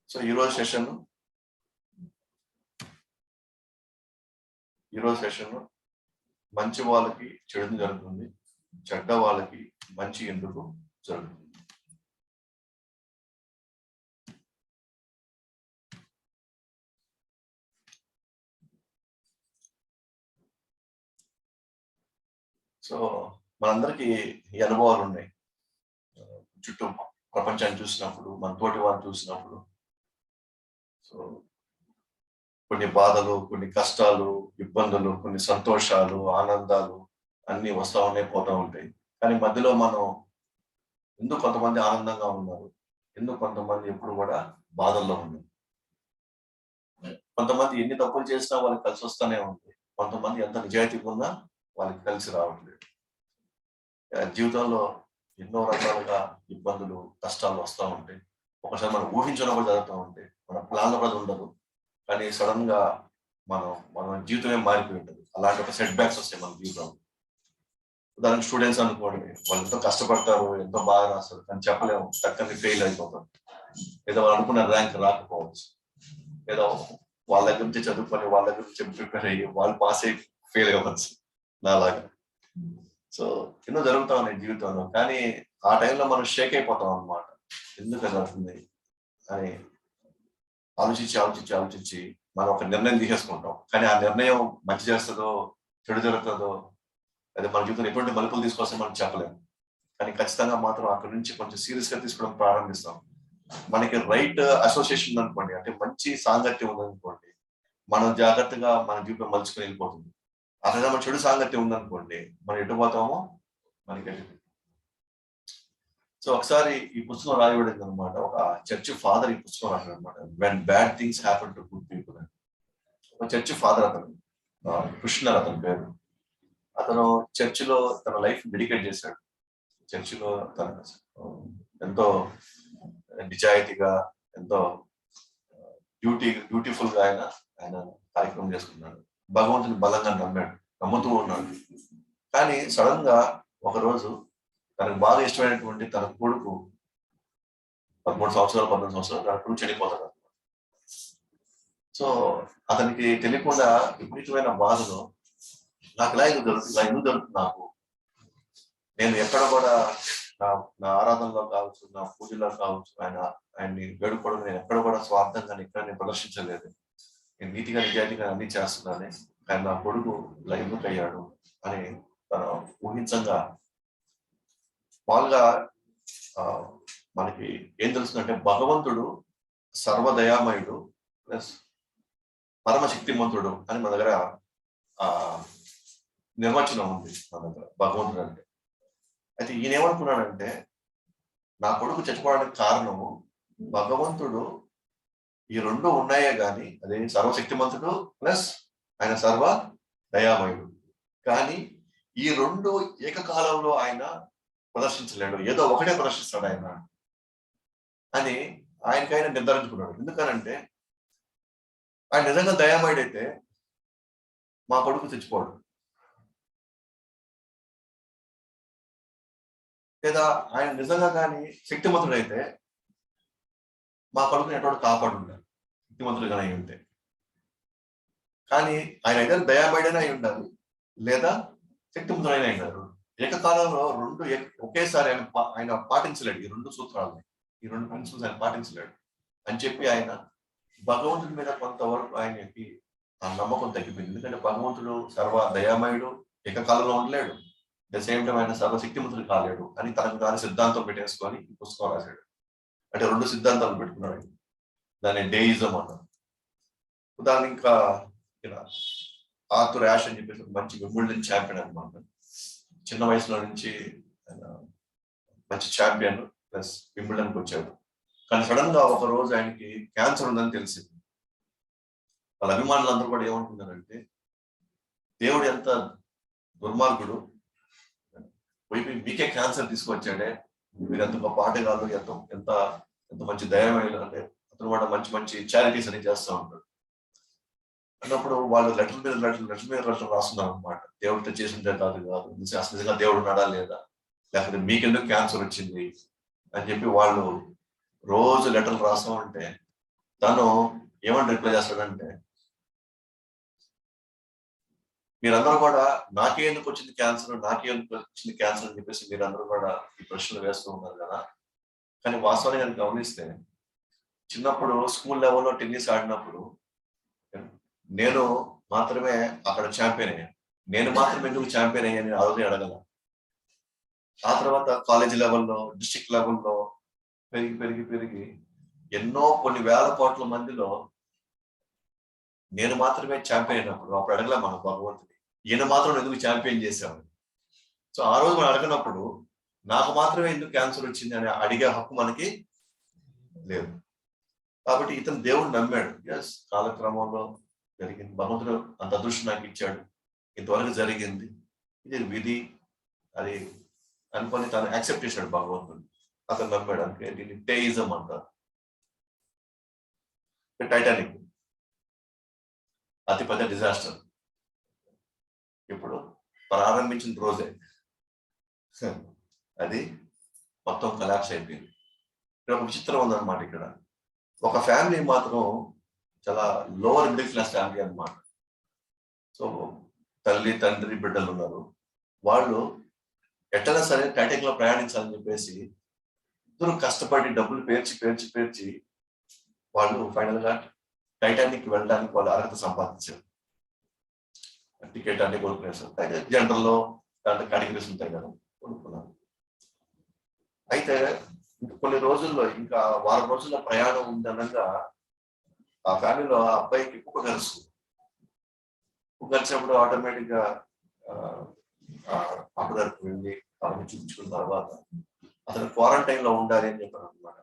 So ఈరోజు session మంచి వాళ్ళకి చెడు జరుగుతుంది, చెడ్డ వాళ్ళకి మంచి ఎందుకు జరుగుతుంది. సో మనందరికీ ఈ అనుభవాలు ఉన్నాయి. చుట్టూ ప్రపంచాన్ని చూసినప్పుడు, మన తోటి వాళ్ళు చూసినప్పుడు, సో కొన్ని బాధలు, కొన్ని కష్టాలు, ఇబ్బందులు, కొన్ని సంతోషాలు, ఆనందాలు అన్ని వస్తూ ఉన్నాయి, పోతూ ఉంటాయి. కానీ మధ్యలో మనం ఎందుకు కొంతమంది ఆనందంగా ఉన్నారు, ఎందుకు కొంతమంది ఎప్పుడు కూడా బాధల్లో ఉన్నారు. కొంతమంది ఎన్ని తప్పులు చేసినా వాళ్ళకి కలిసి వస్తూనే ఉంది, కొంతమంది ఎంత నిజాయితీగా ఉన్నా వాళ్ళకి కలిసి రావట్లేదు. జీవితంలో ఎన్నో రకాలుగా ఇబ్బందులు, కష్టాలు వస్తూ ఉంటాయి. ఒకసారి మనం ఊహించడం కూడా జరుగుతూ ఉంటాయి, మన ప్లాన్లో కూడా ఉండదు. కానీ సడన్ గా మన జీవితమే మారిపోయి ఉంటుంది. అలాంటి ఒక సెట్ బ్యాక్స్ వస్తాయి మన జీవితంలో. ఉదాహరణకు స్టూడెంట్స్ అనుకోండి, వాళ్ళు ఎంతో కష్టపడతారు, ఎంతో బాగా రాస్తారు, కానీ చెప్పలేము, చక్కని ఫెయిల్ అయిపోతారు. ఏదో వాళ్ళు అనుకున్న ర్యాంక్ రాకపోవచ్చు, ఏదో వాళ్ళ దగ్గర నుంచి చదువుకొని వాళ్ళ దగ్గర నుంచి ప్రిపేర్ అయ్యి వాళ్ళు పాస్ అయ్యి ఫెయిల్ అవ్వచ్చు నాలాగా. సో ఎన్నో జరుగుతా ఉన్నాయి జీవితంలో. కానీ ఆ టైంలో మనం షేక్ అయిపోతాం అన్నమాట, ఎందుకు జరుగుతుంది అని ఆలోచించి మనం ఒక నిర్ణయం తీసేసుకుంటాం. కానీ ఆ నిర్ణయం మంచి చేస్తుందో చెడు జరుగుతుందో, అదే మన జీవితంలో ఎటువంటి మలుపులు తీసుకొస్తే మనం చెప్పలేము. కానీ ఖచ్చితంగా మాత్రం అక్కడి నుంచి కొంచెం సీరియస్ గా తీసుకోవడం ప్రారంభిస్తాం. మనకి రైట్ అసోసియేషన్ ఉందనుకోండి, అంటే మంచి సాంగత్యం ఉందనుకోండి, మనం జాగ్రత్తగా మన జీవితం మలుచుకొని వెళ్ళిపోతుంది. అక్కడ మన చెడు సాంగత్యం ఉందనుకోండి, మనం ఎటు పోతామో మనకి. సో ఒకసారి ఈ పుస్తకం రాయబడింది అనమాట, ఒక చర్చ్ ఫాదర్ ఈ పుస్తకం రాశాడు అనమాట, when bad things happen to good people అని. ఒక చర్చ్ ఫాదర్ అతను, కృష్ణర్ అతని పేరు. అతను చర్చిలో తన లైఫ్ డెడికేట్ చేశాడు. చర్చిలో తన ఎంతో నిజాయితీగా, ఎంతో బ్యూటిఫుల్ గా ఆయన కార్యక్రమం చేసుకున్నాడు. భగవంతుని బలంగా నమ్ముతూ ఉన్నాడు. కానీ సడన్ గా ఒకరోజు తనకు బాగా ఇష్టమైనటువంటి తన కొడుకు 13 సంవత్సరాలు 14 సంవత్సరాలు తన కొడుకు చనిపోతాడు. సో అతనికి తెలియకుండా విపరీతమైన బాధలో, నాకు ఇలా ఎందుకు జరుగుతుంది నాకు, నేను ఎక్కడ కూడా నా ఆరాధనలో కావచ్చు, నా పూజలో కావచ్చు, ఆయన్ని వేడుకోవడం నేను ఎక్కడ కూడా స్వార్థంగా ఎక్కడ నేను ప్రదర్శించలేదు, నేను నీతిగా నిజాయితీగా అన్ని చేస్తున్నాను, కానీ నా కొడుకు ఇలా ఎందుకు అయ్యాడు అని తన ఊహించంగా. మామూలుగా మనకి ఏం తెలుస్తుందంటే, భగవంతుడు సర్వదయామయుడు ప్లస్ పరమశక్తిమంతుడు అని మన దగ్గర నిర్వచనం ఉంది మన దగ్గర భగవంతుడు అంటే. అయితే ఈయన ఏమనుకున్నాడంటే, నా కొడుకు చచ్చిపోవడానికి కారణము భగవంతుడు ఈ రెండు ఉన్నాయే గాని, అదే సర్వశక్తిమంతుడు ప్లస్ ఆయన సర్వ దయామయుడు, కానీ ఈ రెండు ఏకకాలంలో ఆయన ప్రదర్శించలేడు, ఏదో ఒకటే ప్రదర్శిస్తాడు ఆయన అని ఆయనకైనా నిర్ధారించుకున్నాడు. ఎందుకనంటే ఆయన నిజంగా దయామయుడైతే మా కొడుకు చచ్చిపోడు, లేదా ఆయన నిజంగా కానీ శక్తిమంతుడైతే మా కొడుకుని ఎటువంటి కాపాడు ఉండాలి, శక్తిమంతుడుగా అయి ఉంటే. కానీ ఆయన అయితే దయామయుడైనా అయి ఉండాలి, లేదా శక్తిమంతుడైనా అయి ఉండాలి. ఏకకాలంలో రెండు ఒకేసారి ఆయన పాటించలేడు. ఈ రెండు సూత్రాలని, ఈ రెండు ప్రిన్సిపల్స్ ఆయన పాటించలేడు అని చెప్పి ఆయన భగవంతుడి మీద కొంతవరకు ఆయనకి ఆ నమ్మకం తగ్గిపోయింది. ఎందుకంటే భగవంతుడు సర్వ దయామయుడు, ఏకకాలంలో ఉండలేడు, ద సేమ్ టైం ఆయన సర్వశక్తిమంతుడు కాలేడు అని తనకు దాని సిద్ధాంతం పెట్టేసుకొని ఈ పుస్తకం రాశాడు. అంటే రెండు సిద్ధాంతాలు పెట్టుకున్నాడు, దాన్ని డేయిజం అన్నారు. దాని ఇంకా ఆర్థర్ యాష్ అని చెప్పేసి మంచి వింబుల్డన్ ఛాంపియన్ అనమాట. చిన్న వయసులో నుంచి మంచి ఛాంపియన్ ప్లస్ వింబుల్డన్కి వచ్చాడు. కానీ సడన్ గా ఒక రోజు ఆయనకి క్యాన్సర్ ఉందని తెలిసింది. వాళ్ళ అభిమానులందరూ కూడా ఏమంటున్నారంటే, దేవుడు ఎంత దుర్మార్గుడు, మీకే క్యాన్సర్ తీసుకొచ్చాడే, మీరు ఎంత గొప్ప ఆటగాళ్ళు, ఎంత మంచి దయమైన, అంటే అతను కూడా మంచి మంచి చారిటీస్ అని చేస్తూ ఉంటాడు అన్నప్పుడు వాళ్ళు లెటర్ మీద రాస్తున్నారు అనమాట. దేవుడితో చేసిందే కాదు నిజంగా దేవుడు ఉన్నాడా లేదా, లేకపోతే మీకెందుకు క్యాన్సర్ వచ్చింది అని చెప్పి వాళ్ళు రోజు లెటర్లు రాస్తూ ఉంటే తను ఏమని రిప్లై చేస్తాడంటే, మీరందరూ కూడా నాకే ఎందుకు వచ్చింది క్యాన్సర్, నాకే ఎందుకు వచ్చింది క్యాన్సర్ అని చెప్పేసి మీరందరూ కూడా ఈ ప్రశ్నలు వేస్తూ ఉన్నారు కదా. కానీ వాస్తవాన్ని కనుక గమనిస్తే, చిన్నప్పుడు స్కూల్ లెవెల్లో టెన్నిస్ ఆడినప్పుడు నేను మాత్రమే అక్కడ ఛాంపియన్ అయ్యాను. నేను మాత్రమే ఎందుకు ఛాంపియన్ అయ్యాను ఆ రోజు అడగల. ఆ తర్వాత కాలేజీ లెవెల్లో, డిస్ట్రిక్ట్ లెవెల్లో పెరిగి పెరిగి పెరిగి ఎన్నో కొన్ని వేల కోట్ల మందిలో నేను మాత్రమే ఛాంపియన్ అయినప్పుడు అప్పుడు అడగలే మనం భగవంతుని, ఈయన మాత్రం ఎందుకు ఛాంపియన్ చేశాము. సో ఆ రోజు మనం అడగనప్పుడు నాకు మాత్రమే ఎందుకు క్యాన్సర్ వచ్చింది అని అడిగే హక్కు మనకి లేదు. కాబట్టి ఇతను దేవుడు నమ్మాడు. ఎస్, కాలక్రమంలో జరిగింది, భగవంతుడు అంత అదృష్టం నాకు ఇచ్చాడు, ఇంతవరకు జరిగింది, ఇది విధి అది అనుకొని తను యాక్సెప్ట్ చేశాడు భగవంతుడు. అతను నమ్మాడు. అందుకే దీన్ని టేయిజం అంటారు. టైటానిక్ అతిపెద్ద డిజాస్టర్ ఇప్పుడు ప్రారంభించిన రోజే అది మొత్తం కొలాప్స్ అయిపోయింది. ఇక్కడ ఒక విచిత్రం ఉందన్నమాట. ఇక్కడ ఒక ఫ్యామిలీ మాత్రం చాలా లోవర్ మిడిల్ క్లాస్ ఫ్యామిలీ అన్నమాట. సో తల్లి తండ్రి బిడ్డలు ఉన్నారు. వాళ్ళు ఎట్లైనా సరే టైటానిక్ లో ప్రయాణించాలని చెప్పేసి ఇద్దరు కష్టపడి డబ్బులు పేర్చి వాళ్ళు ఫైనల్ గా టైటానిక్ వెళ్ళడానికి వాళ్ళు అర్హత సంపాదించారు. టికెట్ అన్ని కొనుక్కునేసారు. అయితే జనరల్లో దాంట్లో కేటగిరీస్ ఉంటాయి కదా, కొనుక్కున్నారు. అయితే కొన్ని రోజుల్లో, ఇంకా వారం రోజుల్లో ప్రయాణం ఉందనగా ఆ ఫ్యామిలీలో ఆ అబ్బాయికి కుక్క కలుస్తుంది. కుక్క కలిసినప్పుడు ఆటోమేటిక్ గా అప్పటివరకు వెళ్ళి అవన్నీ చూపించుకున్న తర్వాత అతను క్వారంటైన్ లో ఉండాలి అని చెప్పారు అనమాట.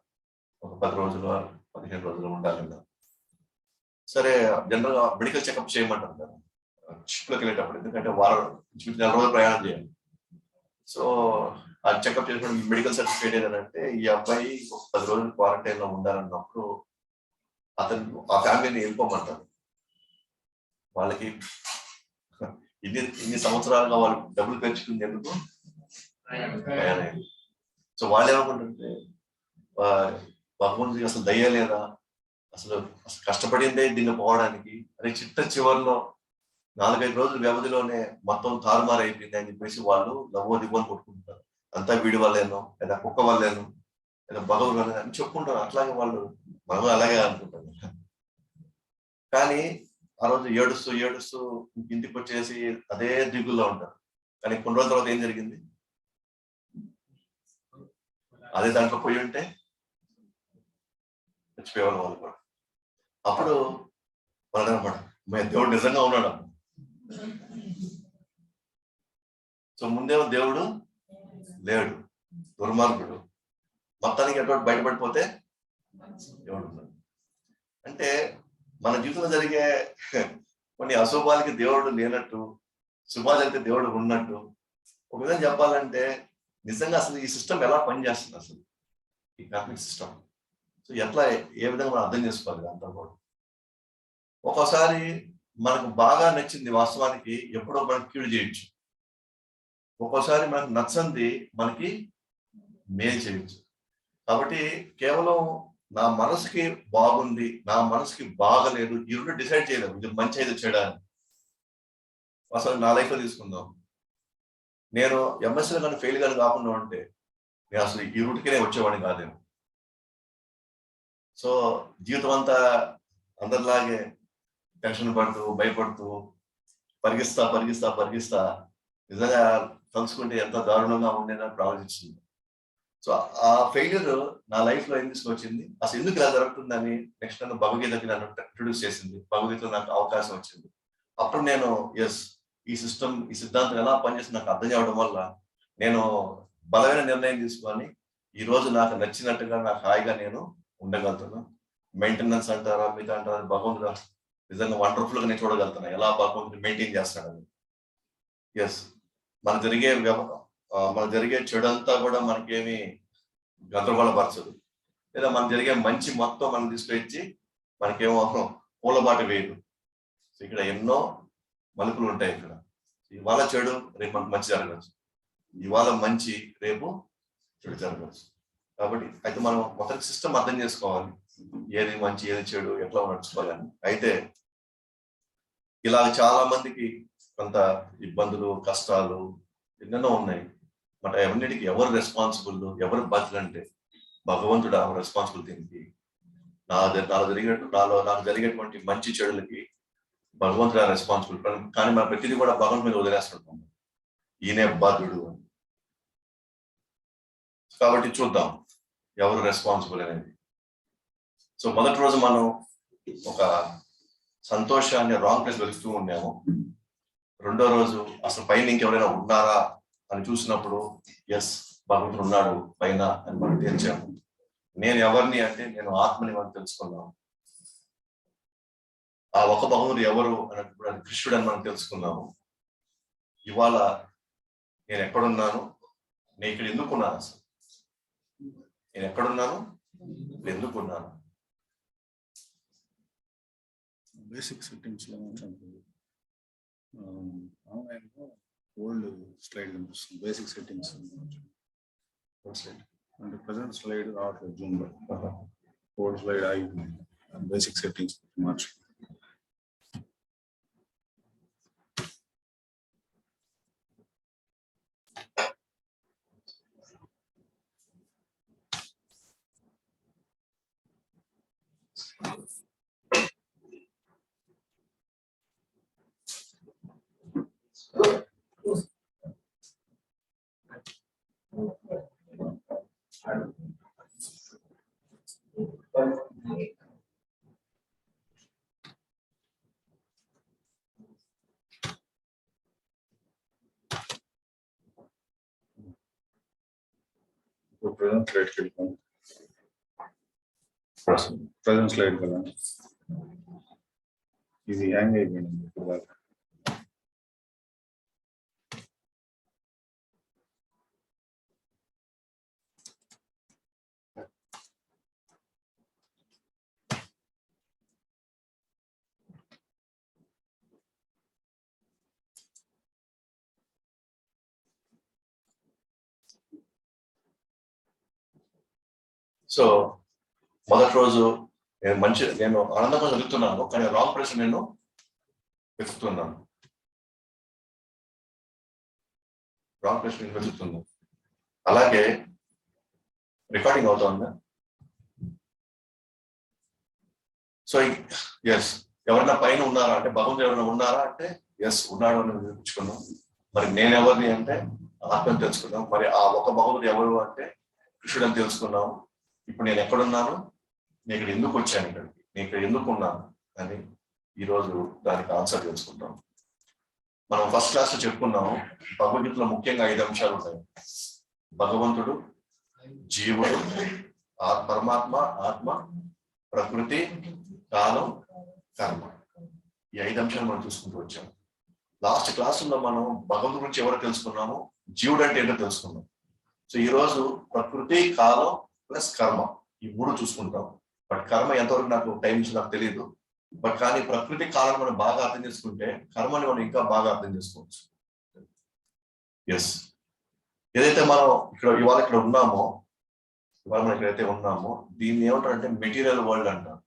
ఒక 10 రోజులు 15 రోజులు ఉండాలి. సరే, జనరల్ గా మెడికల్ చెకప్ చేయమంటారు కదా షిప్ లోకి వెళ్ళేటప్పుడు, ఎందుకంటే వారం 4 రోజులు ప్రయాణం చేయాలి. సో ఆ చెకప్ చేసినప్పుడు మెడికల్ సర్టిఫికేట్ ఏదంటే ఈ అబ్బాయి ఒక 10 రోజులు క్వారంటైన్ లో ఉండాలన్నప్పుడు అతను ఆ ఫ్యామిలీని వెళ్ళిపోమంటారు. వాళ్ళకి ఇన్ని సంవత్సరాలుగా వాళ్ళు డబ్బులు పెంచుకుంది ఎందుకు? సో వాళ్ళు ఏమనుకుంటుంటే, భగవంతుడికి అసలు దయ లేదా, అసలు కష్టపడిందే దీన్ని పోవడానికి, అదే చివరిలో 4-5 రోజుల వ్యవధిలోనే మొత్తం తారుమారు అయిపోయింది అని చెప్పేసి వాళ్ళు లవ్వో దివ్వని కొట్టుకుంటారు. అంతా వీడి వల్లేనో, లేదా కుక్క వల్లేనో, లేదా భగవుడు వల్ల అని చెప్పుకుంటారు. అట్లాగే వాళ్ళు మనం అలాగే అనుకుంటారు. కానీ ఆ రోజు ఏడుస్తూ ఇంటికి వచ్చేసి అదే దిగుల్లో ఉంటారు. కానీ కొన్ని రోజుల తర్వాత ఏం జరిగింది? అదే దాంట్లో పోయి ఉంటే చచ్చిపోయేవాళ్ళు వాళ్ళు కూడా. అప్పుడు వాళ్ళు అనమాట, దేవుడు నిజంగా ఉన్నాడు. సో ముందేమో దేవుడు లేడు, దుర్మార్గుడు. మొత్తానికి ఎటువంటి బయటపడిపోతే దేవుడు ఉన్నాడు. అంటే మన జీవితంలో జరిగే కొన్ని అశుభాలకి దేవుడు లేనట్టు, శుభాలు జరిగితే దేవుడు ఉన్నట్టు. ఒక విధంగా చెప్పాలంటే నిజంగా అసలు ఈ సిస్టమ్ ఎలా పనిచేస్తుంది, అసలు ఈ కాస్మిక్ సిస్టమ్. సో ఎట్లా, ఏ విధంగా మనం అర్థం చేసుకోవాలి అంతా కూడా. ఒక్కోసారి మనకు బాగా నచ్చింది వాస్తవానికి ఎప్పుడో మనకి కీడు చేయొచ్చు. ఒక్కోసారి మనకు నచ్చంది మనకి మేలు చేయొచ్చు. కాబట్టి కేవలం నా మనసుకి బాగుంది, నా మనసుకి బాగలేదు, ఈ రెండు డిసైడ్ చేయలేము ఇది మంచి అయితే చేయడానికి. అసలు నా లైఫ్ లో తీసుకుందాం, నేను ఎంఎస్సీలో కానీ ఫెయిల్ కానీ కాకుండా ఉంటే నేను అసలు ఈ రూట్కే వచ్చేవాడిని కాదేమో. సో జీవితం అంతా అందరిలాగే టెన్షన్ పడుతూ భయపడుతూ పరిగిస్తా నిజంగా తలుచుకుంటే ఎంత దారుణంగా ఉండేదని ప్రవచించింది. సో ఆ ఫెయిల్యూర్ నా లైఫ్ లో ఎందుకు వచ్చింది, అసలు ఎందుకు ఇలా జరుగుతుందని నెక్స్ట్ నన్ను భగవద్గీతకి నన్ను ఇంట్రొడ్యూస్ చేసింది. భగవద్గీతలో నాకు అవకాశం వచ్చింది. అప్పుడు నేను ఈ సిస్టమ్, ఈ సిద్ధాంతం ఎలా పనిచేస్తుంది నాకు అర్థం కావడం వల్ల నేను బలమైన నిర్ణయం తీసుకొని ఈ రోజు నాకు నచ్చినట్టుగా నాకు హాయిగా నేను ఉండగలుగుతున్నాను. మెయింటెనెన్స్ అంటారా మిగతా అంటారా, భగవంతుడు నిజంగా వండర్ఫుల్ గా నేను చూడగలుగుతున్నా ఎలా భగవంతుడు మెయింటైన్ చేస్తాడని. మన జరిగే చెడు అంతా కూడా మనకేమి గందరగోళపరచదు, లేదా మన జరిగే మంచి మొత్తం మనం తీసుకొచ్చి మనకేమో పూలబాటు వేయదు. ఇక్కడ ఎన్నో మలుపులు ఉంటాయి. ఇక్కడ ఇవాళ చెడు, రేపు మనకు మంచి జరగవచ్చు, ఇవాళ మంచి, రేపు చెడు జరగవచ్చు. కాబట్టి అయితే మనం మొదటి సిస్టమ్ అర్థం చేసుకోవాలి. ఏది మంచి ఏది చెడు ఎట్లా నడుచుకోవాలని. అయితే ఇలా చాలా మందికి కొంత ఇబ్బందులు కష్టాలు ఎన్నెన్నో ఉన్నాయి. బట్ అవన్నిటికీ ఎవరు రెస్పాన్సిబుల్, ఎవరు బాధ్యులు అంటే భగవంతుడు ఆ రెస్పాన్సిబుల్ దీనికి. నాకు జరిగేటువంటి మంచి చెడులకి భగవంతుడు రెస్పాన్సిబుల్. కానీ మన ప్రతిదీ కూడా భగవంతుడి మీద వదిలేస్తుంటాం, ఈయనే బాధ్యుడు అని. కాబట్టి చూద్దాం ఎవరు రెస్పాన్సిబుల్ అనేది. సో మొదటి రోజు మనం ఒక సంతోషాన్ని రాంగ్ ప్లేస్ వెళ్తూ ఉన్నాము. రెండో రోజు అసలు పైన ఇంకెవరైనా ఉన్నారా అని చూసినప్పుడు ఎస్ భగవంతుడు ఉన్నాడు పైన అని మనం తేల్చాము. నేను ఎవరిని అంటే నేను ఆత్మని మనం తెలుసుకున్నాము. ఆ ఒక భగవంతుడు ఎవరు అన్నప్పుడు అది కృష్ణుడు అని మనం తెలుసుకున్నాము. ఇవాళ నేను ఎక్కడున్నాను, నేను ఇక్కడ ఎందుకున్నాను, అసలు నేను ఎక్కడున్నాను, ఎందుకున్నాను. బేసిక్ సెట్టింగ్స్ లో ఆన్లైన్ లో ఓల్డ్ స్లైడ్ కనిపిస్తుంది. బేసిక్ సెట్టింగ్స్ అంటే ప్రజెంట్ స్లైడ్ రావట్లేదు జూమ్ లో. ఓల్డ్ స్లైడ్ ఆగిపోయింది. బేసిక్ సెట్టింగ్స్ మార్చు. ప్రజెంట్ స్లైడ్కి వెళ్ళిపోయింది. ప్రజెంట్ స్లైడ్ కదా, ఇది హ్యాంగ్ అయిపోయింది ఇప్పుడు దాకా. సో మొదటి రోజు నేను ఆనందంగా చదువుతున్నాను, కానీ రాంగ్ ప్లేస్ నేను వెతుకుతున్నాను. రాంగ్ ప్లేస్ నేను వెతుకుతున్నాను. అలాగే రికార్డింగ్ అవుతుందా? సో ఎస్, ఎవరైనా పైన ఉన్నారా అంటే భగవంతుడు ఎవరైనా ఉన్నారా అంటే ఎస్ ఉన్నాడు అని నిరూపించుకున్నాం. మరి నేను ఎవరిని అంటే ఆత్మని తెలుసుకున్నాం. మరి ఆ ఒక భగవంతుడు ఎవరు అంటే కృష్ణుడు అని తెలుసుకున్నాము. ఇప్పుడు నేను ఎక్కడున్నాను, నేను ఇక్కడ ఎందుకు వచ్చాను, ఇక్కడికి నేను ఇక్కడ ఎందుకు ఉన్నాను అని ఈరోజు దానికి ఆన్సర్ తెలుసుకుంటాం. మనం ఫస్ట్ క్లాస్ లో చెప్పుకున్నాము, భగవద్గీతలో ముఖ్యంగా 5 అంశాలు ఉంటాయి. భగవంతుడు, జీవుడు, పరమాత్మ, ఆత్మ, ప్రకృతి, కాలం, కర్మ. ఈ 5 అంశాలు మనం చూసుకుంటూ వచ్చాము. లాస్ట్ క్లాసుల్లో మనం భగవంతుడి గురించి ఎవరు తెలుసుకున్నాము, జీవుడు అంటే ఏంటో తెలుసుకున్నాం. సో ఈ రోజు ప్రకృతి, కాలం ప్లస్ కర్మ, ఈ 3 చూసుకుంటాం. బట్ కర్మ ఎంతవరకు నాకు టైం నుంచి నాకు తెలియదు. బట్ కానీ ప్రకృతి కాలం మనం బాగా అర్థం చేసుకుంటే కర్మని మనం ఇంకా బాగా అర్థం చేసుకోవచ్చు. ఎస్, ఏదైతే మనం ఇవాళ ఇక్కడ ఉన్నామో, ఇవాళ మనం ఎక్కడైతే ఉన్నామో దీన్ని ఏమంటారంటే మెటీరియల్ వరల్డ్ అంటారు,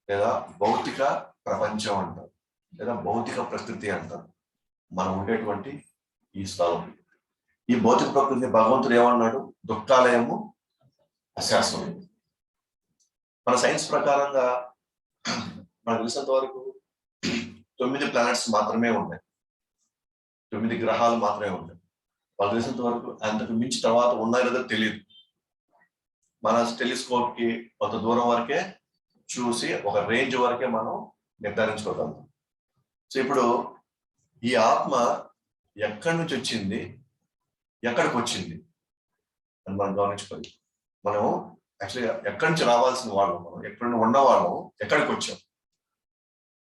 లేదా భౌతిక ప్రపంచం అంటారు, లేదా భౌతిక ప్రకృతి అంటారు. మనం ఉండేటువంటి ఈ స్థలం, ఈ భౌతిక ప్రకృతి భగవంతుడు ఏమన్నాడు, దుఃఖాలయము, అశాశ్వతం. మన సైన్స్ ప్రకారంగా మనకు తెలిసినంత వరకు 9 ప్లానెట్స్ మాత్రమే ఉన్నాయి, 9 గ్రహాలు మాత్రమే ఉన్నాయి. వాళ్ళు తెలిసినంత వరకు అంతకు మించి తర్వాత ఉన్నాయో లేదో తెలియదు. మన టెలిస్కోప్ కి కొంత దూరం వరకే చూసి ఒక రేంజ్ వరకే మనం నిర్ధారించుకోగలం. సో ఇప్పుడు ఈ ఆత్మ ఎక్కడి నుంచి వచ్చింది, ఎక్కడికి వచ్చింది అని మనం గమనించుకోవాలి. మనం యాక్చువల్గా ఎక్కడి నుంచి రావాల్సిన వాళ్ళం, మనం ఎక్కడి నుండి ఉన్నవాళ్ళం ఎక్కడికి వచ్చాం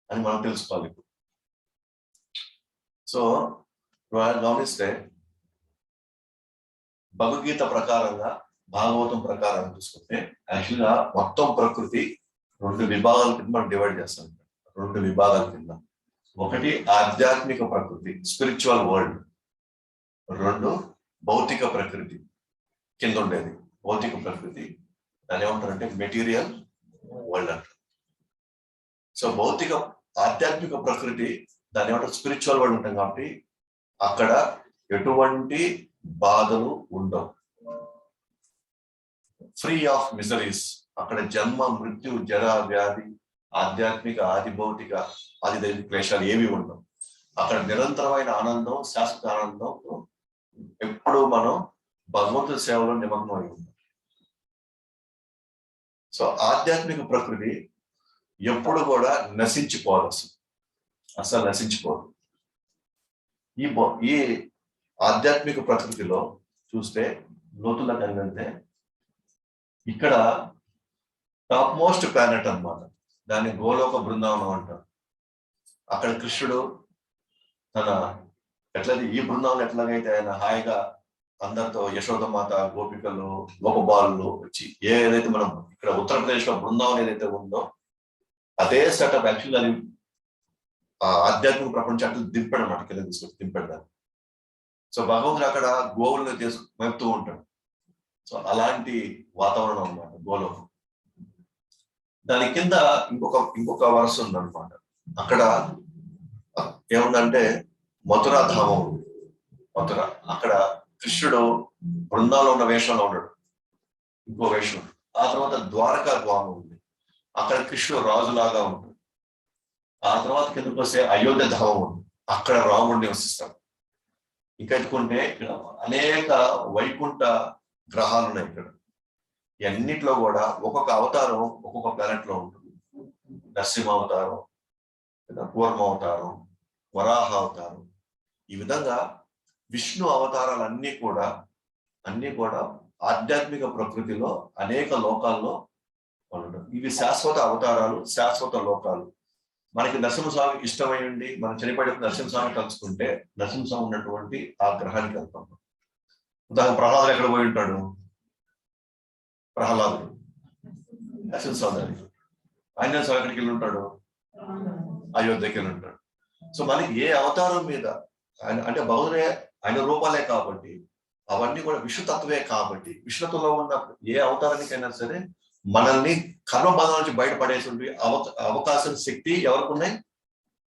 అని మనం తెలుసుకోవాలి. సో గమనిస్తే భగవద్గీత ప్రకారంగా, భాగవతం ప్రకారం చూసుకుంటే యాక్చువల్గా మొత్తం ప్రకృతి 2 విభాగాల కింద మనం డివైడ్ చేస్తాం. 2 విభాగాల కింద, ఒకటి ఆధ్యాత్మిక ప్రకృతి, స్పిరిచువల్ వరల్డ్. 2 భౌతిక ప్రకృతి కింద ఉండేది. భౌతిక ప్రకృతి దాని ఏమంటారంటే మెటీరియల్ వరల్డ్ అంటారు. సో భౌతిక ఆధ్యాత్మిక ప్రకృతి దాని ఏమంటారు స్పిరిచువల్ వరల్డ్ ఉంటాం కాబట్టి అక్కడ ఎటువంటి బాధలు ఉండవు, ఫ్రీ ఆఫ్ మిజరీస్. అక్కడ జన్మ మృత్యు జర వ్యాధి ఆధ్యాత్మిక ఆది భౌతిక ఆది దైవిక క్లేశాలు ఏవి ఉండవు. అక్కడ నిరంతరమైన ఆనందం, శాశ్వత ఆనందం. ఎప్పుడు మనం భగవంతుడి సేవలో నిమగ్నం అయి ఉంటాం. సో ఆధ్యాత్మిక ప్రకృతి ఎప్పుడు కూడా నశించిపోదు, అసలు నశించిపోదు. ఈ ఆధ్యాత్మిక ప్రకృతిలో చూస్తే లోతుల్లో కలిగితే ఇక్కడ టాప్ మోస్ట్ ప్లానెట్ అన్నమాట, దాన్ని గోలోక బృందావనం అంటారు. అక్కడ కృష్ణుడు తన ఎట్లయితే ఈ బృందావనం ఎట్లాగైతే ఆయన హాయిగా అందరితో యశోదమాత గోపికలు గోపబాలు వచ్చి ఏదైతే మనం ఇక్కడ ఉత్తరప్రదేశ్ లో బృందావనం ఏదైతే ఉందో అదే సెటప్ యాక్చువల్ అది ఆధ్యాత్మిక ప్రపంచాన్ని దింపాడు అన్నమాట, కింద తీసుకొచ్చి దింపాడు దాన్ని. సో భగవంతుడు అక్కడ గోవులను మేపుతూ ఉంటాడు. సో అలాంటి వాతావరణం అన్నమాట గోలోకం. దాని కింద ఇంకొక వరుస ఉందన్నమాట. అక్కడ ఏముందంటే మథురా ధామం ఉంది. మథుర అక్కడ కృష్ణుడు బృందాలో ఉన్న వేషంలో ఉన్నాడు, ఇంకో వేషం. ఆ తర్వాత ద్వారకా ధామం ఉంది, అక్కడ కృష్ణుడు రాజులాగా ఉంటాడు. ఆ తర్వాత కిందకు వస్తే అయోధ్య ధామం ఉంది, అక్కడ రాముడు నివసిస్తాడు. ఇంకా ఎత్తుకుంటే ఇక్కడ అనేక వైకుంఠ గ్రహాలు ఉన్నాయి. ఇక్కడ అన్నిట్లో కూడా ఒక్కొక్క అవతారం ఒక్కొక్క ప్లానెట్ లో ఉంటుంది. నరసింహ అవతారం, కూర్మ అవతారం, వరాహ అవతారం. ఈ విధంగా విష్ణు అవతారాలన్నీ కూడా ఆధ్యాత్మిక ప్రకృతిలో అనేక లోకాల్లో ఉండడం. ఇవి శాశ్వత అవతారాలు, శాశ్వత లోకాలు. మనకి నరసింహస్వామి ఇష్టమై ఉండి మనం చనిపోయే నరసింహస్వామి కలుసుకుంటే నరసింహస్వామి ఉన్నటువంటి ఆ గ్రహానికి వెళ్తాం. ఉదాహరణ ప్రహ్లాదుడు ఎక్కడ పోయి ఉంటాడు? ప్రహ్లాదుడు నరసింహస్వామి దగ్గరికి. ఆంజనేయ స్వామి ఎక్కడికి వెళ్ళి ఉంటాడు? అయోధ్యకి వెళ్ళి ఉంటాడు. సో మనకి ఏ అవతారం మీద ఆయన అంటే భగవంతుడే, ఆయన రూపాలే కాబట్టి అవన్నీ కూడా విష్ణుతత్వే కాబట్టి విష్ణుత్వంలో ఉన్న ఏ అవతారానికైనా సరే మనల్ని కర్మబంధం నుంచి బయటపడేటువంటి అవకాశం శక్తి ఎవరికి ఉన్నాయి?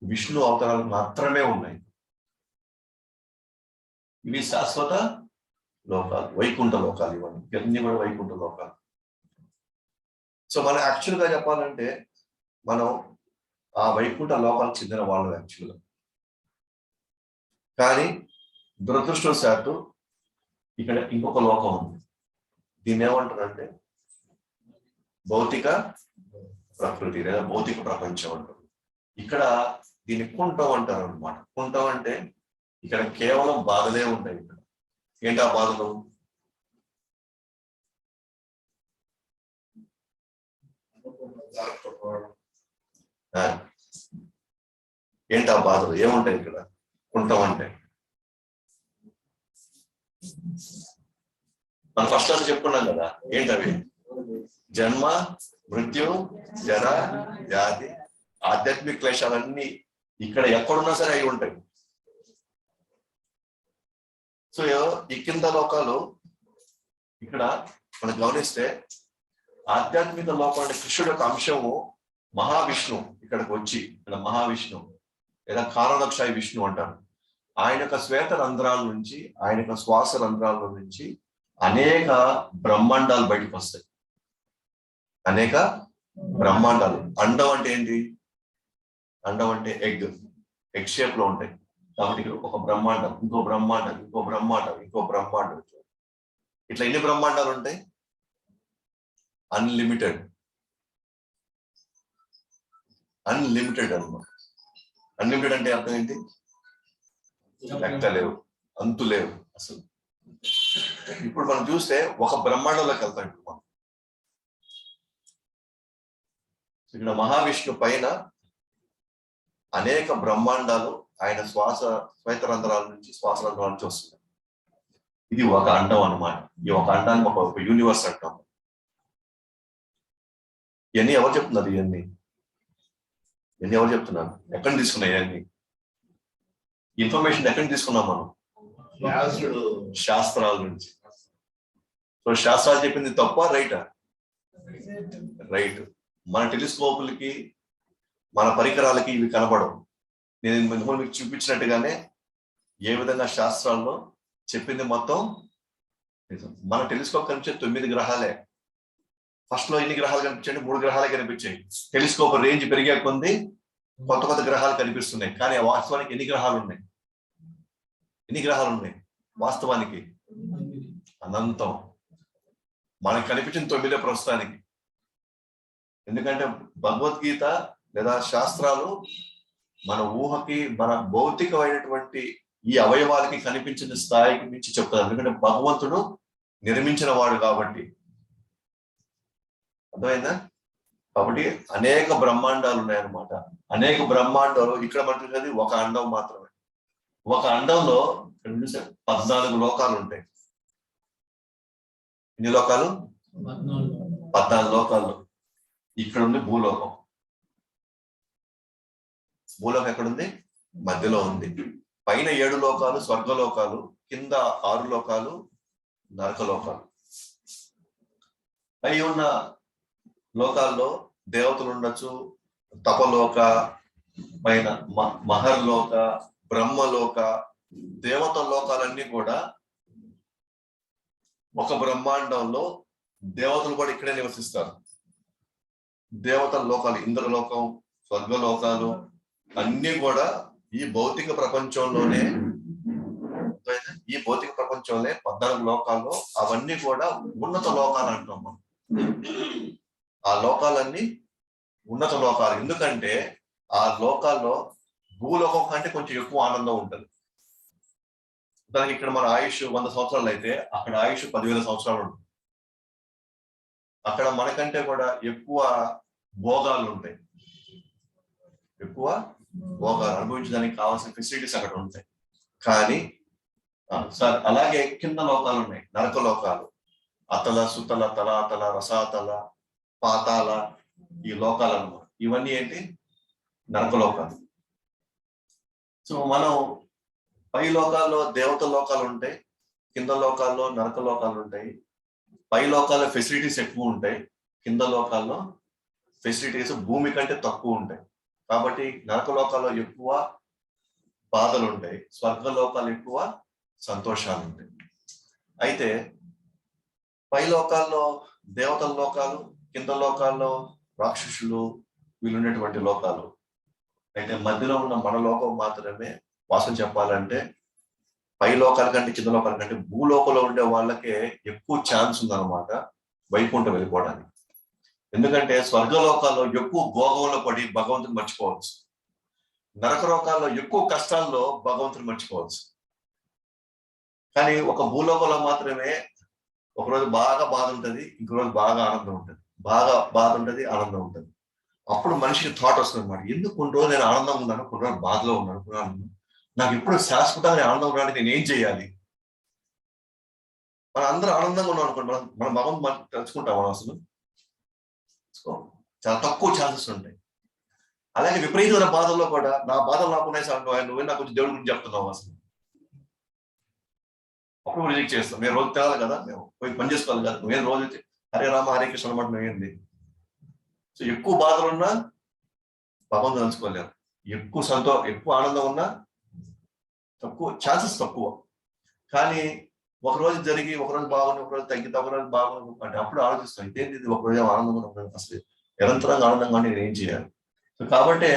విష్ణు అవతారాలు మాత్రమే ఉన్నాయి. ఇవి శాశ్వత లోకాలు, వైకుంఠ లోకాలు. ఇవన్నీ కూడా వైకుంఠ లోకాలు. సో మనం యాక్చువల్గా చెప్పాలంటే మనం ఆ వైకుంఠ లోకాలకు చెందిన వాళ్ళు యాక్చువల్గా. కానీ దురదృష్టవశాత్తు ఇక్కడ ఇంకొక లోకం ఉంది. దీన్ని ఏమంటారంటే భౌతిక ప్రకృతి లేదా భౌతిక ప్రపంచం అంటారు. ఇక్కడ దీన్ని కుంఠం అంటారు అనమాట. కుంఠం అంటే ఇక్కడ కేవలం బాధలే ఉంటాయి. ఇక్కడ ఏంటి ఆ బాధలు? ఏంటి ఆ బాధలు ఏముంటాయి ఇక్కడ? కుంఠం అంటే మనం ఫస్ట్ క్లాస్ చెప్పుకున్నాం కదా, ఏంటవి? జన్మ మృత్యు జర వ్యాధి ఆధ్యాత్మిక క్లేశాలన్నీ ఇక్కడ ఎక్కడున్నా సరే అవి ఉంటాయి. సో ఈ కింద లోకాలు ఇక్కడ మనం గమనిస్తే ఆధ్యాత్మిక లోకం అంటే కృష్ణుడు యొక్క అంశము మహావిష్ణు ఇక్కడికి వచ్చి, ఇక్కడ మహావిష్ణు లేదా కారణక్షాయి విష్ణు అంటారు. ఆయన యొక్క శ్వేత రంధ్రాల నుంచి, ఆయన యొక్క శ్వాస రంధ్రాల నుంచి అనేక బ్రహ్మాండాలు బయటకు వస్తాయి. అనేక బ్రహ్మాండాలు. అండం అంటే ఏంటి? అండం అంటే ఎగ్ షేప్ లో ఉంటాయి కాబట్టి ఒక బ్రహ్మాండం, ఇంకో బ్రహ్మాండం, ఇంకో బ్రహ్మాండం, ఇంకో బ్రహ్మాండం. ఇట్లా ఎన్ని బ్రహ్మాండాలు ఉంటాయి? అన్లిమిటెడ్. అన్లిమిటెడ్ అన్నమాట. అన్లిమిటెడ్ అంటే అర్థం ఏంటి? లెక్క లేవు, అంతు లేవు అసలు. ఇప్పుడు మనం చూస్తే ఒక బ్రహ్మాండంలోకి వెళ్తాం. ఇప్పుడు మనం ఇక్కడ మహావిష్ణు పైన అనేక బ్రహ్మాండాలు ఆయన శ్వేతరంధ్రాల నుంచి శ్వాసరంధ్రాల నుంచి వస్తున్నాయి. ఇది ఒక అండం అన్నమాట. ఈ ఒక అండాన్ని ఒక యూనివర్స్ అంటాం. ఇవన్నీ ఎవరు చెప్తున్నారు? ఇవన్నీ ఎవరు చెప్తున్నారు? ఎక్కడ తీసుకున్నాయి ఇవన్నీ? ఇన్ఫర్మేషన్ ఎక్కడ తీసుకున్నాం మనం? శాస్త్రాల నుంచి. సో శాస్త్రాలు చెప్పింది తప్ప రైటా? రైట్. మన టెలిస్కోపులకి మన పరికరాలకి ఇవి కనబడవు. నేను ఇంతకుముందు మీకు చూపించినట్టుగానే ఏ విధంగా శాస్త్రాల్లో చెప్పింది మొత్తం నిజం. మన టెలిస్కోప్ కనిపించే 9 గ్రహాలే. ఫస్ట్ లో ఎన్ని గ్రహాలు కనిపించండి? 3 గ్రహాలే కనిపించాయి. టెలిస్కోప్ రేంజ్ పెరిగే కొద్ది కొత్త కొత్త గ్రహాలు కనిపిస్తున్నాయి. కానీ వాస్తవానికి ఎన్ని గ్రహాలు ఉన్నాయి? వాస్తవానికి అనంతం. మనకు కనిపించిన 9 ప్రస్తుతానికి. ఎందుకంటే భగవద్గీత లేదా శాస్త్రాలు మన ఊహకి, మన భౌతికమైనటువంటి ఈ అవయవాలకి కనిపించిన స్థాయికి మించి చెప్తారు. ఎందుకంటే భగవంతుడు నిర్మించిన వాడు కాబట్టి. అర్థమైందా? కాబట్టి అనేక బ్రహ్మాండాలు ఉన్నాయన్నమాట. అనేక బ్రహ్మాండాలు. ఇక్కడ మనకి ఒక అండం మాత్రమే. ఒక అండంలో 14 లోకాలు ఉంటాయి. ఎన్ని లోకాలు? 14 లోకాలు. ఇక్కడ ఉంది భూలోకం. భూలోకం ఎక్కడుంది? మధ్యలో ఉంది. పైన 7 లోకాలు స్వర్గలోకాలు, కింద 6 లోకాలు నరకలోకాలు. పై ఉన్న లోకాల్లో దేవతలు ఉండొచ్చు, తపలోక, పైన మహర్లోక, బ్రహ్మలోక. దేవత లోకాలన్నీ కూడా ఒక బ్రహ్మాండంలో దేవతలు కూడా ఇక్కడే నివసిస్తారు. దేవతల లోకాలు, ఇంద్రలోకం, స్వర్గలోకాలు అన్ని కూడా ఈ భౌతిక ప్రపంచంలోనే 14 లోకాల్లో అవన్నీ కూడా ఉన్నత లోకాలు అంటాం మనం. ఆ లోకాలన్నీ ఉన్నత లోకాలు. ఎందుకంటే ఆ లోకాల్లో భూలోకం కంటే కొంచెం ఎక్కువ ఆనందం ఉంటుంది. దానికి ఇక్కడ మన ఆయుష్ 100 సంవత్సరాలు అయితే అక్కడ ఆయుష్ 10,000 సంవత్సరాలు ఉంటుంది. అక్కడ మనకంటే కూడా ఎక్కువ భోగాలు ఉంటాయి. ఎక్కువ భోగాలు అనుభవించడానికి కావాల్సిన ఫెసిలిటీస్ అక్కడ ఉంటాయి. కానీ సార్ అలాగే కింద లోకాలు ఉన్నాయి, నరక లోకాలు. అతల, సుతల, తలాతల, రసాతల, పాతాల, ఈ లోకాలు అన్నమాట. ఇవన్నీ ఏంటి? నరక లోకాలు. సో మనం పై లోకాల్లో దేవత లోకాలు ఉంటాయి, కింద లోకాల్లో నరక లోకాలు ఉంటాయి. పై లోకాల్లో ఫెసిలిటీస్ ఎక్కువ ఉంటాయి, కింద లోకాల్లో ఫెసిలిటీస్ భూమి కంటే తక్కువ ఉంటాయి. కాబట్టి నరక లోకాల్లో ఎక్కువ బాధలు ఉంటాయి, స్వర్గ లోకాలు ఎక్కువ సంతోషాలు ఉంటాయి. అయితే పై లోకాల్లో దేవతల లోకాలు, కింద లోకాల్లో రాక్షసులు, వీళ్ళు ఉండేటువంటి లోకాలు. అయితే మధ్యలో ఉన్న మన లోకం మాత్రమే వాసం చెప్పాలంటే పై లోకాల కంటే కింద లోకాల కంటే భూలోకంలో ఉండే వాళ్ళకే ఎక్కువ ఛాన్స్ ఉందన్నమాట వైకుంఠం వెళ్ళిపోవడానికి. ఎందుకంటే స్వర్గలోకాల్లో ఎక్కువ భోగంలో పడి భగవంతుని మర్చిపోవచ్చు, నరక లోకాల్లో ఎక్కువ కష్టాల్లో భగవంతుని మర్చిపోవచ్చు. కానీ ఒక భూలోకంలో మాత్రమే ఒకరోజు బాగా బాధ ఉంటుంది, ఇంకో రోజు బాగా ఆనందం ఉంటుంది, బాగా బాధ ఉంటుంది, ఆనందం ఉంటుంది. అప్పుడు మనిషికి థాట్ వస్తుంది అన్నమాట, ఎందుకు కొన్ని రోజులు నేను ఆనందంగా ఉన్నాను, కొన్ని రోజులు బాధలో ఉన్నాను, నాకు ఎప్పుడు శాశ్వతంగా ఆనందం ఉండడానికి నేను ఏం చేయాలి? మనం అందరూ ఆనందంగా ఉన్నాం అనుకోండి, మన భగవంతుని మనం తెలుసుకుంటాం మనం అసలు. సో చాలా తక్కువ ఛాన్సెస్ ఉంటాయి. అలాగే విపరీతమైన బాధల్లో కూడా నా బాధలు నాకున్నాయి సార్, నువ్వే నాకు కొంచెం దేవుడి గురించి చెప్తున్నావు అసలు. అప్పుడు రిజెక్ట్ చేస్తాం. మేము రోజు తినాలి కదా, మేము పోయి పని చేసుకోవాలి కదా, నువ్వేం రోజు హరే రామ హరే కృష్ణ అనమాట నువ్వేంది. సో ఎక్కువ బాధలు ఉన్నా భగవంతుని తెలుసుకోలేము, ఎక్కువ ఆనందం ఉన్నా తక్కువ ఛాన్సెస్ తక్కువ. కానీ ఒకరోజు జరిగి ఒకరోజు బాగుంది, ఒకరోజు తగ్గితే ఒకరోజు బాగుంది అంటే అప్పుడు ఆలోచిస్తాం, ఇదేంటి ఇది ఒకరోజు ఆనందంగా అసలు నిరంతరంగా ఆనందంగా నేను ఏం చేయాలి? సో కాబట్టి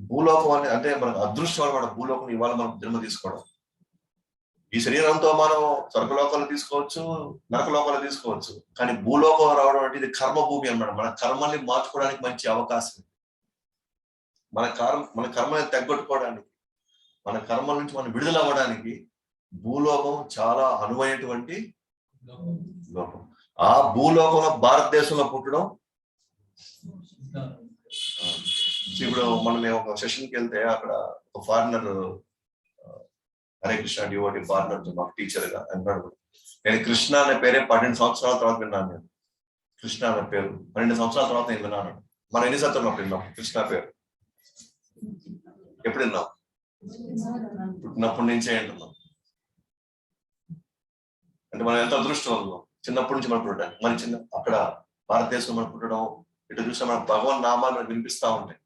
భూలోకం అంటే మనకు అదృష్టం అనమాట. భూలోకం ఇవాళ మనం జన్మ తీసుకోవడం. ఈ శరీరంతో మనం స్వర్గలోకాలు తీసుకోవచ్చు, నరకలోకాలు తీసుకోవచ్చు. కానీ భూలోకం రావడం అంటే ఇది కర్మభూమి అన్నమాట. మన కర్మల్ని మార్చుకోవడానికి మంచి అవకాశం. మన కర్మని తగ్గొట్టుకోవడానికి, మన కర్మల నుంచి మనం విడుదల అవ్వడానికి భూలోకం చాలా అనువైనటువంటి లోకం. ఆ భూలోకంలో భారతదేశంలో పుట్టడం. ఇప్పుడు మనం ఒక సెషన్కి వెళ్తే అక్కడ ఒక foreigner Hare Krishna devotee foreigner మాకు టీచర్ గా అన్నాడు. నేను కృష్ణ అనే పేరే 12 సంవత్సరాల తర్వాత విన్నాను. నేను కృష్ణ అనే పేరు 12 సంవత్సరాల తర్వాత నేను విన్నాను. మనం ఎన్ని సంవత్సరాలు విన్నాం కృష్ణ పేరు? ఎప్పుడు విన్నాం? పుట్టినప్పటి నుంచే వింటున్నాం. అంటే మనం ఎంత అదృష్టం ఉన్నాం చిన్నప్పటి నుంచి మనం పుట్టడానికి. మరి అక్కడ భారతదేశంలో మనం పుట్టడం ఇటు చూస్తే మన భగవన్ నామాలు మనకు వినిపిస్తా ఉంటాయి.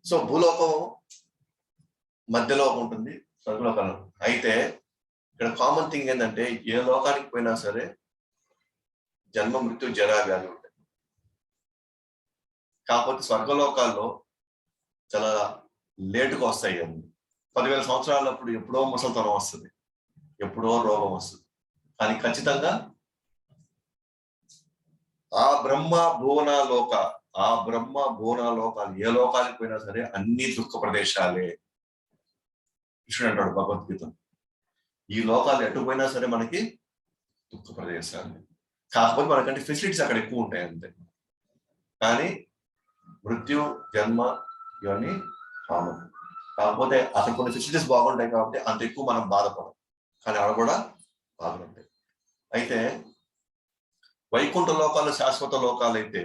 సో భూలోకం మధ్యలో ఉంటుంది, స్వర్గలోకం. అయితే ఇక్కడ కామన్ థింగ్ ఏంటంటే ఏ లోకానికి పోయినా సరే జన్మ మృత్యు జరా వ్యాధి ఉంటాయి. కాకపోతే స్వర్గలోకాల్లో చాలా లేటుగా వస్తాయి. 10,000 సంవత్సరాలప్పుడు ఎప్పుడో ముసలితనం వస్తుంది, ఎప్పుడో రోగం వస్తుంది. కానీ ఖచ్చితంగా ఆ బ్రహ్మ భువన లోకాలు ఏ లోకానికి పోయినా సరే అన్ని దుఃఖ ప్రదేశాలే. కృష్ణుడు అంటాడు భగవద్గీత, ఈ లోకాలు ఎటు పోయినా సరే మనకి దుఃఖ ప్రదేశాలు. కాకపోతే మనకంటే ఫెసిలిటీస్ అక్కడ ఎక్కువ ఉంటాయి అంతే. కానీ మృత్యు జన్మ ఇవన్నీ కామన్. కాకపోతే అక్కడ కొన్ని ఫెసిలిటీస్ బాగుంటాయి కాబట్టి అంత ఎక్కువ మనం బాధపడం, కానీ అక్కడ కూడా బాధలు ఉంటాయి. అయితే వైకుంఠ లోకాలు శాశ్వత లోకాలు అయితే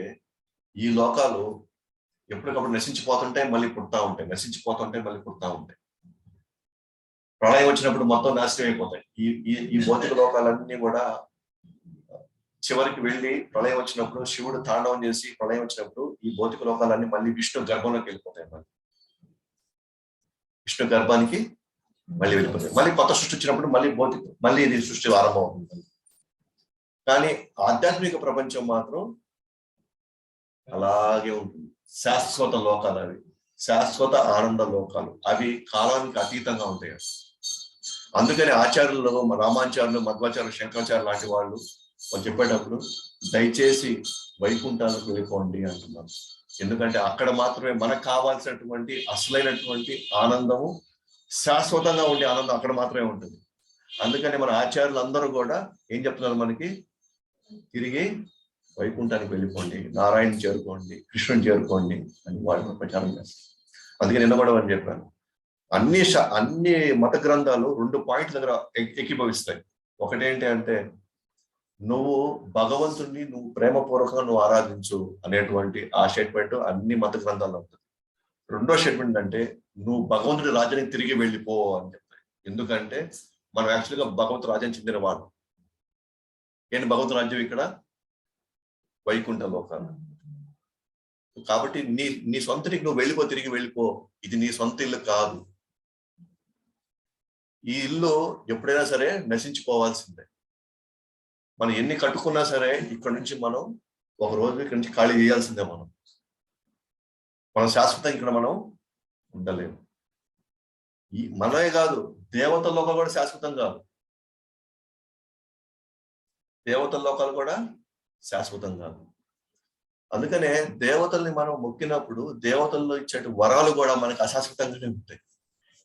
ఈ లోకాలు ఎప్పటికప్పుడు నశించిపోతుంటాయి, మళ్ళీ పుడతా ఉంటాయి, నశించిపోతుంటాయి, మళ్ళీ పుడతా ఉంటాయి. ప్రళయం వచ్చినప్పుడు మొత్తం నాశనం అయిపోతాయి. ఈ భౌతిక లోకాలన్నీ కూడా చివరికి వెళ్ళి ప్రళయం వచ్చినప్పుడు శివుడు తాండవం చేసి ప్రళయం వచ్చినప్పుడు ఈ భౌతిక లోకాలన్నీ మళ్ళీ విష్ణు గర్భంలోకి వెళ్ళిపోతాయి. విష్ణు గర్భానికి మళ్ళీ వెళ్ళిపోతాయి. మళ్ళీ కొత్త సృష్టి వచ్చినప్పుడు మళ్ళీ ఇది సృష్టి ఆరంభం అవుతుంది. కానీ ఆధ్యాత్మిక ప్రపంచం మాత్రం అలాగే ఉంటుంది. శాశ్వత లోకాలు అవి, శాశ్వత ఆనంద లోకాలు. అవి కాలానికి అతీతంగా ఉంటాయి. అందుకని ఆచార్యులు, రామాచార్యులు, మధ్వాచార్యులు, శంకరాచార్యులు లాంటి వాళ్ళు చెప్పేటప్పుడు దయచేసి వైకుంఠాలకు వెళ్ళిపోండి అంటున్నారు. ఎందుకంటే అక్కడ మాత్రమే మనకు కావాల్సినటువంటి అసలైనటువంటి ఆనందము, శాశ్వతంగా ఉండే ఆనందం అక్కడ మాత్రమే ఉంటుంది. అందుకని మన ఆచార్యులు అందరూ కూడా ఏం చెప్తున్నారు మనకి, తిరిగి వైకుంఠానికి వెళ్ళిపోండి, నారాయణ చేరుకోండి, కృష్ణుని చేరుకోండి అని వాళ్ళు ప్రచారం చేస్తారు. అందుకే నిన్న కూడా అని చెప్పాను, అన్ని మత గ్రంథాలు 2 పాయింట్ల దగ్గర ఏకీభవిస్తాయి. ఒకటేంటి అంటే నువ్వు భగవంతుడిని నువ్వు ప్రేమపూర్వకంగా నువ్వు ఆరాధించు అనేటువంటి ఆ స్టేట్మెంట్ అన్ని మత గ్రంథాల్లో ఉంటుంది. రెండో స్టేట్మెంట్ అంటే నువ్వు భగవంతుడి రాజ్యానికి తిరిగి వెళ్ళిపో అని చెప్తాయి. ఎందుకంటే మనం యాక్చువల్గా భగవంతుడు రాజ్యం చెందిన వాడు. ఏంటి భగవంతుడి రాజ్యం? ఇక్కడ వైకుంఠ లోకాలు. కాబట్టి నీ సొంతనికి నువ్వు వెళ్ళిపో, తిరిగి వెళ్ళిపో. ఇది నీ సొంత ఇల్లు కాదు. ఈ ఇల్లు ఎప్పుడైనా సరే నశించిపోవాల్సిందే. మనం ఎన్ని కట్టుకున్నా సరే ఇక్కడ నుంచి మనం ఒక రోజు ఇక్కడ నుంచి ఖాళీ చేయాల్సిందే. మనం శాశ్వతం ఇక్కడ మనం ఉండలేము. మనమే కాదు, దేవతల లోకాలు కూడా శాశ్వతం కాదు. దేవతల లోకాలు కూడా శాశ్వతం కాదు. అందుకనే దేవతల్ని మనం మొక్కినప్పుడు దేవతల్లో ఇచ్చే వరాలు కూడా మనకి అశాశ్వతంగానే ఉంటాయి.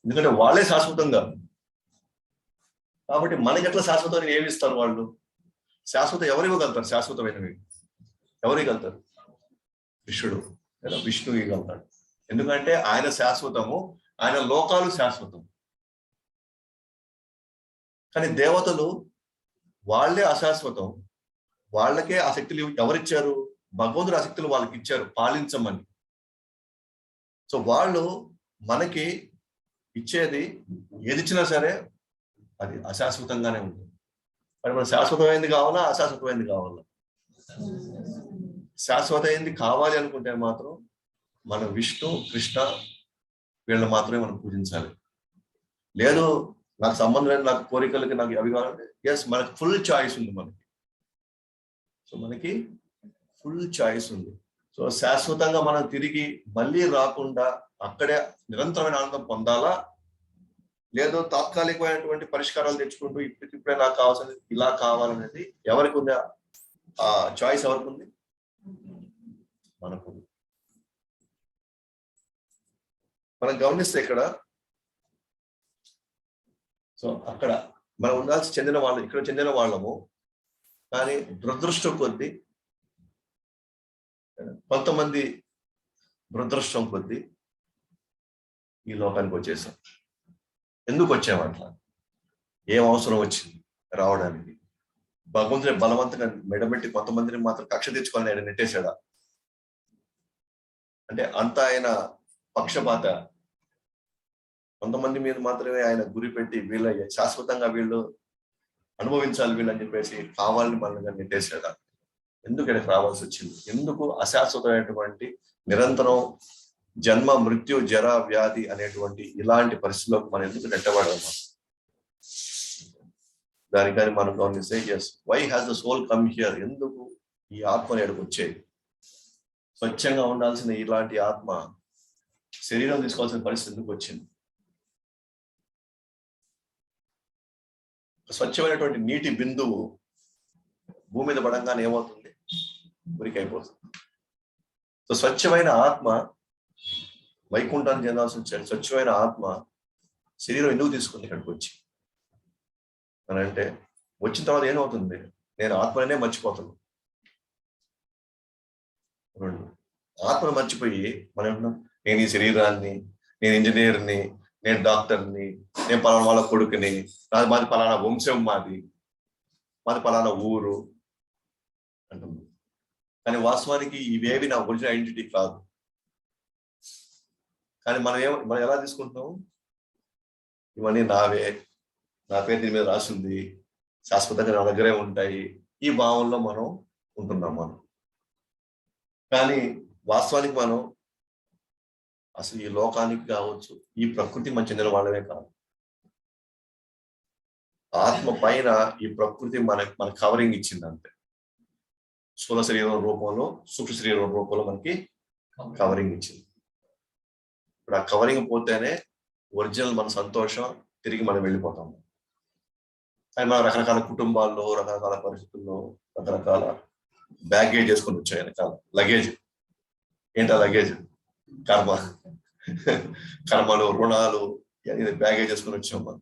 ఎందుకంటే వాళ్ళే శాశ్వతం కాదు. కాబట్టి మనకి ఎట్లా శాశ్వతం ఏమి ఇస్తారు వాళ్ళు? శాశ్వతం ఎవరు ఇవ్వగలుగుతారు? శాశ్వతమైనవి ఎవరు ఇవ్వగలుగుతారు? కృష్ణుడు లేదా విష్ణువు ఇవ్వగలుగుతాడు. ఎందుకంటే ఆయన శాశ్వతము, ఆయన లోకాలు శాశ్వతం. కానీ దేవతలు వాళ్ళే అశాశ్వతం. వాళ్ళకే ఆ శక్తులు ఎవరిచ్చారు? భగవంతుడు ఆ శక్తులు వాళ్ళకి ఇచ్చారు పాలించమని. సో వాళ్ళు మనకి ఇచ్చేది ఏది ఇచ్చినా సరే అది అశాశ్వతంగానే ఉంటుంది. మరి మనం శాశ్వతమైంది కావాలా, అశాశ్వతమైంది కావాలా? శాశ్వతమైంది కావాలి అనుకుంటే మాత్రం మనం విష్ణు, కృష్ణ వీళ్ళని మాత్రమే మనం పూజించాలి. లేదు నాకు సంబంధం లేదు, నాకు కోరికలకి నాకు అవి కావాలంటే ఎస్, మనకి ఫుల్ చాయిస్ ఉంది. మనకి ఫుల్ చాయిస్ ఉంది. సో శాశ్వతంగా మనం తిరిగి మళ్ళీ రాకుండా అక్కడే నిరంతరమైన ఆనందం పొందాలా, లేదో తాత్కాలికమైనటువంటి పరిష్కారాలు తెచ్చుకుంటూ ఇప్పుడే నాకు కావాల్సింది ఇలా కావాలనేది ఎవరికి ఉంది? ఆ చాయిస్ ఎవరికి ఉంది? మనకు. మనం గమనిస్తే ఇక్కడ సో అక్కడ మనం ఉండాల్సి చెందిన వాళ్ళు, ఇక్కడ చెందిన వాళ్ళము. కానీ దురదృష్టం కొద్దీ కొంతమంది దురదృష్టం కొద్దీ ఈ లోకానికి వచ్చేసాం. ఎందుకు వచ్చామట్లా? ఏం అవసరం వచ్చింది రావడానికి? భగవంతుని బలవంతంగా మెడబెట్టి కొంతమందిని మాత్రం కక్ష తెచ్చుకొని ఆయన నెట్టేశాడా? అంటే అంత ఆయన పక్షపాత. కొంతమంది మీద మాత్రమే ఆయన గురి పెట్టి వీళ్ళ శాశ్వతంగా వీళ్ళు అనుభవించాలి వీళ్ళని చెప్పేసి కావాలని మనల్ని నెట్టేశాడా? ఎందుకు ఇక్కడికి రావాల్సి వచ్చింది, ఎందుకు అశాశ్వతమైనటువంటి నిరంతరం జన్మ మృత్యు జర వ్యాధి అనేటువంటి ఇలాంటి పరిస్థితులకు మనం ఎందుకు నెట్టబడము. దానికని మనం గమనిస్తే yes, why has the soul come here, ఎందుకు ఈ ఆత్మ ఎక్కడికి వచ్చేది. స్వచ్ఛంగా ఉండాల్సిన ఇలాంటి ఆత్మ శరీరం తీసుకోవాల్సిన పరిస్థితి ఎందుకు వచ్చింది. స్వచ్ఛమైనటువంటి నీటి బిందువు భూమి మీద పడంగానే ఏమవుతుంది, మురికైపోతుంది. సో స్వచ్ఛమైన ఆత్మ వైకుంఠాన్ని చెందాల్సి వచ్చాడు. స్వచ్ఛమైన ఆత్మ శరీరం ఎందుకు తీసుకుంది ఇక్కడికి వచ్చి అని అంటే, వచ్చిన తర్వాత ఏమవుతుంది, నేను ఆత్మనే మర్చిపోతాను. ఆత్మను మర్చిపోయి మనం ఏమన్నా, నేను ఈ శరీరాన్ని, నేను ఇంజనీర్ని, నేను డాక్టర్ని, నేను పలానా వాళ్ళ కొడుకుని, మాది పలానా వంశం, మాది పలానా ఊరు అంటుంది. కానీ వాస్తవానికి ఇవేవి నా ఒరిజినల్ ఐడెంటిటీ కాదు. కానీ మనం ఎలా తీసుకుంటున్నాం, ఇవన్నీ నావే, నా పేరు దీని మీద రాసింది, శాశ్వతంగా నా దగ్గరే ఉంటాయి, ఈ భావంలో మనం ఉంటున్నాం. కానీ వాస్తవానికి మనం అసలు ఈ లోకానికి కావచ్చు, ఈ ప్రకృతి మన చెందిన వాళ్ళమే కాదు. ఆత్మ పైన ఈ ప్రకృతి మన కవరింగ్ ఇచ్చింది అంతే. స్థూల శరీరం రూపంలో, సూక్ష్మ శరీరం రూపంలో మనకి కవరింగ్ ఇచ్చింది. ఇప్పుడు ఆ కవరింగ్ పోతేనే ఒరిజినల్ మన సంతోషం, తిరిగి మనం వెళ్ళిపోతాము. కానీ మనం రకరకాల కుటుంబాల్లో, రకరకాల పరిస్థితుల్లో, రకరకాల బ్యాగేజ్ చేసుకొని వచ్చాయి. వెనకాల లగేజ్ ఏంటా లగేజ్, కర్మలు, రుణాలు, బ్యాగేజ్ చేసుకొని వచ్చాం మనం.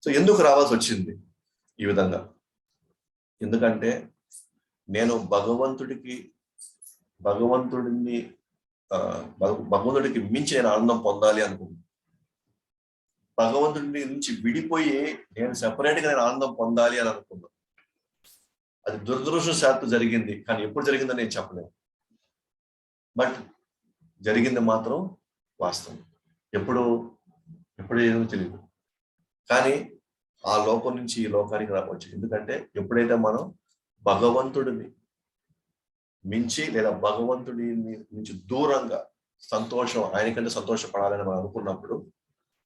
సో ఎందుకు రావాల్సి వచ్చింది ఈ విధంగా, ఎందుకంటే నేను భగవంతుడికి మించి నేను ఆనందం పొందాలి అనుకుంటున్నాను. భగవంతుడి నుంచి విడిపోయి నేను సెపరేట్ గా నేను ఆనందం పొందాలి అని అనుకున్నాను. అది దురదృష్టవశాత్తు జరిగింది, కానీ ఎప్పుడు జరిగిందని నేను చెప్పలేను. బట్ జరిగింది మాత్రం వాస్తవం. ఎప్పుడు ఏమో తెలియదు. కానీ ఆ లోకం నుంచి ఈ లోకానికి రావచ్చు. ఎందుకంటే ఎప్పుడైతే మనం భగవంతుడిని మించి లేదా భగవంతుడి నుంచి దూరంగా సంతోషం, ఆయనకంటే సంతోషపడాలని మనం అనుకున్నప్పుడు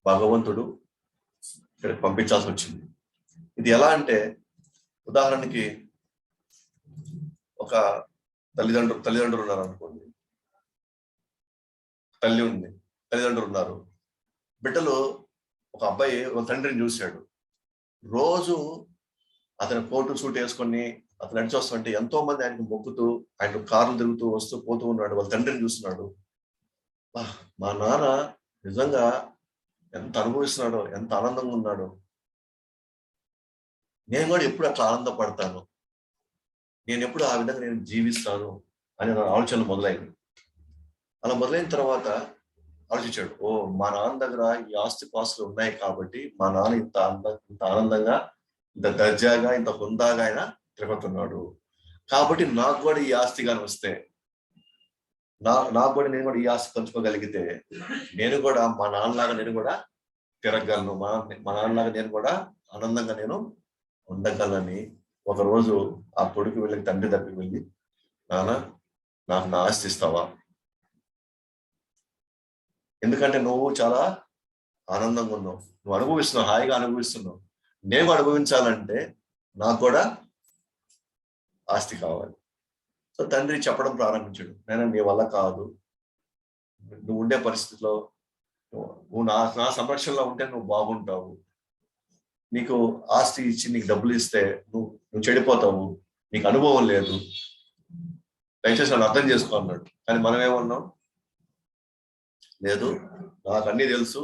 భగవంతుడు ఇక్కడికి పంపించాల్సి వచ్చింది. ఇది ఎలా అంటే, ఉదాహరణకి ఒక తల్లిదండ్రులు ఉన్నారు అనుకోండి, తల్లి ఉంది, తల్లిదండ్రులు ఉన్నారు, బిడ్డలు, ఒక అబ్బాయి ఒక తండ్రిని చూశాడు. రోజు అతను కోటు సూట్ వేసుకొని అతను నడిచి వస్తుంటే ఎంతో మంది ఆయనకు మొక్కుతూ, ఆయన కార్లు తిరుగుతూ వస్తూ పోతూ ఉన్నాడు. వాళ్ళ తండ్రిని చూస్తున్నాడు. మా నాన్న నిజంగా ఎంత అనుభవిస్తున్నాడో, ఎంత ఆనందంగా ఉన్నాడో, నేను కూడా ఎప్పుడు అట్లా ఆనందపడతాను, నేను ఎప్పుడు ఆ విధంగా నేను జీవిస్తాను అని ఆలోచనలు మొదలైంది. అలా మొదలైన తర్వాత ఆలోచించాడు, ఓ మా నాన్న దగ్గర ఈ ఆస్తి పాస్తులు ఉన్నాయి కాబట్టి మా నాన్న ఇంత ఆనందంగా, ఇంత దర్జాగా, ఇంత హుందాగా ఆయన తిరుగుతున్నాడు. కాబట్టి నాకు కూడా ఈ ఆస్తి కానీ వస్తే, నాకు కూడా నేను కూడా ఈ ఆస్తి పంచుకోగలిగితే, నేను కూడా మా నాన్నలాగా నేను కూడా తిరగలను, మా నాన్నలాగా నేను కూడా ఆనందంగా నేను ఉండగలని ఒకరోజు ఆ కొడుకు వెళ్ళి తండ్రి దగ్గరికి వెళ్ళి, నాన్న నాకు నా ఆస్తి ఇస్తావా, ఎందుకంటే నువ్వు చాలా ఆనందంగా ఉన్నావు, నువ్వు అనుభవిస్తున్నావు, హాయిగా అనుభవిస్తున్నావు, నేను అనుభవించాలంటే నాకు కూడా ఆస్తి కావాలి. సో తండ్రి చెప్పడం ప్రారంభించాడు, నేను నీ వల్ల కాదు, నువ్వు ఉండే పరిస్థితిలో నువ్వు నా సంరక్షణలో ఉంటే నువ్వు బాగుంటావు, నీకు ఆస్తి ఇచ్చి నీకు డబ్బులు ఇస్తే నువ్వు చెడిపోతావు, నీకు అనుభవం లేదు, దయచేసి నన్ను అర్థం చేసుకో అన్నాడు. కానీ మనం ఏమన్నాం, లేదు నాకు అన్నీ తెలుసు,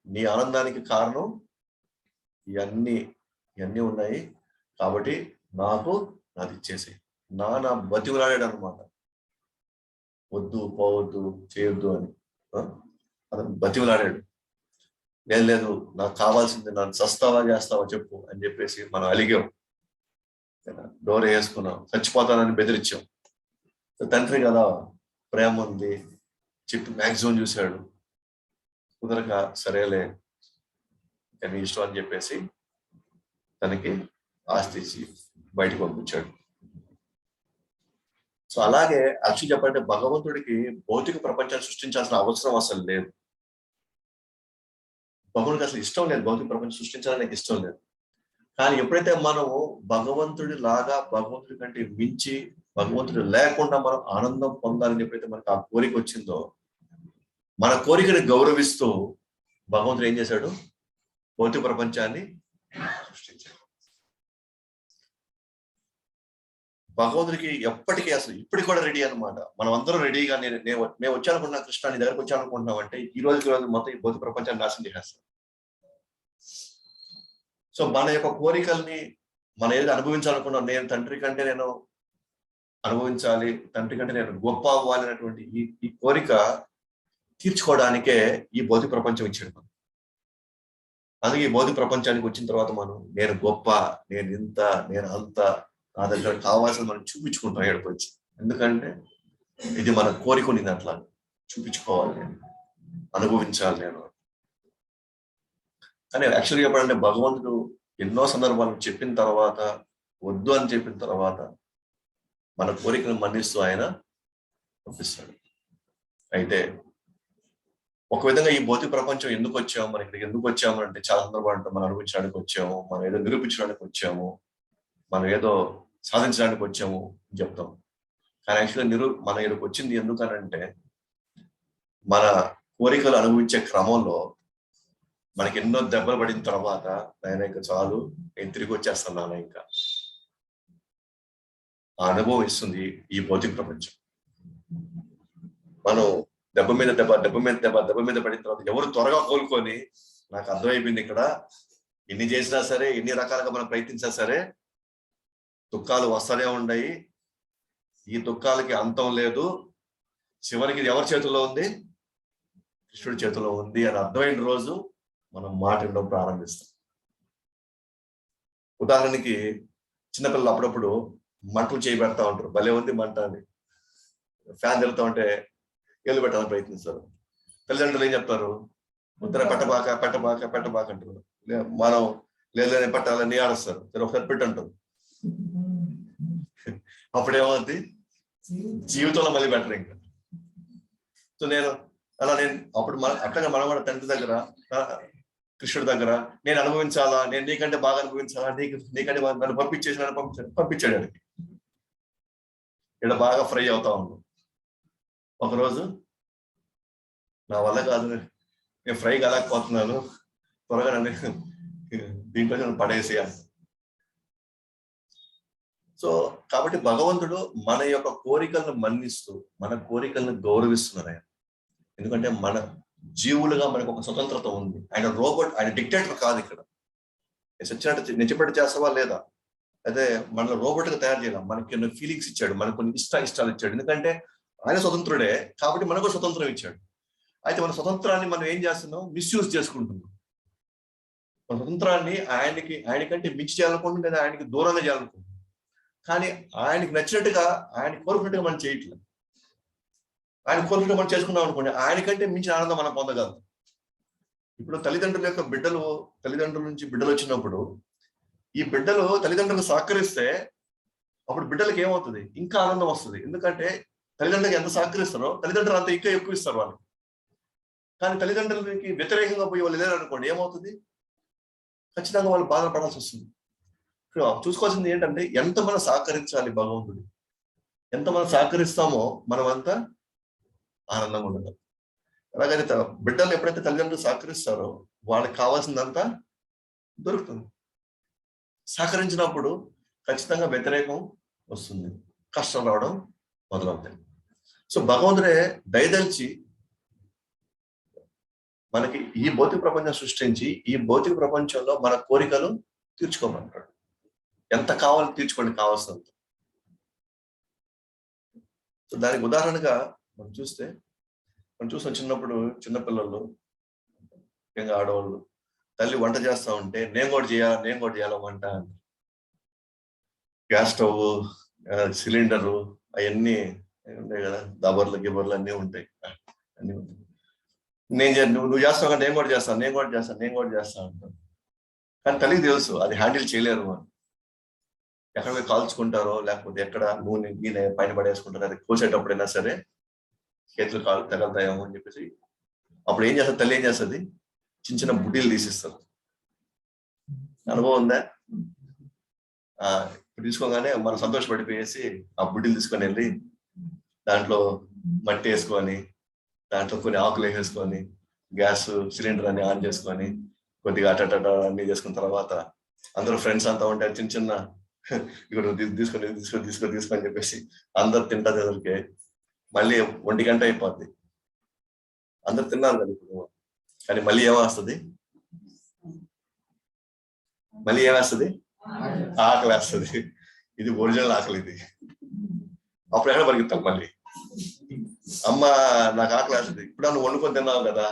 నీ ఆనందానికి కారణం ఇవన్నీ ఉన్నాయి కాబట్టి నాది ఇచ్చేసి నాన్న బతిమలాడాడు అనమాట. వద్దు, పోవద్దు, చేయొద్దు అని అతను బతిమలాడాడు. లేదు నాకు కావాల్సింది, నన్ను చస్తావా చేస్తావా చెప్పు అని చెప్పేసి మనం అలిగాం, డోర్ వేసుకున్నాం, చచ్చిపోతానని బెదిరించాం. తండ్రి కదా, ప్రేమ ఉంది చెప్పి మ్యాక్సిమం చూశాడు, కుదరక సరేలే కానీ ఇష్టం అని చెప్పేసి తనకి ఆస్తి ఇచ్చి బయటకు పంపించాడు. సో అలాగే యాక్చువల్ చెప్పాలంటే భగవంతుడికి భౌతిక ప్రపంచాన్ని సృష్టించాల్సిన అవసరం అసలు లేదు. భగవంతుడికి అసలు ఇష్టం లేదు, భౌతిక ప్రపంచం సృష్టించాలని ఇష్టం లేదు. కానీ ఎప్పుడైతే మనము భగవంతుడి లాగా, భగవంతుడి కంటే మించి, భగవంతుడు లేకుండా మనం ఆనందం పొందాలని ఎప్పుడైతే మనకు ఆ కోరిక వచ్చిందో, మన కోరికని గౌరవిస్తూ భగవంతుడు ఏం చేశాడు? భౌతిక ప్రపంచాన్ని సృష్టించాడు. భగవంతుడికి ఎప్పటికీ అసలు ఇప్పటికి కూడా రెడీ అనమాట. మనం అందరం రెడీగా నేను వచ్చానుకున్నా, కృష్ణ నీ దగ్గరకు వచ్చానుకుంటున్నాం అంటే ఈ రోజు మొత్తం ఈ భౌతిక ప్రపంచాన్ని నాశనం చేసేస్తాం. సో మన యొక్క కోరికల్ని మనం ఏది అనుభవించాలనుకున్నాం, నేను తండ్రి కంటే నేను అనుభవించాలి, తండ్రి కంటే నేను గొప్ప అవ్వాలి అనేటువంటి ఈ కోరిక తీర్చుకోవడానికే ఈ భౌతిక ప్రపంచం ఇచ్చాడు మనం. అందుకే ఈ భౌతిక ప్రపంచానికి వచ్చిన తర్వాత మనం నేను గొప్ప, నేను ఇంత, నేను అంత, నా దగ్గర కావాల్సిన మనం చూపించుకుంటాం ఏడుపు వచ్చి. ఎందుకంటే ఇది మన కోరిక ఉంది, అట్లా చూపించుకోవాలి, నేను అనుభవించాలి నేను. కానీ యాక్చువల్గా చెప్పాలంటే భగవంతుడు ఎన్నో సందర్భాలు చెప్పిన తర్వాత, వద్దు అని చెప్పిన తర్వాత మన కోరికను మన్నిస్తూ ఆయన పంపిస్తాడు. అయితే ఒక విధంగా ఈ భౌతిక ప్రపంచం ఎందుకు వచ్చాము, మన ఇక్కడికి ఎందుకు వచ్చాము అంటే చాలా సందర్భాలు అంటే మనం అనుభవించడానికి వచ్చాము, మనం ఏదో నిరూపించడానికి వచ్చాము, మనం ఏదో సాధించడానికి వచ్చాము అని చెప్తాం. కానీ యాక్చువల్గా మన ఇక్కడికి వచ్చింది ఎందుకనంటే మన కోరికలు అనుభవించే క్రమంలో మనకి ఎన్నో దెబ్బలు పడిన తర్వాత ఆయన ఇంకా చాలు, నేను తిరిగి వచ్చేస్తాను నాన్న, ఇంకా ఆ అనుభవం ఇస్తుంది ఈ భౌతిక ప్రపంచం. మనం దెబ్బ మీద దెబ్బ, దెబ్బ మీద దెబ్బ, దెబ్బ మీద పడిన తర్వాత ఎవరు త్వరగా కోలుకొని, నాకు అర్థమైపోయింది ఇక్కడ ఎన్ని చేసినా సరే, ఎన్ని రకాలుగా మనం ప్రయత్నించినా సరే దుఃఖాలు వస్తూనే ఉన్నాయి, ఈ దుఃఖాలకి అంతం లేదు, చివరికి ఇది ఎవరి చేతుల్లో ఉంది? కృష్ణుడి చేతిలో ఉంది అని అర్థమైన రోజు మనం మాట వినడం ప్రారంభిస్తాం. ఉదాహరణకి చిన్నపిల్లలు అప్పుడప్పుడు మంటలు చేయి పెడతా ఉంటారు, భలే ఉంది మంట అని. ఫ్యాన్ తిరుగుతా ఉంటే ఏళ్ళు పెట్టాలని ప్రయత్నిస్తారు. తల్లిదండ్రులు ఏం చెప్తారు? ముద్ర పెట్టబాక పెట్టబాక పెట్టబాక అంటారు. మనం లేదని పెట్టాలని ఆడస్తారు, ఒకసారి పెట్టంటారు. అప్పుడేమవుద్ది? జీవితంలో మళ్ళీ బెటర్ ఇంకా. సో నేను అప్పుడు అట్లాగే మనం కూడా తండ్రి దగ్గర, కృష్ణుడి దగ్గర నేను అనుభవించాలా, నేను నీకంటే బాగా అనుభవించాలా, నీకంటే నన్ను పంపించాడు ఆయనకి. ఇక్కడ బాగా ఫ్రై అవుతా ఉన్నాం. ఒకరోజు నా వల్ల కాదు, నేను ఫ్రై కాలేకపోతున్నాను, త్వరగా నన్ను దీంట్లో నన్ను పడేసేయాలి. సో కాబట్టి భగవంతుడు మన యొక్క కోరికలను మన్నిస్తూ, మన కోరికలను గౌరవిస్తున్నారు ఆయన. ఎందుకంటే మన జీవులుగా మనకు ఒక స్వతంత్రత ఉంది. ఆయన రోబోట్, ఆయన డిక్టేటర్ కాదు. ఇక్కడ సచ్చినట్టు నేను చెప్పినట్టు చేస్తావా లేదా, అదే మన రోబోట్గా తయారు చేయాలి. మనకి కొన్ని ఫీలింగ్స్ ఇచ్చాడు, మనకు కొన్ని ఇష్టాలు ఇచ్చాడు. ఎందుకంటే ఆయన స్వతంత్రుడే కాబట్టి మనకు స్వతంత్రం ఇచ్చాడు. అయితే మన స్వతంత్రాన్ని మనం ఏం చేస్తున్నాం? మిస్యూజ్ చేసుకుంటున్నాం. మన స్వతంత్రాన్ని ఆయనకంటే మించి చేయాలనుకుంటున్నాం, లేదా ఆయనకి దూరంగా చేయాలనుకుంటున్నాం. కానీ ఆయనకి నచ్చినట్టుగా, ఆయన కోరుకున్నట్టుగా మనం చేయట్లేదు. ఆయన కోరుకున్నట్టు మనం చేసుకున్నాం అనుకోండి, ఆయనకంటే మించిన ఆనందం మనం పొందగలం. ఇప్పుడు తల్లిదండ్రుల యొక్క తల్లిదండ్రుల నుంచి బిడ్డలు వచ్చినప్పుడు, ఈ బిడ్డలు తల్లిదండ్రులకు సహకరిస్తే అప్పుడు బిడ్డలకు ఏమవుతుంది? ఇంకా ఆనందం వస్తుంది. ఎందుకంటే తల్లిదండ్రులకు ఎంత సహకరిస్తారో తల్లిదండ్రులు అంత ఇంకా ఎక్కువ ఇస్తారు వాళ్ళు. కానీ తల్లిదండ్రులకి వ్యతిరేకంగా పోయి వాళ్ళు లేరనుకోండి, ఏమవుతుంది? ఖచ్చితంగా వాళ్ళు బాధపడాల్సి వస్తుంది. చూసుకోవాల్సింది ఏంటంటే ఎంత మనం సహకరించాలి భగవంతుడు. ఎంత మనం సహకరిస్తామో మనం అంతా ఆనందంగా ఉండదు. అలాగైతే బిడ్డలు ఎప్పుడైతే తల్లిదండ్రులు సహకరిస్తారో వాళ్ళకి కావాల్సిందంతా దొరుకుతుంది. సహకరించినప్పుడు ఖచ్చితంగా వ్యతిరేకం వస్తుంది, కష్టం రావడం మొదలవుతాయి. సో భగవంతుడే దయదలిచి మనకి ఈ భౌతిక ప్రపంచం సృష్టించి, ఈ భౌతిక ప్రపంచంలో మన కోరికలు తీర్చుకోమంటాడు. ఎంత కావాలో తీర్చుకోండి, కావాల్సినంత. సో దానికి ఉదాహరణగా మనం చూస్తాం చిన్నప్పుడు చిన్నపిల్లలు, ముఖ్యంగా ఆడవాళ్ళు, తల్లి వంట చేస్తా ఉంటే నేను కూడా చేయాలి వంట. గ్యాస్ స్టవ్, సిలిండరు అవన్నీ ఉంటాయి కదా, గిబర్లు అన్నీ ఉంటాయి. నువ్వు చేస్తావు కదా, నేను కూడా చేస్తాను అంటాను. కానీ తల్లికి తెలుసు అది హ్యాండిల్ చేయలేరు అని. ఎక్కడ పోయి కాల్చుకుంటారో లేకపోతే ఎక్కడ నూనె గీనె పైన పడేసుకుంటారో అది కోసేటప్పుడైనా సరే చేతులు కాలు తగలుతాయేమో అని చెప్పేసి అప్పుడు ఏం చేస్తారు, తల్లి ఏం చేస్తుంది, చిన్న చిన్న బుడ్డీలు తీసిస్తారు. అనుభవం ఉందా? ఇప్పుడు తీసుకోగానే మనం సంతోషపడిపోయేసి ఆ బుడ్డీలు తీసుకొని వెళ్ళి దాంట్లో మట్టి వేసుకొని దాంట్లో కొన్ని ఆకులు వేసేసుకొని గ్యాస్ సిలిండర్ అన్ని ఆన్ చేసుకొని కొద్దిగా అటట అన్ని చేసుకున్న తర్వాత అందరూ ఫ్రెండ్స్ అంతా ఉంటారు, చిన్న చిన్న ఇక్కడ తీసుకొని చెప్పేసి అందరు తింటారు. ఎదురికే మళ్ళీ 1 గంట అయిపోద్ది, అందరు తిన్నారు కదా ఇప్పుడు. కానీ మళ్ళీ ఏమొస్తుంది, ఆకలి వేస్తుంది. ఇది ఒరిజినల్ ఆకలి. ఇది అప్పుడు ఎక్కడ పరిగెత్తాం మళ్ళీ, అమ్మ నాకు ఆకలి వేస్తుంది, ఇప్పుడు నువ్వు వండుకొని తిన్నావు కదా,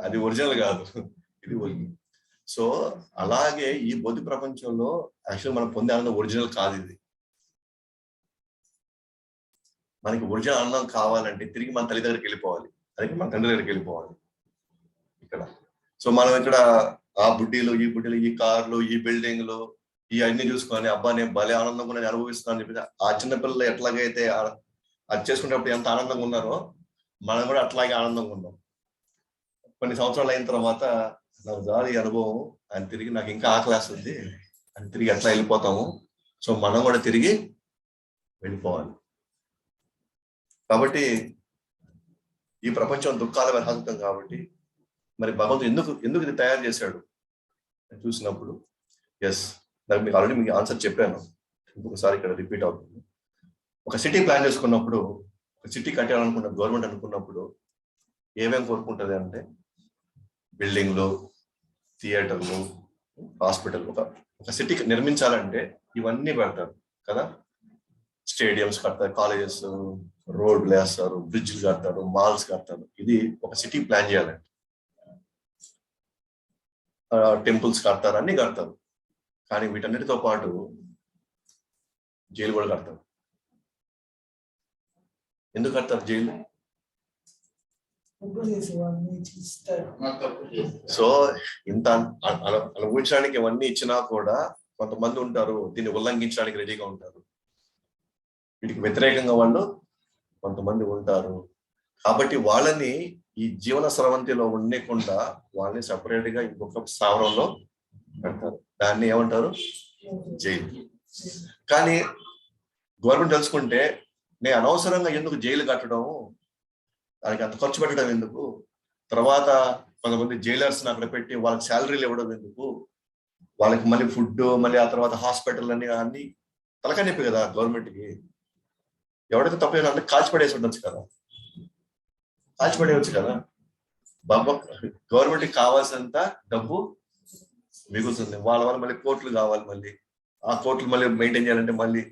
అది ఒరిజినల్ కాదు, ఇది ఒరిజినల్. సో అలాగే ఈ భౌతిక ప్రపంచంలో యాక్చువల్ మనం పొందే ఆనందం ఒరిజినల్ కాదు. ఇది మనకి ఒరిజినల్ ఆనందం కావాలంటే తిరిగి మన తల్లి దగ్గరికి వెళ్ళిపోవాలి, అలాగే మన తండ్రి దగ్గరికి వెళ్ళిపోవాలి ఇక్కడ. సో మనం ఇక్కడ ఆ బుడ్డీలు, ఈ బుడ్డీలు, ఈ కార్లు, ఈ బిల్డింగ్లు, ఈ అన్ని చూసుకొని అబ్బా నేను భలే ఆనందంగా నేను అనుభవిస్తున్నాను చెప్పి ఆ చిన్నపిల్లలు ఎట్లాగైతే అది చేసుకునేటప్పుడు ఎంత ఆనందంగా ఉన్నారో మనం కూడా అట్లాగే ఆనందంగా ఉన్నాం. కొన్ని సంవత్సరాలు అయిన తర్వాత నాకు జాలి అనుభవం అని తిరిగి నాకు ఇంకా ఆకలేస్తుంది అని తిరిగి ఎట్లా వెళ్ళిపోతాము. సో మనం కూడా తిరిగి వెళ్ళిపోవాలి. కాబట్టి ఈ ప్రపంచం దుఃఖాల విరహాంతం కాబట్టి మరి భగవంతుడు ఎందుకు ఇది తయారు చేశాడు చూసినప్పుడు, నాకు మీకు ఆల్రెడీ మీకు ఆన్సర్ చెప్పాను, ఇంకొకసారి ఇక్కడ రిపీట్ అవుతుంది. ఒక సిటీ ప్లాన్ చేసుకున్నప్పుడు, ఒక సిటీ కట్టాలనుకున్న గవర్నమెంట్ అనుకున్నప్పుడు ఏమేమి కోరుకుంటుంది అంటే బిల్డింగ్లు, థియేటర్లు, హాస్పిటల్. ఒక సిటీ నిర్మించాలంటే ఇవన్నీ పెడతారు కదా, స్టేడియంస్ కడతారు, కాలేజెస్, రోడ్లు వేస్తారు, బ్రిడ్జ్లు కడతారు, మాల్స్ కడతారు. ఇది ఒక సిటీ ప్లాన్ చేయాలంటే టెంపుల్స్ కడతారు, అన్ని కడతారు. కానీ వీటన్నిటితో పాటు జైలు కూడా కడతారు. ఎందుకు కడతారు జైలు? సో ఇంత అనుభవించడానికి ఇవన్నీ ఇచ్చినా కూడా కొంతమంది ఉంటారు దీన్ని ఉల్లంఘించడానికి రెడీగా ఉంటారు, వీటికి వ్యతిరేకంగా వాళ్ళు కొంతమంది ఉంటారు. కాబట్టి వాళ్ళని ఈ జీవన స్రవంతిలో ఉండకుండా వాళ్ళని సపరేట్ గా ఇంకొక స్థావరంలో పెడతారు. దాన్ని ఏమంటారు? జైలు. కానీ గవర్నమెంట్ తెలుసుకుంటే నేను అనవసరంగా ఎందుకు జైలు కట్టడం, దానికి అంత ఖర్చు పెట్టడం ఎందుకు, తర్వాత కొంతమంది జైలర్స్ అక్కడ పెట్టి వాళ్ళకి శాలరీలు ఇవ్వడం ఎందుకు, వాళ్ళకి మళ్ళీ ఫుడ్, మళ్ళీ ఆ తర్వాత హాస్పిటల్ అన్ని తలకాయ నొప్పి కదా గవర్నమెంట్కి. ఎవడైతే తప్పైనా అంటే కాల్చిపడేసి ఉండొచ్చు కదా, కాల్చిపడేయచ్చు కదా. గవర్నమెంట్కి కావాల్సినంత డబ్బు మిగులుతుంది. వాళ్ళ వల్ల మళ్ళీ కోర్టులు కావాలి, మళ్ళీ ఆ కోర్టులు మళ్ళీ మెయింటైన్ చేయాలంటే మళ్ళీ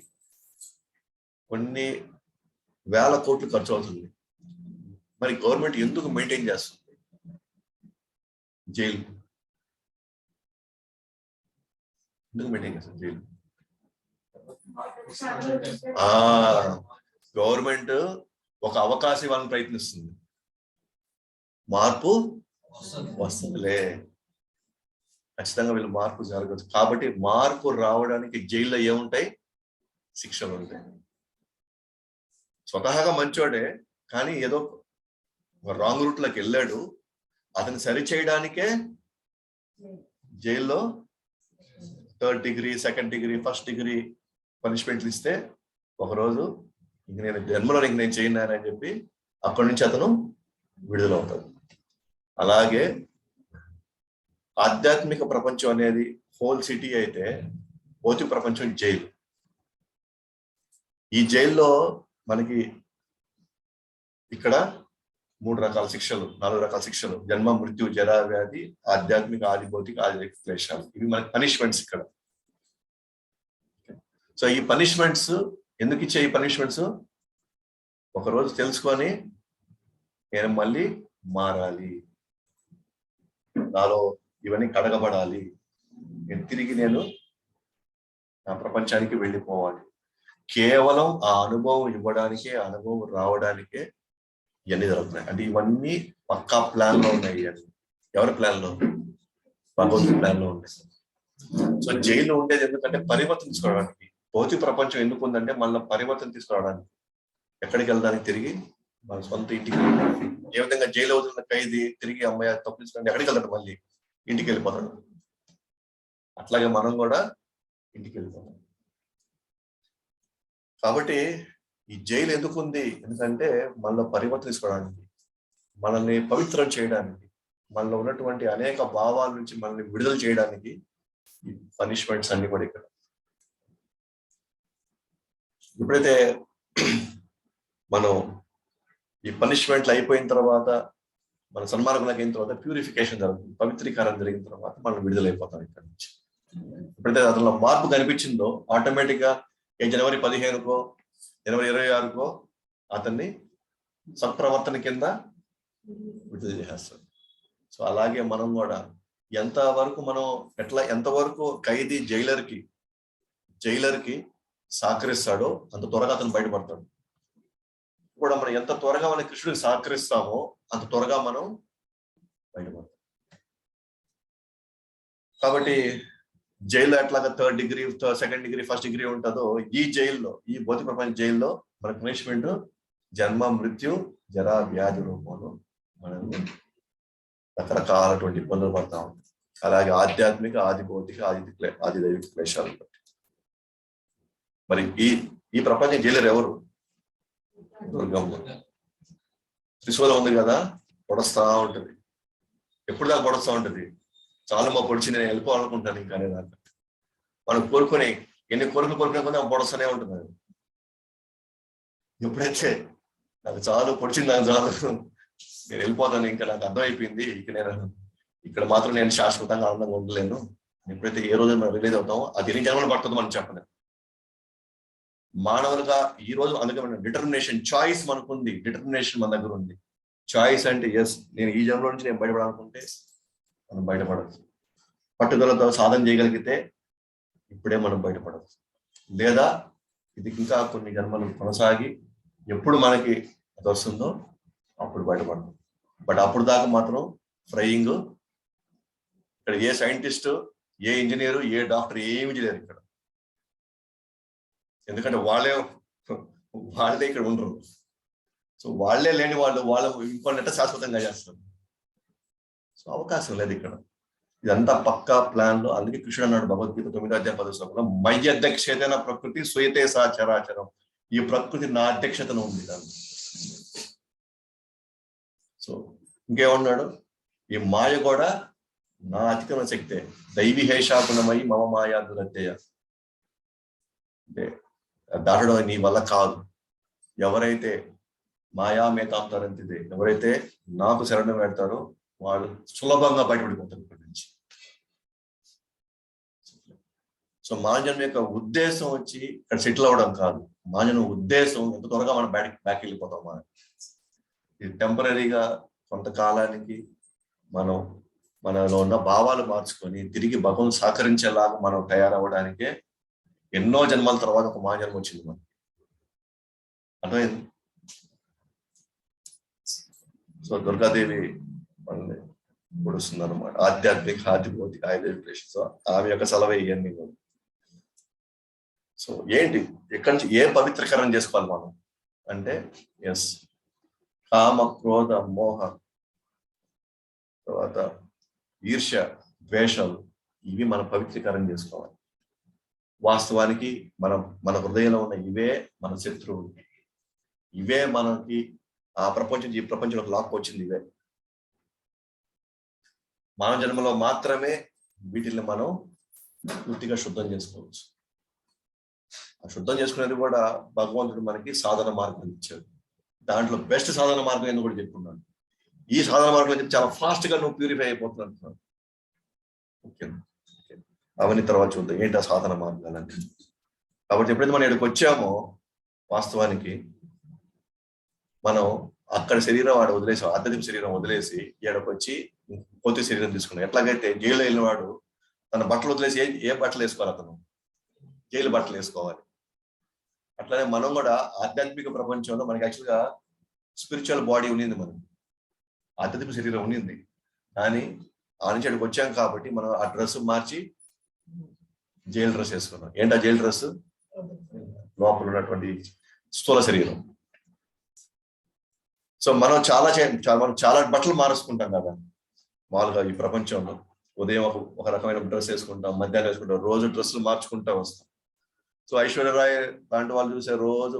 కొన్ని వేల కోట్లు ఖర్చు అవుతుంది. మరి గవర్నమెంట్ ఎందుకు మెయింటైన్ చేస్తుంది జైలు? ఎందుకు మెయింటైన్ చేస్తుంది జైలు? గవర్నమెంట్ ఒక అవకాశం ఇవ్వాలని ప్రయత్నిస్తుంది. మార్పు వస్తుందిలే, ఖచ్చితంగా వీళ్ళు మార్పు జరగచ్చు. కాబట్టి మార్పు రావడానికి జైల్లో ఏముంటాయి? శిక్షలు ఉంటాయి. స్వతహాగా మంచోడే కానీ ఏదో రాంగ్ రూట్ లోకి వెళ్ళాడు, అతను సరి చేయడానికే జైల్లో 3rd degree, 2nd degree, 1st degree పనిష్మెంట్లు ఇస్తే ఒకరోజు ఇంక నేను జన్మలో ఇంక నేను చేయనానని చెప్పి అక్కడి నుంచి అతను విడుదలవుతాడు. అలాగే ఆధ్యాత్మిక ప్రపంచం అనేది హోల్ సిటీ అయితే భౌతిక ప్రపంచం జైలు. ఈ జైల్లో మనకి ఇక్కడ 3 రకాల శిక్షలు, 4 రకాల శిక్షలు: జన్మ, మృత్యు, జరా, వ్యాధి, ఆధ్యాత్మిక, ఆది భౌతిక, ఆది క్లేశాలు. ఇవి మనకి పనిష్మెంట్స్ ఇక్కడ. సో ఈ పనిష్మెంట్స్ ఎందుకు ఇచ్చే? ఈ పనిష్మెంట్స్ ఒకరోజు తెలుసుకొని నేను మళ్ళీ మారాలి, నాలో ఇవన్నీ కడగబడాలి, నేను తిరిగి నేను నా ప్రపంచానికి వెళ్ళిపోవాలి. కేవలం ఆ అనుభవం ఇవ్వడానికే, అనుభవం రావడానికే ఇవన్నీ జరుగుతున్నాయి. అంటే ఇవన్నీ పక్కా ప్లాన్ లో ఉన్నాయి. ఎవరి ప్లాన్ లో? భగవంతుడి ప్లాన్ లో ఉన్నాయి. సో జైలు ఉండేది ఎందుకంటే పరివర్తన తీసుకోవడానికి. భౌతిక ప్రపంచం ఎందుకు ఉందంటే మళ్ళీ పరివర్తన తీసుకురావడానికి, ఎక్కడికి వెళ్ళడానికి, తిరిగి మన సొంత ఇంటికి. ఏ విధంగా జైలు అవుతున్న ఖైదీ తిరిగి అమ్మాయి తప్పించుకోండి ఎక్కడికి వెళ్తాడు, మళ్ళీ ఇంటికి వెళ్ళిపోతాడు. అట్లాగే మనం కూడా ఇంటికి వెళ్ళిపోతాం. కాబట్టి ఈ జైలు ఎందుకు ఉంది, ఎందుకంటే మనలో పరివర్తన తీసుకోవడానికి, మనల్ని పవిత్రం చేయడానికి, మనలో ఉన్నటువంటి అనేక భావాల నుంచి మనల్ని విడుదల చేయడానికి ఈ పనిష్మెంట్స్ అన్ని కూడా ఇక్కడ. ఎప్పుడైతే మనం ఈ పనిష్మెంట్లు అయిపోయిన తర్వాత, మన సన్మార్గంలోకి అయిన తర్వాత ప్యూరిఫికేషన్ జరుగుతుంది, పవిత్రీకరణ జరిగిన తర్వాత మనం విడుదలైపోతాం ఇక్కడ నుంచి. ఎప్పుడైతే అతనిలో మార్పు కనిపించిందో ఆటోమేటిక్ గా జనవరి 15కో జనవరి 26కో అతన్ని సత్ప్రవర్తన కింద విడుదల చేస్తారు. సో అలాగే మనం కూడా ఎంతవరకు మనం ఎంతవరకు ఖైదీ జైలర్కి సహకరిస్తాడో అంత త్వరగా అతను బయటపడతాడు. కూడా మనం ఎంత త్వరగా మన కృష్ణుడికి సహకరిస్తామో అంత త్వరగా మనం బయటపడతాం. కాబట్టి జైల్లో ఎట్లాగా 3rd degree 2nd degree 1st degree ఉంటుందో, ఈ జైల్లో, ఈ భౌతిక ప్రపంచ జైల్లో మన పనిష్మెంట్ జన్మ మృత్యు జరా వ్యాధి రూపంలో మనం రకరకాలటువంటి ఇబ్బందులు పడతా ఉంటాం. అలాగే ఆధ్యాత్మిక, ఆది భౌతిక, ఆది దైవిక క్లేశాలు. మరి ఈ ప్రపంచం జైలర్ ఎవరు? దుర్గమ్మ. త్రిశూలం ఉంది కదా, పొడుస్తా ఉంటది. ఎప్పుడు దాకా పొడుస్తా ఉంటది? చాలా మా పొడిచి నేను వెళ్ళిపోవాలనుకుంటాను ఇంకా అనేదాకా. మనం కోరుకొని ఎన్ని కోరికలు కోరుకునే పొడుస్తూనే ఉంటుంది. ఎప్పుడైతే నాకు చాలు పొడిచింది, నాకు చాలు, నేను వెళ్ళిపోతాను, ఇంకా నాకు అర్థమైపోయింది, ఇక నేను ఇక్కడ మాత్రం నేను శాశ్వతంగా ఆనందంగా ఉండలేను, ఎప్పుడైతే ఏ రోజు మనం రిలీజ్ అవుతామో అది ఎన్ని జన్మలు పడుతుందో మనం చెప్పలేము. మానవులుగా ఈ రోజు అందుకే డిటర్మినేషన్, చాయిస్ మనకుంది, డిటర్మినేషన్ మన దగ్గర ఉంది. చాయిస్ అంటే ఎస్, నేను ఈ జన్మలో నుంచి నేను బయటపడాలనుకుంటే మనం బయటపడచ్చు. పట్టుదలతో సాధన చేయగలిగితే ఇప్పుడే మనం బయటపడచ్చు. లేదా ఇది ఇంకా కొన్ని జన్మలు కొనసాగి ఎప్పుడు మనకి అది వస్తుందో అప్పుడు బయటపడతాం. బట్ అప్పుడు దాకా మాత్రం ఫ్రైయింగ్. ఇక్కడ ఏ సైంటిస్ట్, ఏ ఇంజనీరు, ఏ డాక్టర్ ఏమి చేయలేరు ఇక్కడ. ఎందుకంటే వాళ్ళే ఇక్కడ ఉండరు. సో వాళ్ళే లేని వాళ్ళు ఇంకొన్నట్ట శాశ్వతంగా చేస్తారు. సో అవకాశం లేదు ఇక్కడ. ఇదంతా పక్కా ప్లాన్ లో. అందుకే కృష్ణుడు అన్నాడు భగవద్గీత 9వ అధ్యాయం 10వ శ్లోకంలో, మయ్యధ్యక్షేతైన ప్రకృతి స్వయతే సా చరాచరం. ఈ ప్రకృతి నా అధ్యక్షతను ఉంది దాన్ని. సో ఇంకేమన్నాడు, ఈ మాయ కూడా నా అతిక్రమణ శక్తే, దైవీహేషాపుణమై మమ మాయా దురత్యయ. అంటే దాటడం నీ వల్ల కాదు. ఎవరైతే మాయామేతాం తరంతిదే, ఎవరైతే నాకు శరణం పెడతారో వాళ్ళు సులభంగా బయటపడిపోతారు ఇక్కడి నుంచి. సో మానజన్మ యొక్క ఉద్దేశం వచ్చి ఇక్కడ సెటిల్ అవ్వడం కాదు. మానజన్మ ఉద్దేశం ఎంత త్వరగా మనం బ్యాక్ వెళ్ళిపోతాం. ఇది టెంపరీగా కొంతకాలానికి మనం మనలో ఉన్న భావాలు మార్చుకొని తిరిగి భగవంతుడు సహకరించేలాగా మనం తయారవడానికే ఎన్నో జన్మల తర్వాత ఒక మానజన్మ వచ్చింది మనకి. అర్థమైంది? సో దుర్గాదేవి మనల్ని పొడుస్తుంది అనమాట. ఆధ్యాత్మిక, ఆది భౌతిక, ఆయుర్వేదిక. సో ఆమె యొక్క సెలవే ఇవన్నీ. సో ఏంటి, ఎక్కడి నుంచి ఏ పవిత్రీకరణ చేసుకోవాలి మనం అంటే, ఎస్, కామ, క్రోధ, మోహ, తర్వాత ఈర్ష్య, ద్వేషాలు, ఇవి మనం పవిత్రీకరణ చేసుకోవాలి. వాస్తవానికి మన హృదయంలో ఉన్న ఇవే మన శత్రువులు. ఇవే మనకి ఆ ప్రపంచం, ఈ ప్రపంచంలోకి లాక్కొచ్చింది ఇవే. మానవ జన్మలో మాత్రమే వీటిని మనం పూర్తిగా శుద్ధం చేసుకోవచ్చు. ఆ శుద్ధం చేసుకునేది కూడా భగవంతుడు మనకి సాధన మార్గం ఇచ్చాడు. దాంట్లో బెస్ట్ సాధన మార్గం ఎందుకు కూడా చెప్పుకున్నాను. ఈ సాధన మార్గం చెప్పి చాలా ఫాస్ట్ గా నువ్వు ప్యూరిఫై అయిపోతున్నాను. ఓకే, అవన్నీ తర్వాత చూద్దాం ఏంటి ఆ సాధన మార్గాలంటే. కాబట్టి ఎప్పుడైతే మనం ఇక్కడికి వచ్చామో వాస్తవానికి మనం అక్కడ శరీరం వాడు వదిలేసి, ఆధ్యాత్మిక శరీరం వదిలేసి ఇక్కడికి వచ్చి కొత్త శరీరం తీసుకున్నాం. ఎట్లాగైతే జైలు వెళ్ళిన వాడు తన బట్టలు వదిలేసి ఏ బట్టలు వేసుకోవాలి, అతను జైలు బట్టలు వేసుకోవాలి. అట్లానే మనం కూడా ఆధ్యాత్మిక ప్రపంచంలో మనకి యాక్చువల్గా స్పిరిచువల్ బాడీ ఉన్నింది, మనం ఆధ్యాత్మిక శరీరం ఉన్నింది. కానీ ఆ నుంచి అక్కడికి వచ్చాం కాబట్టి మనం ఆ డ్రెస్ మార్చి జైలు డ్రెస్ వేసుకున్నాం. ఏంటా జైలు డ్రెస్? లోపల ఉన్నటువంటి స్థూల శరీరం. సో మనం చాలా బట్టలు మారుసుకుంటాం కదా మామూలుగా ఈ ప్రపంచంలో. ఉదయం ఒక రకమైన డ్రెస్ వేసుకుంటాం, మధ్యాహ్నం వేసుకుంటాం, రోజు డ్రెస్సులు మార్చుకుంటా వస్తాం. సో ఐశ్వర్యరాయ్ లాంటి వాళ్ళు చూసే రోజు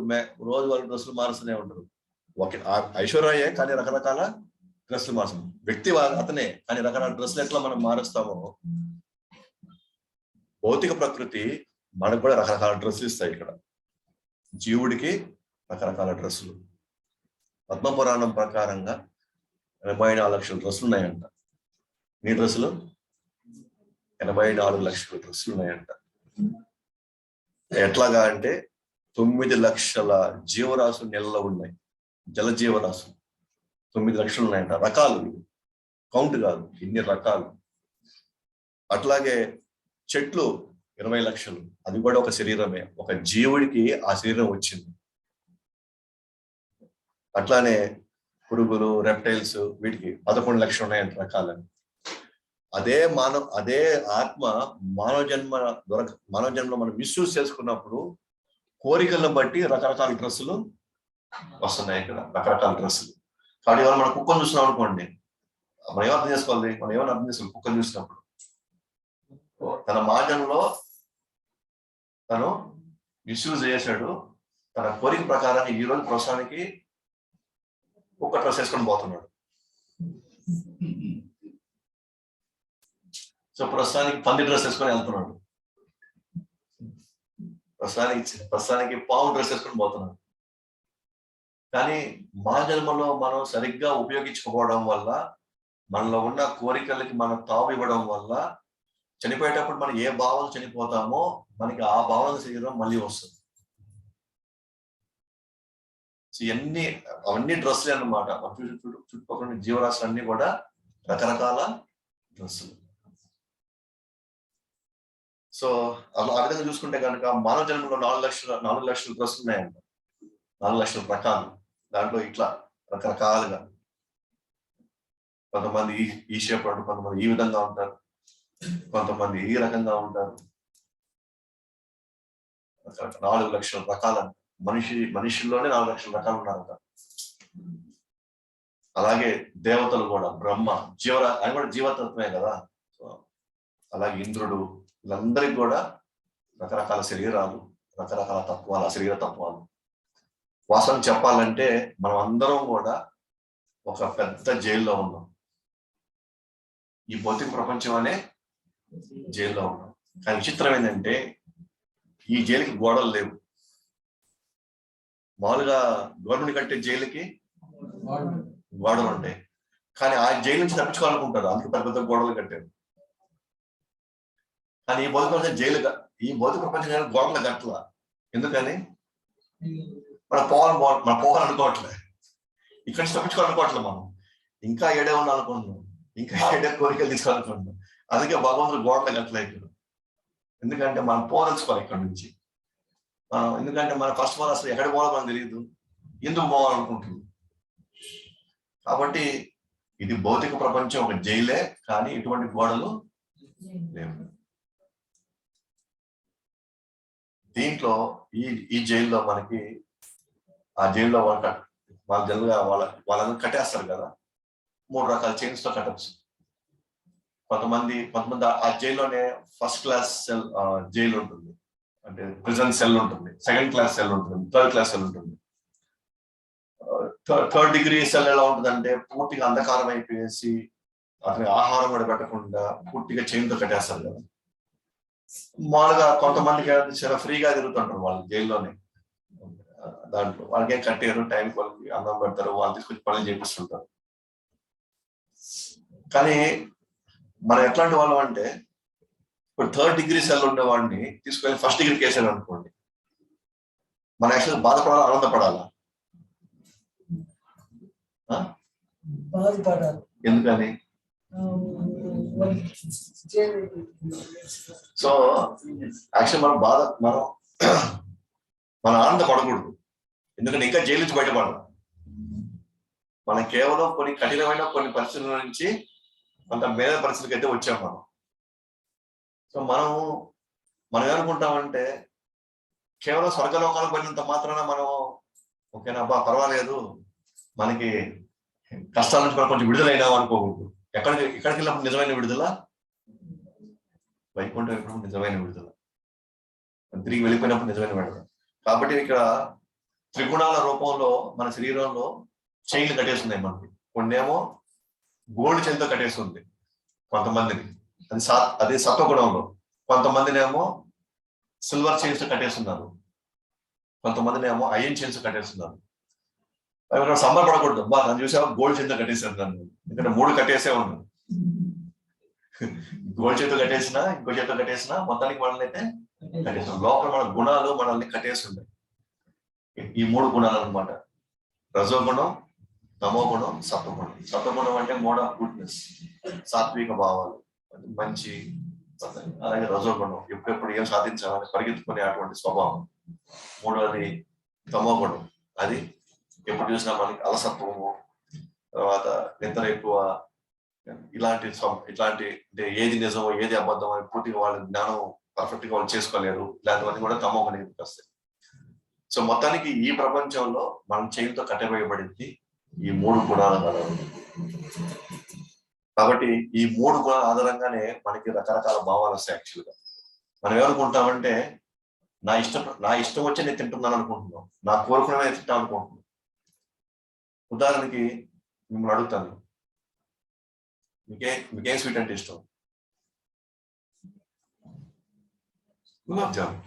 వాళ్ళు డ్రెస్సులు మారుస్తూనే ఉంటారు. ఐశ్వర్యరాయే కానీ రకరకాల డ్రెస్సులు మారుస్తాం. వ్యక్తి అతనే కానీ రకరకాల డ్రెస్సులు ఎట్లా మనం మారుస్తామో భౌతిక ప్రకృతి మనకు కూడా రకరకాల డ్రెస్సులు ఇస్తాయి. ఇక్కడ జీవుడికి రకరకాల డ్రెస్సులు. పద్మపురాణం ప్రకారంగా 84 లక్షల డ్రెస్సులు ఉన్నాయంట. నీ డ్రెస్సులు 84 లక్షల డ్రెస్సులు ఉన్నాయంట. ఎట్లాగా అంటే 9 లక్షల జీవరాశులు నెలలో ఉన్నాయి. జల జీవరాశులు 9 లక్షలు ఉన్నాయంట. రకాలు, కౌంట్ కాదు, ఇన్ని రకాలు. అట్లాగే చెట్లు 20 లక్షలు, అది కూడా ఒక శరీరమే. ఒక జీవుడికి ఆ శరీరం వచ్చింది. అట్లానే పురుగులు, రెప్టైల్స్, వీటికి 11 లక్షలు ఉన్నాయంట రకాలని. అదే ఆత్మ మానవ జన్మలో మనం మిస్యూజ్ చేసుకున్నప్పుడు కోరికలను బట్టి రకరకాల డ్రెస్సులు వస్తున్నాయి. ఇక్కడ రకరకాల డ్రెస్సులు. కాబట్టి ఇవాళ మనం కుక్కను చూస్తున్నాం అనుకోండి, మనం ఏమర్థం చేసుకోవాలి? మనం ఏమని అర్థం చేసుకోవాలి? కుక్కను చూసినప్పుడు తన మాజంలో తను మిస్యూజ్ చేశాడు. తన కోరిక ప్రకారం ఈ రోజు ప్రస్తుతానికి కుక్క డ్రెస్ వేసుకొని పోతున్నాడు. సో ప్రస్తుతానికి పంది డ్రెస్ వేసుకొని వెళ్తున్నాడు. ప్రస్తుతానికి పాము డ్రెస్ వేసుకొని పోతున్నాడు. కానీ మా జన్మలో మనం సరిగ్గా ఉపయోగించుకోవడం వల్ల, మనలో ఉన్న కోరికలకి మనం తావు ఇవ్వడం వల్ల చనిపోయేటప్పుడు మనం ఏ భావన చనిపోతామో మనకి ఆ భావన శరీరం మళ్ళీ వస్తుంది. అవన్నీ డ్రెస్సులే అన్నమాట. చుట్టుపక్కల జీవరాశులు అన్ని కూడా రకరకాల డ్రెస్సులు. సో ఆ విధంగా చూసుకుంటే కనుక మానవ జన్మలో 4 లక్షల డ్రెస్సులు ఉన్నాయంట. 4 లక్షల రకాలు. దాంట్లో ఇట్లా రకరకాలుగా కొంతమంది ఈ షేప్ అంటారు, కొంతమంది ఈ విధంగా ఉంటారు, కొంతమంది ఈ రకంగా ఉంటారు. 4 లక్షల రకాలు. మనిషిలోనే 4 లక్షల రకాలు ఉన్నారంట. అలాగే దేవతలు కూడా, బ్రహ్మ ఆయన కూడా జీవతత్వమే కదా. సో అలాగే ఇంద్రుడు, వీళ్ళందరికీ కూడా రకరకాల శరీరాలు, రకరకాల తత్వాలు, శరీర తత్వాలు. వాస్తవం చెప్పాలంటే మనం అందరం కూడా ఒక పెద్ద జైల్లో ఉన్నాం. ఈ భౌతిక ప్రపంచం అనే జైల్లో ఉన్నాం. కానీ విచిత్రం ఏంటంటే ఈ జైలుకి గోడలు లేవు. మామూలుగా గవర్నమెంట్ కట్టే జైలుకి గోడలు ఉంటాయి. కానీ ఆ జైలు నుంచి తప్పించుకోవాలనుకుంటారు, అందుకు పెద్ద పెద్ద గోడలు కట్టారు. కానీ ఈ భౌతిక ప్రపంచం ఈ భౌతిక ప్రపంచం గోడల గట్ల. ఎందుకని? మన పోవాలనుకోవట్లే. ఇక్కడి నుంచి తప్పించుకోవాలనుకోవట్లేదు. మనం ఇంకా ఏడే ఉండాలనుకుంటున్నాం, ఇంకా ఏడే కోరికలు తీసుకోవాలనుకుంటున్నాం. అందుకే భగవంతుడు గోడల గట్లయిపోయాడు. ఎందుకంటే మనం పోదలుచుకోవాలి ఇక్కడ నుంచి. ఎందుకంటే మన ఫస్ట్ ఆఫ్ ఆల్ అసలు ఎక్కడ పోవాలో మనకు తెలియదు, ఎందుకు పోవాలనుకుంటున్నాం. కాబట్టి ఇది భౌతిక ప్రపంచం ఒక జైలే, కానీ ఇటువంటి గోడలు లేవు. దీంట్లో ఈ జైల్లో మనకి, ఆ జైల్లో వాళ్ళ జనరల్గా వాళ్ళందరూ కట్టేస్తారు కదా. 3 రకాల చైన్స్ తో కట్టచ్చు. కొంతమంది ఆ జైల్లోనే ఫస్ట్ క్లాస్ సెల్ జైలు ఉంటుంది, అంటే ప్రిజన్ సెల్ ఉంటుంది, సెకండ్ క్లాస్ సెల్ ఉంటుంది, థర్డ్ క్లాస్ సెల్ ఉంటుంది. థర్డ్ డిగ్రీ సెల్ ఎలా ఉంటుందంటే పూర్తిగా అంధకారం అయిపోయేసి అతనికి ఆహారం కూడా పెట్టకుండా పూర్తిగా చైన్తో కట్టేస్తారు కదా. మామూలుగా కొంతమందికి చాలా ఫ్రీగా తిరుగుతుంటారు వాళ్ళు జైల్లోనే. దాంట్లో వాళ్ళకి ఏం కట్టారు, టైం వాళ్ళకి అన్నం పెడతారు, వాళ్ళు తీసుకొచ్చి పనులు చేపిస్తుంటారు. కానీ మనం ఎట్లాంటి వాళ్ళం అంటే, ఇప్పుడు థర్డ్ డిగ్రీ సెల్ ఉండే వాడిని తీసుకొని ఫస్ట్ డిగ్రీకి వేసాడు అనుకోండి, మనం యాక్చువల్గా బాధపడాలా, ఆనందపడాలా? ఎందుకని? సో యాక్చువల్ మనం ఆనందపడకూడదు. ఎందుకంటే ఇంకా జైలు నుంచి బయటపడాలి. మనం కేవలం కొన్ని కఠినమైన కొన్ని పరిస్థితుల నుంచి కొంత మేధ పరిస్థితులకి అయితే వచ్చాం మనం. సో మనం ఏమనుకుంటామంటే కేవలం స్వర్గలోకాలకు పోయినంత మాత్రాన మనం ఓకేనా అబ్బా పర్వాలేదు, మనకి కష్టాల నుంచి మనం కొంచెం విడుదలైనాం అనుకోకూడదు. ఎక్కడికి వెళ్ళినప్పుడు నిజమైన విడుదల? వైకుంఠం వెళ్ళినప్పుడు నిజమైన విడుదల, తిరిగి వెళ్ళిపోయినప్పుడు నిజమైన విడుదల. కాబట్టి ఇక్కడ త్రిగుణాల రూపంలో మన శరీరంలో చైన్లు కట్టేస్తున్నాయి మనకి. కొన్నేమో గోల్డ్ చైన్తో కట్టేస్తుంది కొంతమందిని, అది సత్వగుణంలో. కొంతమందినేమో సిల్వర్ చైన్స్ కట్టేస్తున్నారు, కొంతమందినేమో ఐరన్ చైన్స్ కట్టేస్తున్నారు. అవి సంబరపడకూడదు, బా నన్ను చూసావా గోల్డ్ చైన్తో కట్టేశారు నన్ను, ఎందుకంటే 3 కట్టేసే ఉన్నాను. గోల్డ్ చేతితో కట్టేసినా ఇంకో చేతితో కట్టేసినా మొత్తానికి మనల్ని అయితే కట్టేస్తాం. లోపల మన గుణాలు మనల్ని కట్టేస్తున్నాయి. ఈ 3 గుణాలు అనమాట: రజోగుణం, తమోగుణం, సత్వగుణం. సత్వగుణం అంటే మోడ్ ఆఫ్ గుడ్నెస్, సాత్విక భావాలు, మంచి. అలాగే రజోగుణం ఎప్పుడెప్పుడు ఏం సాధించాలని పరిగెత్తుకునే అటువంటి స్వభావం. మూడవది తమోగుణం, అది ఎప్పుడు చూసినా మనకి అలసత్వము, తర్వాత నిద్ర ఎక్కువ, ఇలాంటి అంటే ఏది నిజమో ఏది అబద్ధం అని పూర్తిగా వాళ్ళ జ్ఞానం పర్ఫెక్ట్ గా వాళ్ళు చేసుకోలేరు. ఇలాంటివన్నీ కూడా తమోగుణం వస్తాయి. సో మొత్తానికి ఈ ప్రపంచంలో మనం చేతితో కట్టబోయబడింది ఈ 3 గుణాల గలవు. కాబట్టి ఈ 3 గుణాల ఆధారంగానే మనకి రకరకాల భావాలు వస్తాయి. యాక్చువల్గా మనం ఏమనుకుంటామంటే నా ఇష్టం వచ్చి నేను తింటున్నాను అనుకుంటున్నాం, నా కోరుకునే తింటాను అనుకుంటున్నాం. ఉదాహరణకి మిమ్మల్ని అడుగుతాను, మీకేం స్వీట్ అంటే ఇష్టం? గులాబ్ జామ్,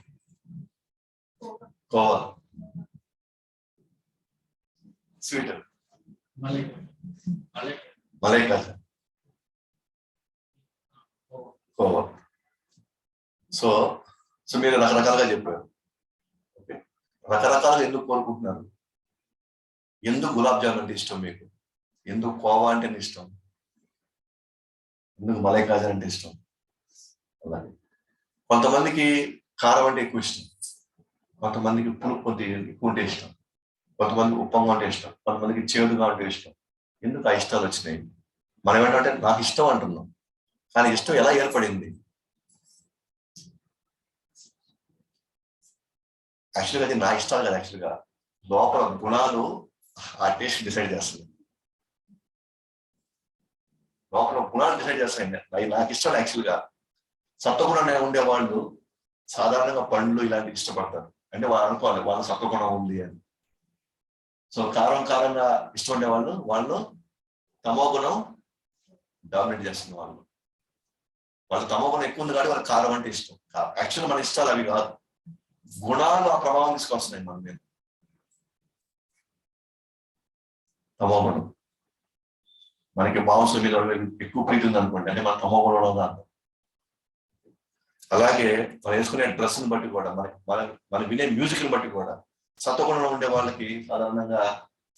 కోవా, స్వీట్ మలై కాజా, కోవా. సో మీరు రకరకాలుగా చెప్పారు. రకరకాలుగా ఎందుకు కోరుకుంటున్నారు? ఎందుకు గులాబ్ జామ్ అంటే ఇష్టం మీకు? ఎందుకు కోవా అంటే ఇష్టం? ఎందుకు మలై కాజా అంటే ఇష్టం? అలాగే కొంతమందికి కారం అంటే ఎక్కువ ఇష్టం, కొంతమందికి పులుపు కొద్దిగా ఎక్కువ అంటే ఇష్టం, కొంతమందికి ఉప్పంగా అంటే ఇష్టం, కొంతమందికి చేదుగా అంటే ఇష్టం. ఎందుకు ఆ ఇష్టాలు వచ్చినాయి? మనం ఏంటంటే నాకు ఇష్టం అంటున్నాం, కానీ ఇష్టం ఎలా ఏర్పడింది? యాక్చువల్గా అది నా ఇష్టాలు కదా. యాక్చువల్గా లోపల గుణాలు ఆ టేస్ట్ డిసైడ్ చేస్తుంది. లోపల గుణాలు డిసైడ్ చేస్తాయి. అవి నాకు ఇష్టం. యాక్చువల్గా సత్వగుణం ఉండే వాళ్ళు సాధారణంగా పండ్లు ఇలాంటివి ఇష్టపడతారు. అంటే వాళ్ళు అనుకోవాలి వాళ్ళు సత్వగుణం ఉంది అని. సో కారంగా ఇష్టం ఉండే వాళ్ళు తమో గుణం డామినేట్ చేస్తున్న వాళ్ళు తమో గుణం ఎక్కువ ఉంది కాబట్టి వాళ్ళకి కారం అంటే ఇష్టం. యాక్చువల్గా మన ఇష్టాలు అవి కాదు, గుణాలు ఆ ప్రభావం తీసుకొస్తున్నాయి మన మీద. తమో గుణం మనకి మాంసం మీద ఎక్కువ ప్రీతి ఉంది అనుకోండి, అంటే మన తమో గుణంలో ఉంది. అలాగే మనం వేసుకునే డ్రెస్ని బట్టి కూడా, మనం వినే మ్యూజిక్ని బట్టి కూడా సత్వగుణంలో ఉండే వాళ్ళకి సాధారణంగా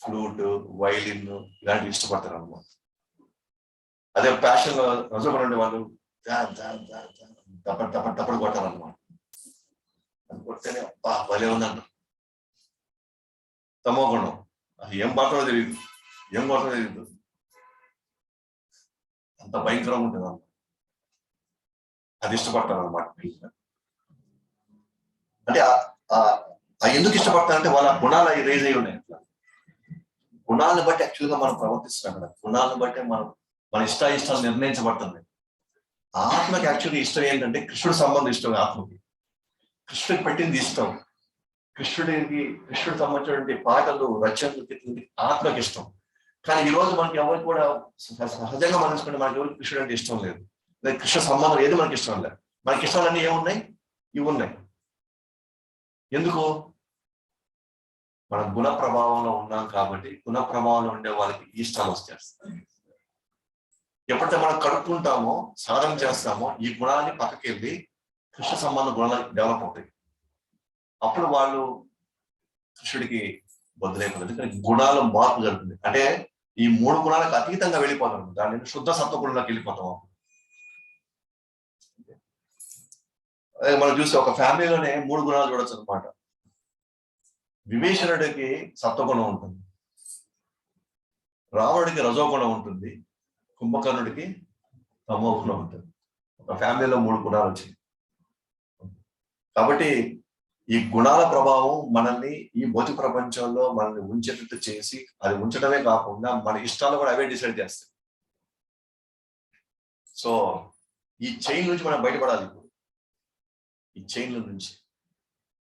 ఫ్లూట్, వైలిన్ ఇలాంటివి ఇష్టపడతారు అన్నమాట. అదే ప్యాషన్ రజోగుణం ఉండే వాళ్ళు తప్పడు కొడతారు అన్నమాట. అది కొడితేనే అబ్బా భలే ఉందంట. తమో గుణం అది ఏం పాటలో తెలియదు, ఏం కొడతారో తెలియదు, అంత భయంకరంగా ఉంటుంది అన్నమాట. అది ఇష్టపడతారు అన్నమాట. అంటే ఎందుకు ఇష్టపడతారంటే వాళ్ళ గుణాలు అవి రేజ్ అయి ఉన్నాయి. అట్లా గుణాలను బట్టి యాక్చువల్గా మనం ప్రవర్తిస్తున్నాం కదా. గుణాలను బట్టి మన ఇష్టాలు నిర్ణయించబడుతుంది. ఆత్మకి యాక్చువల్గా ఇష్టం ఏంటంటే కృష్ణుడు సంబంధం ఇష్టం. ఆత్మకి కృష్ణుడికి పెట్టింది ఇష్టం. కృష్ణుడికి సంబంధించినటువంటి పాటలు, రచనలు ఆత్మకి ఇష్టం. కానీ ఈ రోజు మనకి ఎవరికి కూడా సహజంగా మనం తీసుకుంటే మనకి ఎవరికి కృష్ణుడు అంటే ఇష్టం లేదు. కృష్ణ సంబంధం ఏది మనకి ఇష్టం లేదు. మనకి ఇష్టాలన్నీ ఏమున్నాయి? ఇవి ఉన్నాయి. ఎందుకు? మన గుణ ప్రభావంలో ఉన్నాం కాబట్టి. గుణ ప్రభావంలో ఉండే వాళ్ళకి ఇష్టాలు వస్తాయి. ఎప్పుడైతే మనం కడుక్కుంటామో, సాధన చేస్తామో, ఈ గుణాన్ని పక్కకి వెళ్ళి కృష్ణ సంబంధ గుణాలు డెవలప్ అవుతాయి. అప్పుడు వాళ్ళు కృష్ణుడికి బదులైపోతుంది. కానీ గుణాలు మార్పు జరుగుతుంది. అంటే ఈ 3 గుణాలకు అతీతంగా వెళ్ళిపోతాం. దాని శుద్ధ సత్వగుణంలోకి వెళ్ళిపోతాం. అదే మనం చూస్తే ఒక ఫ్యామిలీలోనే 3 గుణాలు చూడొచ్చు అనమాట. విభీషణుడికి సత్వగుణం ఉంటుంది, రావణుడికి రజోగుణం ఉంటుంది, కుంభకర్ణుడికి తమో గుణం ఉంటుంది. ఒక ఫ్యామిలీలో 3 గుణాలు వచ్చింది. కాబట్టి ఈ గుణాల ప్రభావం మనల్ని ఈ భౌతిక ప్రపంచంలో మనల్ని ఉంచేటట్టు చేసి, అది ఉంచడమే కాకుండా మన ఇష్టాలు కూడా అవే డిసైడ్ చేస్తాయి. సో ఈ చైన్ నుంచి మనం బయటపడాలి. ఇప్పుడు ఈ చైన్ల నుంచి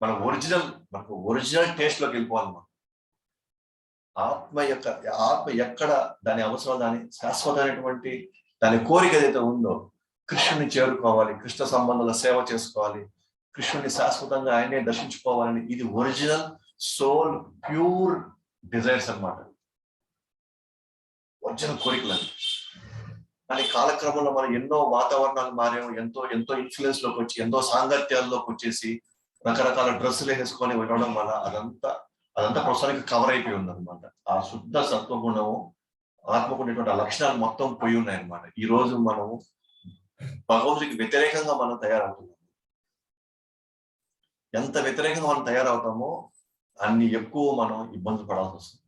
మనకు ఒరిజినల్ టేస్ట్ లోకి వెళ్ళిపోవాలి. మనం ఆత్మ ఎక్కడ దాని అవసరం, దాని శాశ్వతమైనటువంటి దాని కోరిక ఏదైతే ఉందో, కృష్ణుని చేరుకోవాలి, కృష్ణ సంబంధాల సేవ చేసుకోవాలి, కృష్ణుని శాశ్వతంగా ఆయనే దర్శించుకోవాలని, ఇది ఒరిజినల్ సోల్ ప్యూర్ డిజైర్స్ అన్నమాట, ఒరిజినల్ కోరికలు. కానీ కాలక్రమంలో మనం ఎన్నో వాతావరణాలు మారాము, ఎంతో ఇన్ఫ్లుయెన్స్ లోకి వచ్చి, ఎంతో సాంగత్యాల్లోకి వచ్చేసి రకరకాల డ్రెస్సులు వేసుకొని వెళ్ళడం వల్ల అదంతా ప్రస్తుతానికి కవర్ అయిపోయి ఉందన్నమాట. ఆ శుద్ధ సత్వగుణము, ఆత్మకు ఉండేటువంటి ఆ లక్షణాలు మొత్తం పోయి ఉన్నాయన్నమాట. ఈ రోజు మనము భగవంతుడికి వ్యతిరేకంగా మనం తయారవుతున్నాం. ఎంత వ్యతిరేకంగా మనం తయారవుతామో అన్ని ఎక్కువ మనం ఇబ్బందులు పడాల్సి వస్తుంది.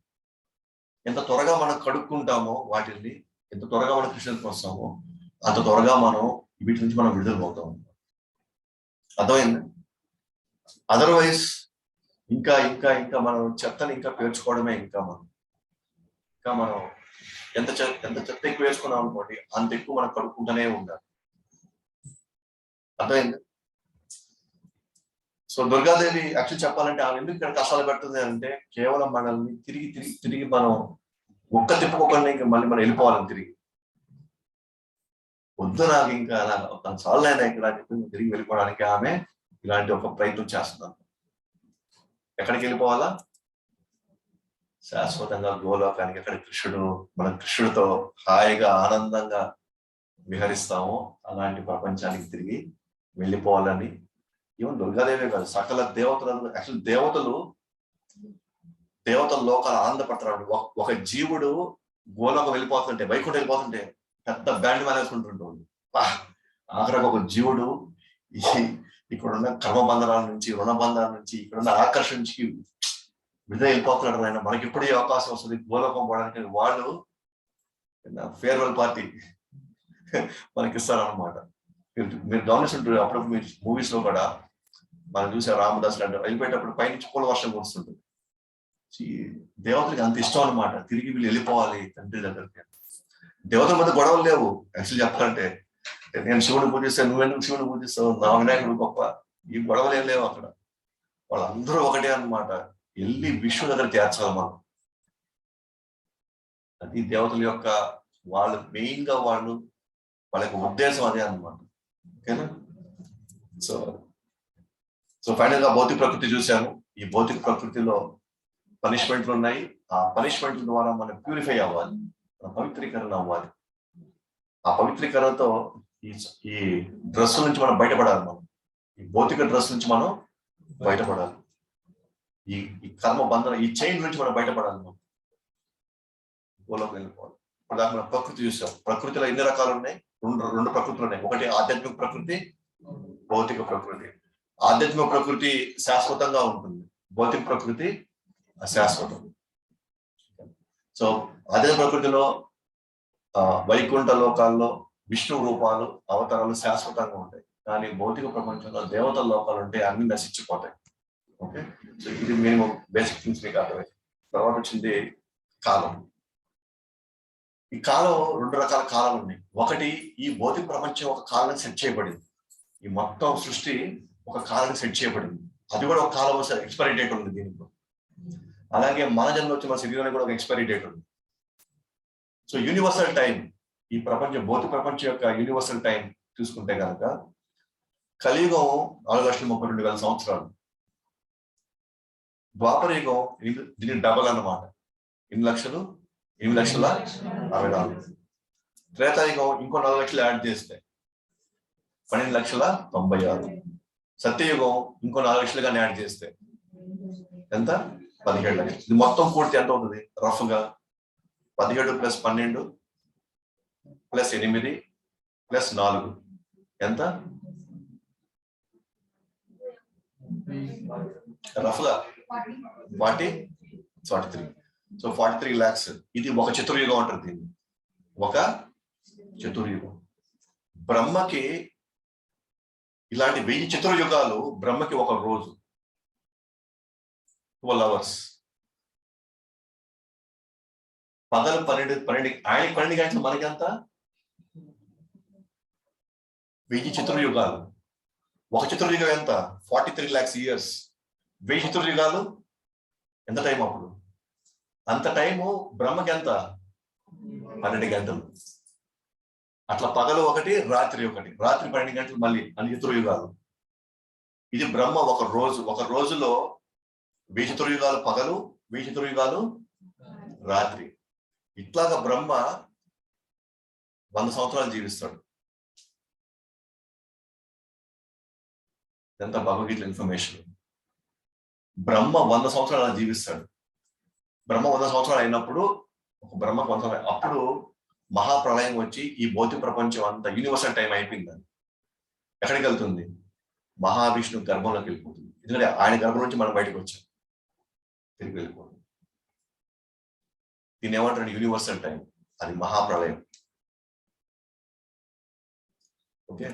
ఎంత త్వరగా మనం కడుక్కుంటామో వాటిని, ఎంత త్వరగా మనం కృష్ణుడికి వస్తామో అంత త్వరగా మనం వీటి నుంచి మనం విడుదల అవుతాం. అర్థమైంది? అదర్వైజ్ ఇంకా మనం చెత్తని ఇంకా పేర్చుకోవడమే. ఇంకా మనం ఎంత చెత్త ఎక్కువ వేసుకున్నాం అనుకోండి, అంత ఎక్కువ మనం కడుక్కుంటూనే ఉండాలి. అర్థమైంది? సో దుర్గాదేవి యాక్చువల్ చెప్పాలంటే ఆమె ఎందుకు ఇక్కడ కష్టాలు పెడుతుంది అంటే, కేవలం మనల్ని తిరిగి మనం ఒక్క తిప్పుకోకుండా ఇంకా మళ్ళీ మనం వెళ్ళిపోవాలని తిరిగి. వద్దు నాకు ఇంకా తన చాలైనా ఇక్కడ తిరిగి వెళ్ళిపోవడానికి ఆమె ఇలాంటి ఒక ప్రయత్నం చేస్తున్నాను. ఎక్కడికి వెళ్ళిపోవాలా? శాశ్వతంగా గోలోకానికి, ఎక్కడ మనం కృష్ణుడితో హాయిగా ఆనందంగా విహరిస్తామో అలాంటి ప్రపంచానికి తిరిగి వెళ్ళిపోవాలని. ఈవెన్ దుర్గాదేవే కాదు, సకల దేవతలు, యాక్చువల్ దేవతల లోకాలు ఆనందపడతారు. ఒక జీవుడు గోలోకం వెళ్ళిపోతుంటే, వైకుంఠం వెళ్ళిపోతుంటే పెద్ద బ్యాండ్ మేనేసుకుంటుంటుంది. ఆఖరికి ఒక జీవుడు ఇక్కడున్న కర్మబంధనాల నుంచి, రుణబంధాల నుంచి, ఇక్కడున్న ఆకర్షణ నుంచి విడుదల వెళ్ళిపోతున్నాడు. ఆయన మనకి ఎప్పుడు అవకాశం వస్తుంది గోలోకం పోవడానికి, వాళ్ళు ఫేర్వెల్ పార్టీ మనకి ఇస్తారనమాట. మీరు గమనిస్తుంటారు అప్పుడు మీరు మూవీస్ లో కూడా మనం చూసారు, రామదాస్ అంటే వెళ్ళిపోయేటప్పుడు పైనుంచి పూల వర్షం కురుస్తుంటుంది. దేవతలకి అంత ఇష్టం అనమాట, తిరిగి వీళ్ళు వెళ్ళిపోవాలి తండ్రి దగ్గరికి. దేవతల మధ్య గొడవలు లేవు. యాక్చువల్ చెప్పాలంటే, నేను శివుని పూజిస్తాను, నువ్వెందుకు శివుని పూజిస్తావు, నా వినాయకుడు గొప్ప, ఈ గొడవలు ఏం లేవు అక్కడ. వాళ్ళందరూ ఒకటే అన్నమాట, వెళ్ళి విష్ణు దగ్గర చేర్చాలి మనం. అది దేవతల యొక్క మెయిన్ గా వాళ్ళ యొక్క ఉద్దేశం అదే అన్నమాట. ఓకేనా? సో ఫైనల్ గా భౌతిక ప్రకృతి చూశాము. ఈ భౌతిక ప్రకృతిలో పనిష్మెంట్లు ఉన్నాయి. ఆ పనిష్మెంట్ల ద్వారా మనం ప్యూరిఫై అవ్వాలి, పవిత్రీకరణ అవ్వాలి. ఆ పవిత్రీకరణతో ఈ డ్రెస్ నుంచి మనం బయటపడాలి. మనం ఈ భౌతిక డ్రెస్ నుంచి మనం బయటపడాలి. ఈ కర్మ బంధన, ఈ చైన్ నుంచి మనం బయటపడాలి. మనం గోలోకి వెళ్ళిపోవాలి. ఇప్పుడు దాకా మనం ప్రకృతి చూసాం. ప్రకృతిలో ఎన్ని రకాలు ఉన్నాయి? రెండు ప్రకృతులు ఉన్నాయి. ఒకటి ఆధ్యాత్మిక ప్రకృతి, భౌతిక ప్రకృతి. ఆధ్యాత్మిక ప్రకృతి శాశ్వతంగా ఉంటుంది, భౌతిక ప్రకృతి అశాశ్వతం. సో ఆధ్యాత్మిక ప్రకృతిలో వైకుంఠ లోకాల్లో విష్ణు రూపాలు, అవతారాలు శాశ్వతంగా ఉంటాయి. కానీ భౌతిక ప్రపంచంలో దేవతల లోకాలు ఉంటే అన్ని నశించిపోతాయి. ఓకే, సో ఇది మినిమం బేసిక్ థింగ్స్ మీకు అర్థమై. తర్వాత వచ్చింది కాలం. ఈ కాలం రెండు రకాల కాలాలు ఉన్నాయి. ఒకటి, ఈ భౌతిక ప్రపంచం ఒక కాలానికి సెట్ చేయబడింది. ఈ మొత్తం సృష్టి ఒక కాలానికి సెట్ చేయబడింది. అది కూడా ఒక కాలం ఎక్స్పైరీ డేట్ ఉంది దీనిలో. అలాగే మన జన్మ వచ్చి మన శరీరానికి కూడా ఒక ఎక్స్పైరీ డేట్ ఉంది. సో యూనివర్సల్ టైం, ఈ ప్రపంచం భౌతిక ప్రపంచం యొక్క యూనివర్సల్ టైం చూసుకుంటే కనుక కలియుగం 4,32,000 సంవత్సరాలు. ద్వాపరయుగం దీని డబల్ అన్నమాట, 8,64,000. త్రేతాయుగం ఇంకో 4 లక్షలు యాడ్ చేస్తే 12,96,000. సత్యయుగం ఇంకో 4 లక్షలుగా యాడ్ చేస్తే ఎంత? 17 లక్షలు. ఇది మొత్తం కూడితే ఎంత అవుతుంది? రఫ్ గా 17 + 12 + 8 + 4 ఎంత? రఫ్ గా 43. So 43 lakhs. ఇది ఒక చతుర్యుగం అంటారు దీన్ని, ఒక చతుర్యుగం. బ్రహ్మకి ఇలాంటి 1000 చతుర్యుగాలు బ్రహ్మకి ఒక రోజు, 12 hours. పగలు 12 ఆయన 12 గంటలు, మనకి ఎంత? 1000 చతుర్యుగాలు. ఒక చతుర్యుగం ఎంత? 43 lakhs years. 1000 చతుర్యుగాలు ఎంత టైం అప్పుడు? అంత టైము బ్రహ్మకి ఎంత? 12 గంటలు. అట్లా పగలు ఒకటి, రాత్రి ఒకటి. రాత్రి 12 గంటలు, మళ్ళీ అన్ని చతుర్యుగాలు. ఇది బ్రహ్మ ఒక రోజు. ఒక రోజులో 1000 చతుర్యుగాలు పగలు, 1000 చతుర్యుగాలు రాత్రి. ఇట్లాగా బ్రహ్మ 100 సంవత్సరాలు జీవిస్తాడు. ఇదంతా భగవద్గీత ఇన్ఫర్మేషన్. బ్రహ్మ 100 సంవత్సరాలు జీవిస్తాడు. బ్రహ్మ 100 సంవత్సరాలు అయినప్పుడు, ఒక బ్రహ్మ 100 సంవత్సరాలు, అప్పుడు మహాప్రళయం వచ్చి ఈ భౌతిక ప్రపంచం అంతా యూనివర్సల్ టైం అయిపోయిందని ఎక్కడికి వెళ్తుంది? మహావిష్ణు గర్భంలోకి వెళ్ళిపోతుంది. ఎందుకంటే ఆయన గర్భం నుంచి మనం బయటకు వచ్చాం, తిరిగి వెళ్ళిపోతుంది. దీన్ని ఏమంటారు? Universal time. అది మహాప్రళయం. ఓకే,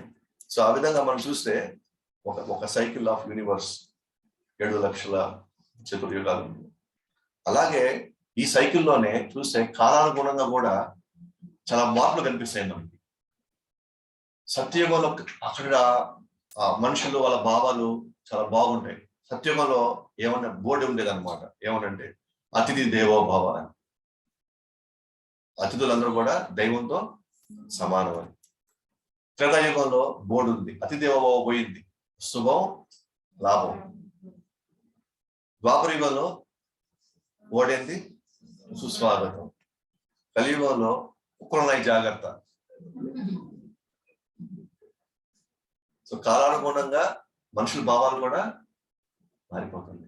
సో ఆ విధంగా మనం చూస్తే ఒక సైకిల్ ఆఫ్ యూనివర్స్ 7 లక్షల చతుర్యుగాలు. అలాగే ఈ సైకిల్లోనే చూస్తే కాలానుగుణంగా కూడా చాలా మార్పులు కనిపిస్తాయి మనకి. సత్యయుగంలో అక్కడ మనుషులు వాళ్ళ భావాలు చాలా బాగుంటాయి. సత్యయుగంలో ఏమన్నా బోర్డు ఉండేది అనమాట. ఏమనంటే అతిథి దేవో భవ అని. అతిథులందరూ కూడా దైవంతో సమానం అని. త్రేతాయుగంలో బోర్డు ఉంది, అతిథి దేవో భవ పోయింది, శుభం లాభం. ద్వాపర యుగంలో ఓడేంది? సుస్వాగతం. కలియుగంలో కుక్కలున్నాయి, జాగ్రత్త. సో కాలానుగుణంగా మనుషుల భావాలు కూడా మారిపోతుంది.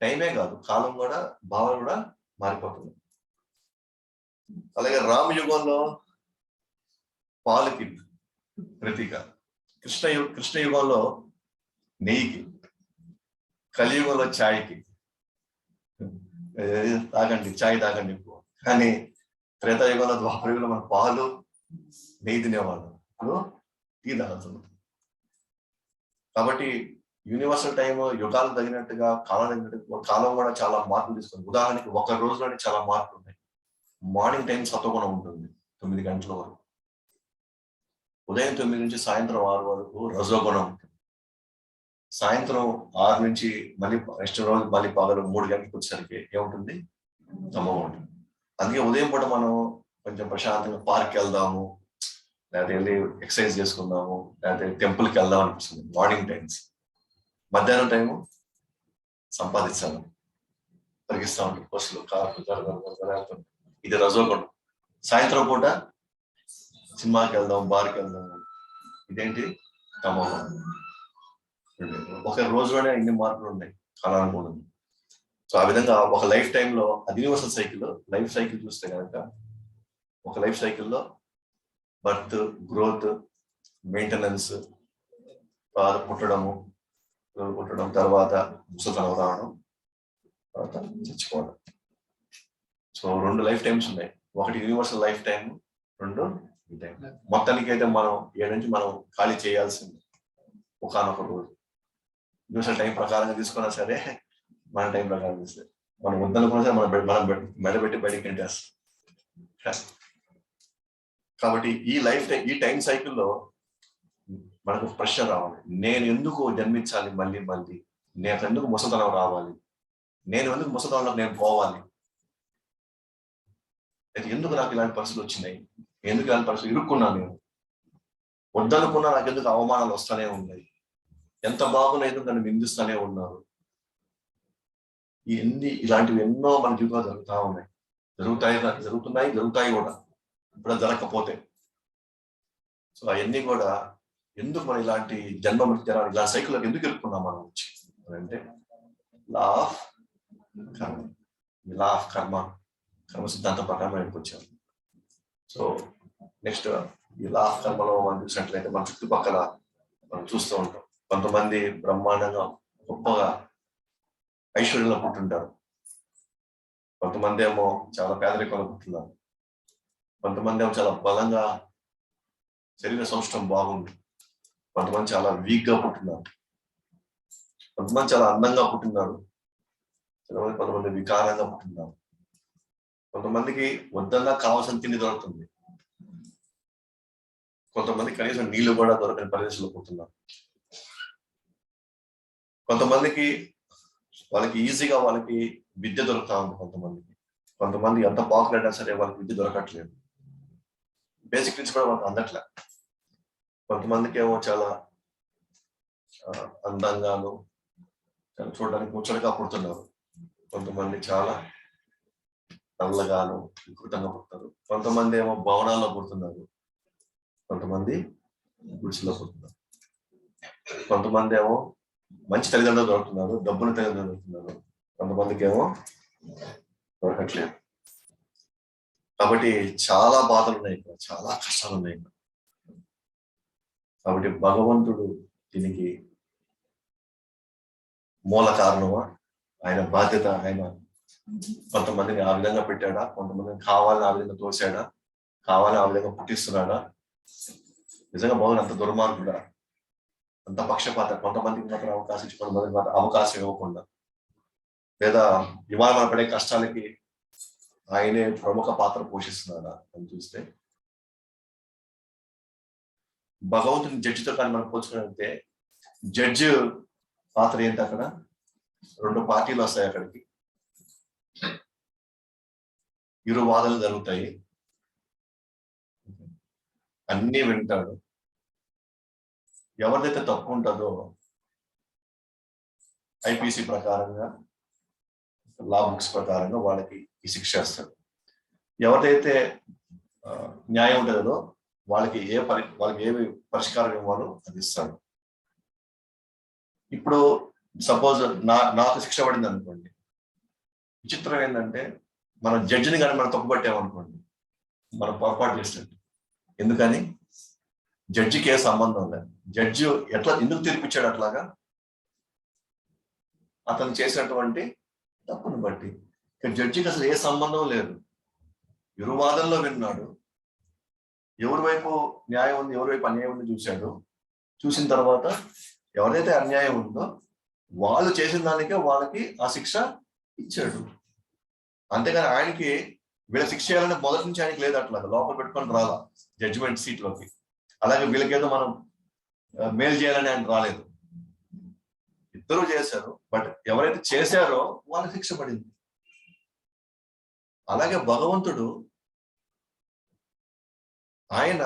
టైమే కాదు, కాలం కూడా, భావాలు కూడా మారిపోతుంది. అలాగే రామయుగంలో పాలకి ప్రతీక, కృష్ణయుగంలో నెయ్యికి, కలియుగంలో ఛాయ్కి. తాగండి, ఛాయ్ తాగండి ఎక్కువ. కానీ త్రేతాయుగంలో, ద్వాపరయుగంలో మన పాలు, నెయ్యి తినేవాళ్ళం, ఇప్పుడు టీ తాగుతున్నాం. కాబట్టి యూనివర్సల్ టైం యుగాలు తగినట్టుగా, కాలం తగినట్టుగా కాలం కూడా చాలా మార్పులు తీసుకుంది. ఉదాహరణకి ఒక రోజులోనే చాలా మార్పులు ఉన్నాయి. మార్నింగ్ టైం సత్వగుణం ఉంటుంది 9 గంటల వరకు. ఉదయం 9 నుంచి సాయంత్రం 6 వరకు రజోగుణం ఉంటుంది. సాయంత్రం 6 నుంచి మళ్ళీ నెక్స్ట్ రోజు మళ్ళీ పగలు 3 గంటలకు వచ్చేసరికి ఏముంటుంది? తమోగుణం ఉంటుంది. అందుకే ఉదయం పూట మనం కొంచెం ప్రశాంతంగా పార్క్కి వెళ్దాము, లేకపోతే వెళ్ళి ఎక్సర్సైజ్ చేసుకుందాము, లేకపోతే టెంపుల్కి వెళ్దాం అనిపిస్తుంది మార్నింగ్ టైమ్స్. మధ్యాహ్నం టైము సంపాదిస్తాము, పరిగిస్తూ ఉంటాం, బస్సులు, కార్లు, ఇది రజోగుణం. సాయంత్రం పూట సినిమాకి వెళ్దాం, బార్కి వెళ్దాము, ఇదేంటి? తమోగుణం. ఒక రోజులోనే ఇన్ని మార్పులు ఉన్నాయి కాలానుగుణం. సో ఆ విధంగా ఒక లైఫ్ టైంలో, అది యూనివర్సల్ సైకిల్. లైఫ్ సైకిల్ చూస్తే కనుక ఒక లైఫ్ సైకిల్లో బర్త్, గ్రోత్, మెయింటెనెన్స్, పుట్టడం, తర్వాత ముసలితనం రావడం, తర్వాత చచ్చిపోవడం. సో 2 లైఫ్ టైమ్స్ ఉన్నాయి. ఒకటి యూనివర్సల్ లైఫ్ టైం, 2 ఈ టైం. మొత్తానికి అయితే మనం 7 నుంచి మనం ఖాళీ చేయాల్సింది ఒకనొక రోజు. యూనివర్సల్ టైం ప్రకారంగా తీసుకున్నా సరే, మన టైం ప్రకారం చూస్తే మనం వద్దనుకున్నా సరే మనం మెడబెట్టి బయటికి తింటేస్తాం. కాబట్టి ఈ టైం సైకిల్లో మనకు ప్రశ్న రావాలి, నేను ఎందుకు జన్మించాలి మళ్ళీ మళ్ళీ? నేను ఎందుకు ముసలితనం రావాలి? నేను ఎందుకు ముసలితనంలోకి నేను పోవాలి? అయితే ఎందుకు నాకు ఇలాంటి పరిస్థితులు వచ్చినాయి? ఎందుకు ఇలాంటి పరిస్థితులు ఇరుక్కున్నాను? నేను వద్దనుకున్నా నాకు ఎందుకు అవమానాలు వస్తూనే ఉన్నాయి? ఎంత బాగున్నాయో నన్ను నిందిస్తూనే ఉన్నారు. ఇలాంటివి ఎన్నో మన జీవితంలో జరుగుతూ ఉన్నాయి, జరుగుతున్నాయి కూడా, ఇప్పుడు జరగకపోతే. సో అవన్నీ కూడా ఎందుకు మనం ఇలాంటి జన్మ జనాలు ఇలా సైకిల్లోకి ఎందుకు ఇరుక్కున్నాం మనం వచ్చి అంటే లా ఆఫ్ కర్మ సిద్ధాంతం ప్రకారం బయటకు వచ్చాం. సో నెక్స్ట్ ఈ లా ఆఫ్ కర్మలో మనం చూసినట్లయితే మన చుట్టుపక్కల మనం చూస్తూ ఉంటాం. కొంతమంది బ్రహ్మాండంగా గొప్పగా ఐశ్వర్యంలో పుట్టుంటారు, కొంతమంది ఏమో చాలా పేదరికంలో పుట్టున్నారు, కొంతమంది ఏమో చాలా బలంగా శరీర సౌష్ఠవం బాగుంది, కొంతమంది చాలా వీక్ గా పుట్టినారు, కొంతమంది చాలా అందంగా పుట్టినారు, కొంతమంది వికారంగా పుట్టినారు, కొంతమందికి వద్దన్నా కావాల్సిన తిండి దొరుకుతుంది, కొంతమంది కనీసం నీళ్లు కూడా దొరకని పరిస్థితుల్లో పుట్టినారు, కొంతమందికి వాళ్ళకి ఈజీగా వాళ్ళకి విద్య దొరుకుతా ఉంది, కొంతమంది ఎంత పాపులర్ అయినా సరే వాళ్ళకి విద్య దొరకట్లేదు, బేసిక్ నుంచి కూడా వాళ్ళకి అందట్లే. కొంతమందికి ఏమో చాలా అందంగాను చూడడానికి ముచ్చటగా పుడుతున్నారు, కొంతమంది చాలా నల్లగాను వికృతంగా పుడతారు, కొంతమంది ఏమో భవనాల్లో పుడుతున్నారు, కొంతమంది గుడిసెలో పుడుతున్నారు, కొంతమంది ఏమో మంచి తల్లిదండ్రులు దొరుకుతున్నారు, డబ్బులు తల్లిదండ్రులు దొరుకుతున్నారు, కొంతమందికి ఏమో దొరకట్లేదు. కాబట్టి చాలా బాధలు ఉన్నాయి ఇక్కడ, చాలా కష్టాలు ఉన్నాయి ఇక్కడ. కాబట్టి భగవంతుడు దీనికి మూల కారణమా, ఆయన బాధ్యత, ఆయన కొంతమందిని ఆ విధంగా పెట్టాడా, కొంతమందిని కావాలని ఆ విధంగా తోసాడా, కావాలని ఆ విధంగా పుట్టిస్తున్నాడా? నిజంగా భగవాన్ అంత దుర్మార్గుడా, అంత పక్షపాత, కొంతమందికి మాత్రం అవకాశం ఇచ్చి కొంతమందికి మాత్రం అవకాశం ఇవ్వకుండా, లేదా ఇవాళ మన పడే కష్టాలకి ఆయనే ప్రముఖ పాత్ర పోషిస్తున్నాడా అని చూస్తే, భగవంతుని జడ్జితో కానీ మనం పోల్చుకుంటే జడ్జి పాత్ర ఏంటి? అక్కడ 2 పార్టీలు వస్తాయి, అక్కడికి ఇరు వాదనలు జరుగుతాయి, అన్నీ వింటాడు, ఎవరిదైతే తప్పు ఉంటుందో ఐపీసీ ప్రకారంగా, లా బుక్స్ ప్రకారంగా వాళ్ళకి ఈ శిక్ష వేస్తాడు, ఎవరిదైతే న్యాయం ఉంటుందో వాళ్ళకి ఏమి పరిష్కారం ఇవ్వాలో అది ఇస్తాడు. ఇప్పుడు సపోజ్ నాకు శిక్ష పడింది అనుకోండి, విచిత్రం ఏంటంటే మనం జడ్జిని కానీ మనం తప్పుపట్టామనుకోండి, మనం పొరపాటు చేసినట్టు. ఎందుకని? జడ్జికి ఏ సంబంధం లేదు, జడ్జి ఎందుకు తీర్పిచ్చాడు అట్లాగా? అతను చేసినటువంటి తప్పును బట్టి. జడ్జికి అసలు ఏ సంబంధం లేదు, ఇరు వాదనలో విన్నాడు, ఎవరి వైపు న్యాయం ఉంది ఎవరి వైపు అన్యాయం ఉంది చూశాడు, చూసిన తర్వాత ఎవరైతే అన్యాయం ఉందో వాళ్ళు చేసిన దానికే వాళ్ళకి ఆ శిక్ష ఇచ్చాడు. అంతేగాని ఆయనకి వీళ్ళ శిక్ష చేయాలని మొదటి నుంచి ఆయనకి లేదు, అట్లాగా లోపల పెట్టుకొని రాలా జడ్జిమెంట్ సీట్ లోకి. అలాగే వీళ్ళకేదో మనం మేలు చేయాలని ఆయన రాలేదు, ఇద్దరు చేశారు, బట్ ఎవరైతే చేశారో వాళ్ళకి శిక్ష పడింది. అలాగే భగవంతుడు ఆయన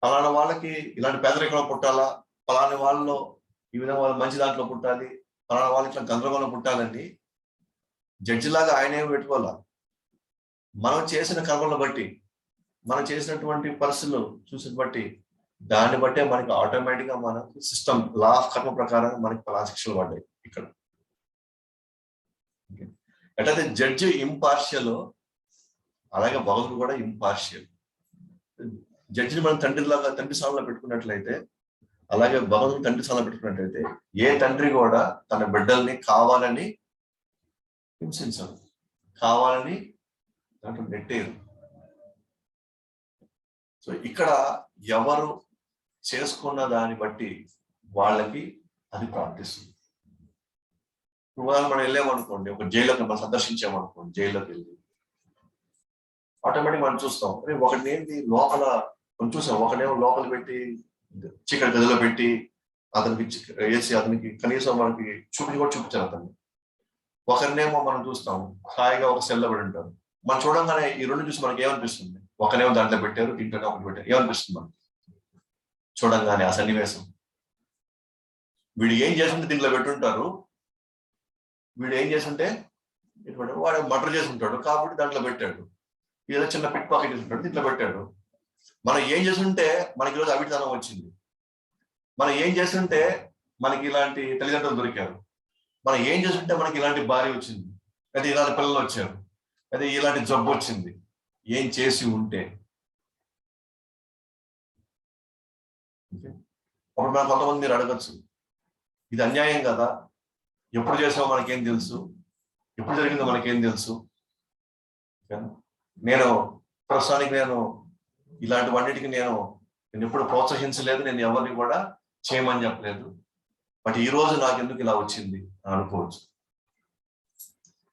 ఫలానా వాళ్ళకి ఇలాంటి పేదరికంలో పుట్టాలా, ఫలానా వాళ్ళలో ఈ విధంగా వాళ్ళు మంచి దాంట్లో పుట్టాలి, ఫలానా వాళ్ళు ఇట్లా గందరగోళం పుట్టాలండి జడ్జిలాగా ఆయన ఏమి పెట్టుకోవాలా. మనం చేసిన కర్మలను బట్టి, మనం చేసినటువంటి పరిస్థితులు చూసిన బట్టి, దాన్ని బట్టే మనకి ఆటోమేటిక్ గా మనకి సిస్టమ్ లా ఆఫ్ కర్మ ప్రకారం మనకి ఫలానా శిక్షలు పడ్డాయి ఇక్కడ. ఎట్లయితే జడ్జి ఇంపార్షియల్, అలాగే భగవంతుడు కూడా ఇంపార్షియల్. జడ్జిని మనం తండ్రి స్థానంలో పెట్టుకున్నట్లయితే, అలాగే భగవంతుడు తండ్రి స్థానంలో పెట్టుకున్నట్లయితే, ఏ తండ్రి కూడా తన బిడ్డల్ని కావాలని హింసించరు, కావాలని దాంట్లో నెట్టేరు. సో ఇక్కడ ఎవరు చేసుకున్న దాన్ని బట్టి వాళ్ళకి అది ప్రాప్తిస్తుంది. మనం వెళ్ళామనుకోండి, ఒక జైల్లోకి మనం సందర్శించామనుకోండి, జైల్లోకి వెళ్ళి ఆటోమేటిక్ మనం చూస్తాం, ఒకటి ఏంటి లోపల మనం చూసాం, ఒకనేమో లోపల పెట్టి చీకటి గదిలో పెట్టి అతనికి వేసి అతనికి కనీసం మనకి చూపించారు అతన్ని. ఒకరినేమో మనం చూస్తాం హాయిగా ఒక సెల్లో పడి ఉంటారు, మనం చూడంగానే ఈ రెండు చూసి మనకి ఏమనిపిస్తుంది? ఒకనేమో దాంట్లో పెట్టారు, దీంట్లోనే ఒకటి పెట్టారు, ఏమనిపిస్తుంది మనకి చూడంగానే ఆ సన్నివేశం? వీడు ఏం చేస్తుంటే దీంట్లో పెట్టుంటారు, వీడు ఏం చేస్తుంటే వాడు మర్డర్ చేసి ఉంటాడు కాబట్టి దాంట్లో పెట్టాడు, ఏదో చిన్న పిట్ పాకెట్ చేస్తుంటాడు దీంట్లో పెట్టాడు. మనం ఏం చేస్తుంటే మనకి ఈరోజు అవిటితనం వచ్చింది, మనం ఏం చేస్తుంటే మనకి ఇలాంటి తల్లిదండ్రులు దొరికారు, మనం ఏం చేస్తుంటే మనకి ఇలాంటి భార్య వచ్చింది, అదే ఇలాంటి పిల్లలు వచ్చారు, అదే ఇలాంటి జబ్బు వచ్చింది, ఏం చేసి ఉంటే. అప్పుడు మనం కొంతమంది మీరు అడగచ్చు, ఇది అన్యాయం కదా, ఎప్పుడు చేసామో మనకేం తెలుసు, ఎప్పుడు జరిగిందో మనకేం తెలుసు. నేను ప్రస్తుతానికి ఇలాంటి వాటికి నేను నేను ఎప్పుడు ప్రోత్సహించలేదు, నేను ఎవరిని కూడా చేయమని చెప్పలేదు. బట్ ఈ రోజు నాకు ఎందుకు ఇలా వచ్చింది అని అనుకోవచ్చు.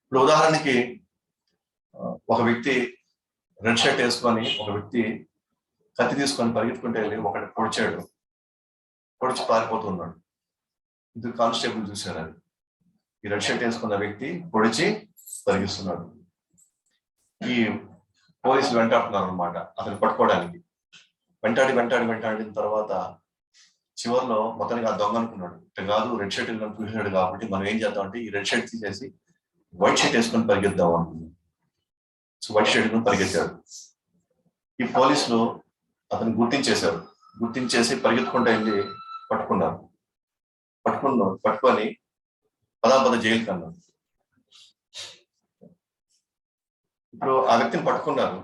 ఇప్పుడు ఉదాహరణకి ఒక వ్యక్తి రెడ్ షర్ట్ వేసుకొని, ఒక వ్యక్తి కత్తి తీసుకొని పరిగెత్తుకుంటే వెళ్ళి ఒకటి పొడిచాడు, పొడిచి పారిపోతున్నాడు. ఇది కానిస్టేబుల్ చూశాడు. అది ఈ రెడ్ షర్ట్ వేసుకున్న వ్యక్తి పొడిచి పరిగిస్తున్నాడు. ఈ పోలీసులు వెంటాడుతున్నారు అనమాట అతను పట్టుకోవడానికి. వెంటాడిన తర్వాత చివరిలో మొత్తానికి ఆ దొంగ అనుకున్నాడు, ఇట్లా కాదు, రెడ్ షర్ట్ చూసాడు కాబట్టి మనం ఏం చేద్దాం అంటే ఈ రెడ్ షర్ట్ తీసేసి వైట్ షర్ట్ వేసుకొని పరిగెద్దాం అనుకున్నాడు. సో వైట్ షర్ట్ పరిగెత్తాడు. ఈ పోలీసులు అతను గుర్తించేసి పరిగెత్తుకుంటూ వెళ్ళి పట్టుకొని పద జైలుకి అన్నారు. ఇప్పుడు ఆ వ్యక్తిని పట్టుకున్నారు,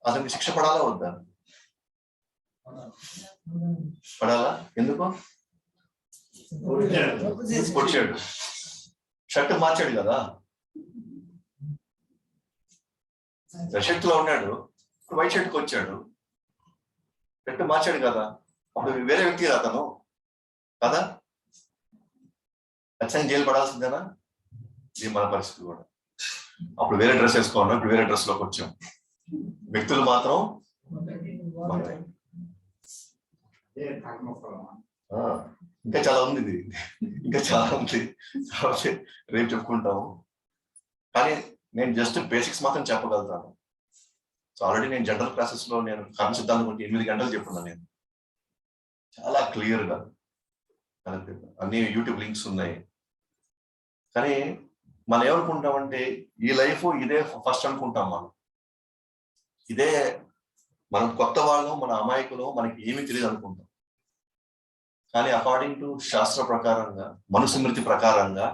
అతనికి శిక్ష పడాలా వద్దా? పడాలా. ఎందుకు? పొడిచాడు, షర్ట్ మార్చాడు కదా, రెడ్ షర్ట్ లో ఉన్నాడు, వైట్ షర్ట్కి వచ్చాడు, షర్ట్ మార్చాడు కదా, అప్పుడు వేరే వ్యక్తి అతను కదా, ఖచ్చితంగా జైలు పడాల్సిందేనా? ఇది మన పరిస్థితి కూడా. అప్పుడు వేరే డ్రెస్ వేసుకోవాలి, ఇప్పుడు వేరే డ్రెస్ లోకి వచ్చాం. వ్యక్తులు మాత్రం ఇంకా చాలా ఉంది, ఇది ఇంకా చాలా ఉంది, రేపు చెప్పుకుంటాము. కానీ నేను జస్ట్ బేసిక్స్ మాత్రం చెప్పగలుగుతాను. సో ఆల్రెడీ నేను జనరల్ క్లాసెస్ లో నేను కర్మ సిద్ధాంతం గురించి 8 గంటలు చెప్పున్నాను. నేను చాలా క్లియర్ గా అన్ని యూట్యూబ్ లింక్స్ ఉన్నాయి. కానీ మనం ఏమనుకుంటామంటే ఈ లైఫ్ ఇదే ఫస్ట్ అనుకుంటాం. ఇదే మనం కొత్త వాళ్ళం, మన అమాయకులు, మనకి ఏమీ తెలియదు అనుకుంటాం. కానీ అకార్డింగ్ టు శాస్త్ర ప్రకారంగా, మనుస్మృతి ప్రకారంగా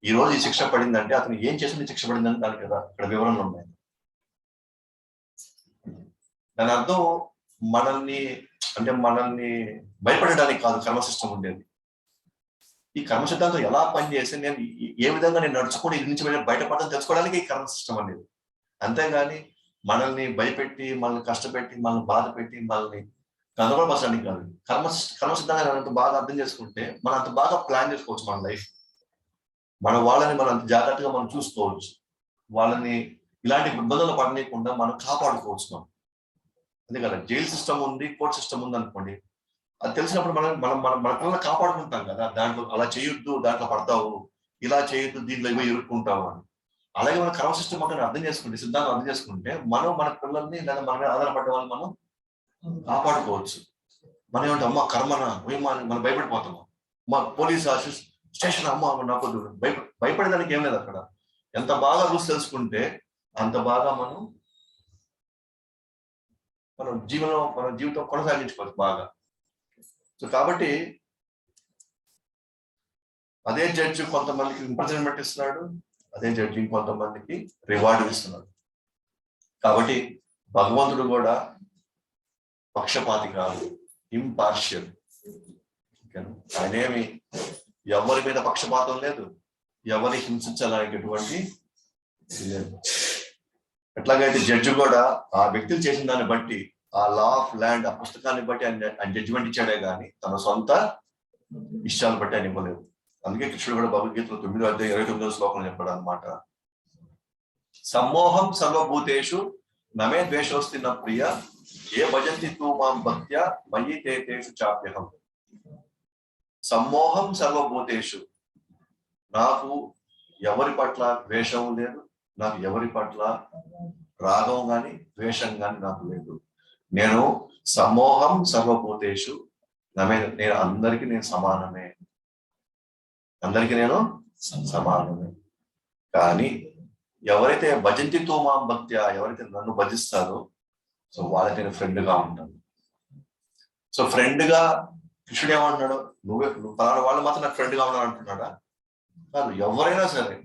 ఈ రోజు ఈ శిక్ష పడిందంటే అతను ఏం చేసింది శిక్ష పడిందని దానికి కదా ఇక్కడ వివరణలు ఉన్నాయి. దాని అర్థం మనల్ని భయపడడానికి కాదు కర్మ సిస్టమ్ ఉండేది. ఈ కర్మ సిద్ధాంతం ఎలా పనిచేసి నేను ఏ విధంగా నేను నడుచుకొని ఇది నుంచి బయటపడడం తెలుసుకోవడానికి ఈ కర్మ సిస్టమ్ అనేది. అంతేగాని మనల్ని భయపెట్టి, మనల్ని కష్టపెట్టి, మనల్ని బాధ పెట్టి, మనల్ని గందరగోళపరచడానికి కాదు. కర్మ సిద్ధాంతం అంత బాగా అర్థం చేసుకుంటే మనం అంత బాగా ప్లాన్ చేసుకోవచ్చు మన లైఫ్. మన వాళ్ళని మనం అంత జాగ్రత్తగా మనం చూసుకోవచ్చు. వాళ్ళని ఇలాంటి ఇబ్బందులు పడనీయకుండా మనం కాపాడుకోవచ్చు. మనం అంతే కదా, జైలు సిస్టమ్ ఉంది, కోర్ట్ సిస్టమ్ ఉంది అనుకోండి. అది తెలిసినప్పుడు మన పిల్లల్ని కాపాడుకుంటాం కదా. దాంట్లో అలా చేయొద్దు, దాంట్లో పడతావు, ఇలా చేయొద్దు, దీంట్లో ఇవో ఎదుర్కొంటావు అని. అలాగే మన కర్మ సిస్టమ్ అంటే అర్థం చేసుకుంటే, సిద్ధాంతం అర్థం చేసుకుంటే మనం మన పిల్లల్ని లేదా మన మీద ఆధారపడ్డ వాళ్ళని మనం కాపాడుకోవచ్చు. మనం ఏమంటే అమ్మ కర్మన మనం భయపడిపోతాము. మా పోలీస్ స్టేషన్ అమ్మ నాకు భయపడేదానికి ఏం లేదు అక్కడ. ఎంత బాగా రూల్స్ తెలుసుకుంటే అంత బాగా మన జీవితం కొనసాగించుకోవచ్చు బాగా. సో కాబట్టి అదే జడ్జి కొంతమందికి ఇంప్రెజన్మెంట్ ఇస్తున్నాడు, అదే జడ్జి కొంతమందికి రివార్డు ఇస్తున్నాడు. కాబట్టి భగవంతుడు కూడా పక్షపాతి కాదు, ఇంపార్షియల్. ఆయనేమి ఎవరి మీద పక్షపాతం లేదు, ఎవరిని హింసించాలనేటటువంటి లేదు. ఎట్లాగైతే జడ్జి కూడా ఆ వ్యక్తులు చేసిన దాన్ని బట్టి, ఆ లా ఆఫ్ ల్యాండ్, ఆ పుస్తకాన్ని బట్టి ఆయన జడ్జిమెంట్ ఇచ్చాడే కానీ తన సొంత ఇష్టాలు బట్టి ఆయన ఇవ్వలేదు. అందుకే కృష్ణుడు కూడా భగవద్గీతలో 9వ అధ్యాయం 29వ శ్లోకంలో చెప్పాడు అనమాట, సమ్మోహం సర్వభూతేషు నమే ద్వేషోస్తి న ప్రియ ఏ భజంతి తూ మాం భక్త్యా మయి తేషు చాప్యహం. సమ్మోహం సర్వభూతేషు, నాకు ఎవరి పట్ల ద్వేషం లేదు, నాకు ఎవరి పట్ల రాగం కానీ ద్వేషం కానీ నాకు లేదు. నేను సమ్మోహం సర్వభూతేషు నేను అందరికీ నేను సమానమే, అందరికీ నేను సమానమే. కానీ ఎవరైతే భజంతితో మాం భక్త్యా, ఎవరైతే నన్ను భజిస్తారో సో వాళ్ళకి నేను ఫ్రెండ్గా ఉంటాను. సో ఫ్రెండ్గా కృష్ణుడు ఏమంటున్నాడు, నువ్వు పలానా వాళ్ళు మాత్రం నాకు ఫ్రెండ్గా ఉన్నాను అంటున్నాడా? కాదు, ఎవరైనా సరే,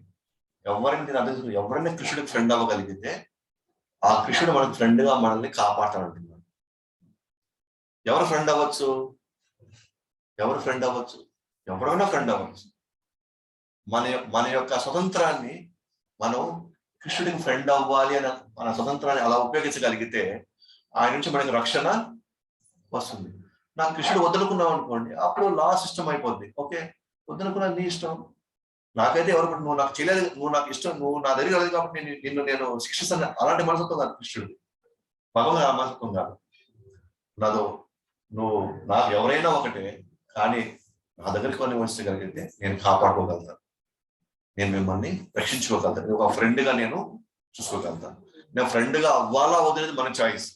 నేను అర్థం ఎవరైనా కృష్ణుడికి ఫ్రెండ్ అవ్వగలిగితే ఆ కృష్ణుడు మనకు ఫ్రెండ్గా మనల్ని కాపాడతానంటున్నాడు. ఎవరు ఫ్రెండ్ అవ్వచ్చు? ఎవరైనా ఫ్రెండ్ అవ్వచ్చు. మన యొక్క స్వతంత్రాన్ని మనం కృష్ణుడికి ఫ్రెండ్ అవ్వాలి అని మన స్వతంత్రాన్ని అలా ఉపయోగించగలిగితే ఆయన నుంచి మనకి రక్షణ వస్తుంది. నాకు కృష్ణుడు వద్దనుకున్నావు అనుకోండి, అప్పుడు లా సిస్టమ్ అయిపోద్ది. ఓకే, వద్దనుకున్నా నీ ఇష్టం, నాకైతే ఎవరు నువ్వు నాకు చేయలేదు, నువ్వు నాకు ఇష్టం, నువ్వు నా దగ్గర లేదు కాబట్టి నేను శిక్షిస్తాను. అలాంటి మనసత్వం కాదు కృష్ణుడు. భగవంతుడు ఆ మనసత్వం కాదు. నాదో నువ్వు నాకు ఎవరైనా ఒకటే, కానీ నా దగ్గరికి కొన్ని వచ్చగలిగితే నేను కాపాడుకోగలుగుతాను, నేను మిమ్మల్ని రక్షించుకోగలుగుతాను, ఒక ఫ్రెండ్గా నేను చూసుకోగలుగుతాను. నేను ఫ్రెండ్గా అవ్వాలా వద్దనేది మన చాయిస్,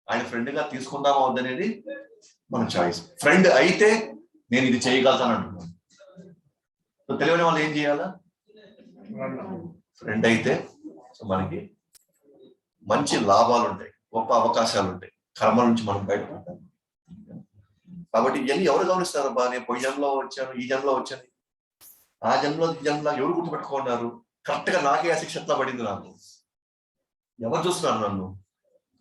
ఆయన ఫ్రెండ్గా తీసుకుందామా వద్దనేది మన చాయిస్. ఫ్రెండ్ అయితే నేను ఇది చేయగలుగుతాను అంటున్నాను. తెలియని వాళ్ళు ఏం చేయాలా? ఫ్రెండ్ అయితే మనకి మంచి లాభాలు ఉంటాయి, గొప్ప అవకాశాలు ఉంటాయి, కర్మ నుంచి మనం బయటపడతాం. కాబట్టి ఇవన్నీ ఎవరు గమనిస్తారు? బా నేను పోయి జన్మలో వచ్చాను, ఈ జన్మలో వచ్చాను, ఆ జన్మలో ఈ జన్మలో ఎవరు గుర్తుపెట్టుకున్నారు? కరెక్ట్ గా నాకే ఆ శిక్ష ఎట్లా పడింది? నాకు ఎవరు చూస్తున్నారు నన్ను?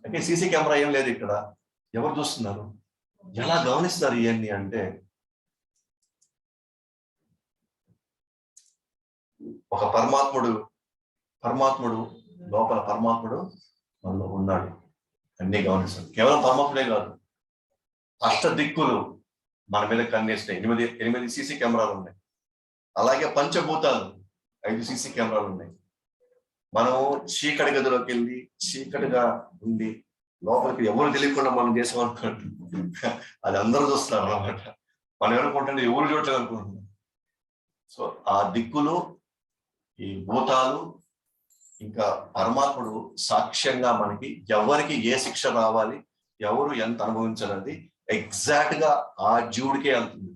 అంటే సీసీ కెమెరా ఏం లేదు ఇక్కడ, ఎవరు చూస్తున్నారు? ఎలా గమనిస్తారు ఇవన్నీ అంటే, ఒక పరమాత్ముడు లోపల పరమాత్ముడు మనలో ఉన్నాడు, అన్ని గమనిస్తాడు. కేవలం పరమాత్ముడే కాదు, అష్ట దిక్కులు మన మీద కన్నేస్తాయి. 8 సీసీ కెమెరాలు ఉన్నాయి. అలాగే పంచభూతాలు 5 సీసీ కెమెరాలు ఉన్నాయి. మనం చీకటి గదిలోకి వెళ్ళి చీకటిగా ఉండి లోపలికి ఎవరు తెలియకుండా మనం చేసామనుకోండి, అది అందరూ చూస్తున్నారు అన్నమాట. మనం ఏమనుకుంటుంది, ఎవరు చూడలేదు అనుకుంటున్నాం. సో ఆ దిక్కులు, ఈ భూతాలు, ఇంకా పరమాత్ముడు సాక్ష్యంగా మనకి ఎవరికి ఏ శిక్ష రావాలి, ఎవరు ఎంత అనుభవించాలన్నది ఎగ్జాక్ట్ గా ఆ జీవుడికే వెళ్తుంది.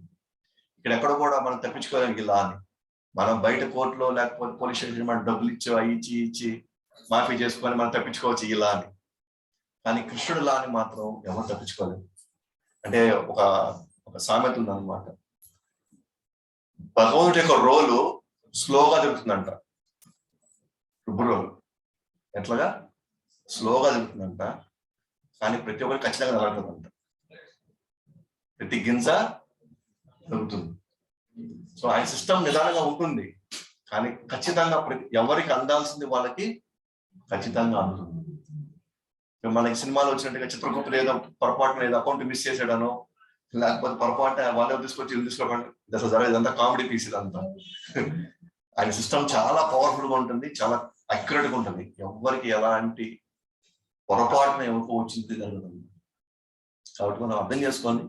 ఇక్కడ ఎక్కడ కూడా మనం తప్పించుకోవడానికి ఇలా అని మనం బయట కోర్టులో లేకపోతే పోలీస్ స్టేషన్ మనం డబ్బులు ఇచ్చి మాఫీ చేసుకొని మనం తప్పించుకోవచ్చు ఇలా అని. కానీ కృష్ణుడు లా అని మాత్రం ఎవరు తప్పించుకోలేదు. అంటే ఒక సామెత ఉందన్నమాట, భగవంతుడి యొక్క రోలు స్లోగా తిరుగుతుందంట, రుబ్బు రోలు ఎట్లాగా స్లోగా తిరుగుతుందంట, కానీ ప్రతి ఒక్కరు ఖచ్చితంగా నిలబడుతుందంట, ప్రతి గింజ దొరుకుతుంది. సో ఆయన సిస్టమ్ నిదానంగా ఉంటుంది, కానీ ఖచ్చితంగా ఎవరికి అందాల్సింది వాళ్ళకి ఖచ్చితంగా అందుతుంది. మనకి సినిమాలో వచ్చినట్టుగా చిత్రగుప్తుడు ఏదో పొరపాటున ఏదో అకౌంట్ మిస్ చేసాడనో, లేకపోతే పొరపాటు వాళ్ళే తీసుకొచ్చి ఇల్లు తీసుకోకండి, అసలు జరగదు, ఇదంతా కామెడీ పీస్ ఇదంతా. ఆయన సిస్టమ్ చాలా పవర్ఫుల్ గా ఉంటుంది, చాలా అక్యురేట్ గా ఉంటుంది. ఎవరికి ఎలాంటి పొరపాటున ఎవరికి వచ్చింది జరుగుతుంది. కాబట్టి మనం అర్థం చేసుకొని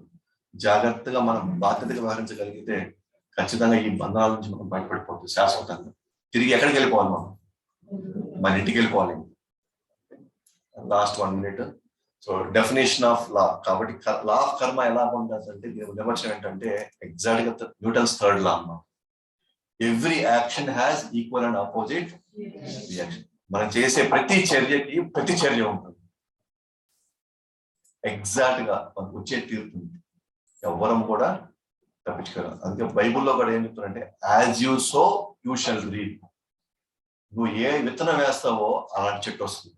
జాగ్రత్తగా మనం బాధ్యతగా వ్యవహరించగలిగితే ఖచ్చితంగా ఈ బంధాల నుంచి మనం బయటపడిపోతుంది శాశ్వతంగా. తిరిగి ఎక్కడికి వెళ్ళిపోవాలి? మనం మన ఇంటికి వెళ్ళిపోవాలి. Last 1 minute. So definition of law. కాబట్టి లా ఆఫ్ కర్మ ఎలా ఉంటుంది అంటే, నిర్వచనం ఏంటంటే ఎగ్జాక్ట్ గా న్యూటన్స్ 3rd లా అన్నమాట. Every action has equal and opposite reaction. మనం చేసే ప్రతి చర్యకి ప్రతి చర్య ఉంటుంది, ఎగ్జాక్ట్ గా మనకు వచ్చే తీరుతుంది, ఎవ్వరం కూడా తప్పించుకోవాలి. అందుకే బైబుల్లో కూడా ఏం చెప్తారంటే, as you so you shall reap. నువ్వు ఏ విత్తనం వేస్తావో అలాంటి చెట్టు వస్తుంది.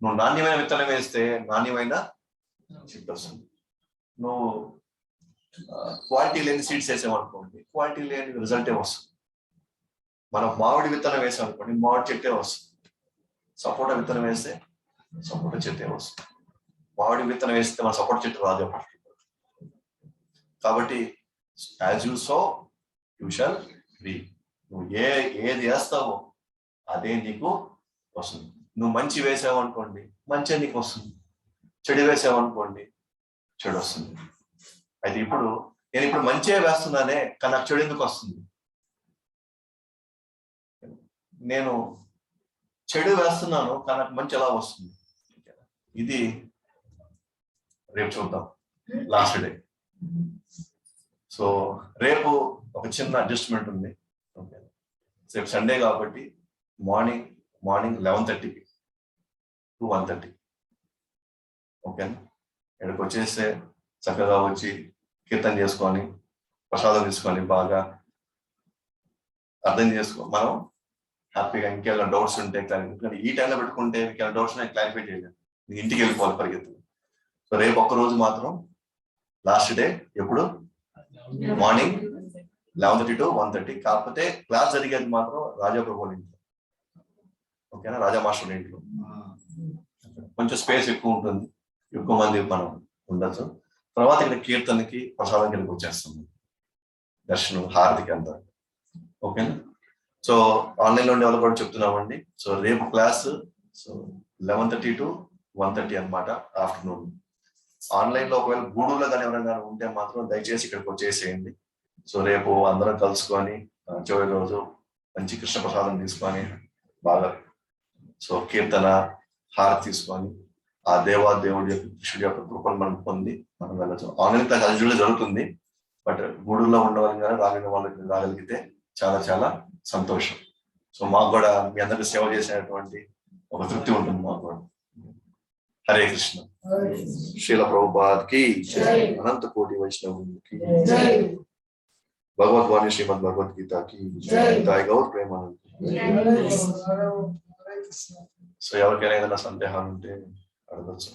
నువ్వు నాణ్యమైన విత్తనం వేస్తే నాణ్యమైన చెట్టు వస్తుంది. నువ్వు క్వాలిటీ లేని సీడ్స్ వేసామనుకోండి, క్వాలిటీ లేని రిజల్టే వస్తుంది. మనం మామిడి విత్తనం వేసాం అనుకోండి, మామిడి చెట్టే వస్తుంది. సపోటా విత్తనం వేస్తే సపోటా చెట్టే వస్తుంది. మామిడి విత్తనం వేస్తే మన సపోటా చెట్టు రాదు. కాబట్టి as you so you shall reap. నువ్వు ఏది వేస్తావో అదే నీకు వస్తుంది. నువ్వు మంచి వేసావు అనుకోండి, మంచి నీకు వస్తుంది. చెడు వేసావు అనుకోండి, చెడు వస్తుంది. అయితే నేను ఇప్పుడు మంచిగా వేస్తున్నానే, కానీ నాకు చెడు ఎందుకు వస్తుంది? నేను చెడు వేస్తున్నాను కానీ నాకు మంచి ఎలా వస్తుంది? ఇది రేపు చూద్దాం, లాస్ట్ డే. సో రేపు ఒక చిన్న అడ్జస్ట్మెంట్ ఉంది. ఓకే, రేపు సండే కాబట్టి మార్నింగ్ 11:30 to 1:30. ఓకేనా? ఇక్కడికి వచ్చేస్తే చక్కగా వచ్చి కీర్తన చేసుకొని ప్రసాదం తీసుకొని బాగా అర్థం మనం హ్యాపీగా ఇంకేమైనా డౌట్స్ ఉంటే క్లారిఫై. ఈ టైంలో పెట్టుకుంటే మీకు డౌట్స్ క్లారిఫై చేయలేదు, మీకు ఇంటికి వెళ్ళిపోవాలి పరిగెత్తు. సో రేపు ఒక్కరోజు మాత్రం లాస్ట్ డే. ఎప్పుడు? Morning 11:30 to 1:30. కాకపోతే క్లాస్ జరిగేది మాత్రం రాజా ప్రభు ఇంట్లో. ఓకేనా? రాజా మాస్టర్ ఇంట్లో కొంచెం స్పేస్ ఎక్కువ ఉంటుంది, ఎక్కువ మంది మనం ఉండొచ్చు. తర్వాత ఇక్కడ కీర్తనకి ప్రసాదం కిందకి వచ్చేస్తుంది, దర్శనం హారతికి అంతా. ఓకేనా? సో ఆన్లైన్ లో ఉండే వాళ్ళు కూడా చెప్తున్నామండి. సో రేపు క్లాస్ సో 11:30 to 1:30 అనమాట, ఆఫ్టర్నూన్. ఆన్లైన్ లో ఒకవేళ గూడూరులో కానీ ఎవరైనా ఉంటే మాత్రం దయచేసి ఇక్కడికి వచ్చేసేయండి. సో రేపు అందరం కలుసుకొని చివరి రోజు మంచి కృష్ణ ప్రసాదం తీసుకొని బాగా సో కీర్తన హారతి తీసుకొని ఆ దేవుడి యొక్క కృష్ణుడి యొక్క కృపను మనం పొంది మనం వెళ్ళచ్చు. ఆన్లైన్ క్లాస్ అజుడుగా జరుగుతుంది, బట్ గూడూరులో ఉండవాలి కానీ రాగిన వాళ్ళకి రాగలిగితే చాలా చాలా సంతోషం. సో మాకు కూడా మీ అందరికీ సేవ చేసినటువంటి ఒక తృప్తి ఉంటుంది మాకు కూడా. హరే కృష్ణ. శ్రీల ప్రభుపాద్ కి, అనంత కోటి వైష్ణవుకి, భగవద్వాణి శ్రీమద్ భగవద్గీత కి, గౌర్ ప్రేమానంద. సో ఎవరికైనా ఏదైనా సందేహాలు ఉంటే అడగచ్చు.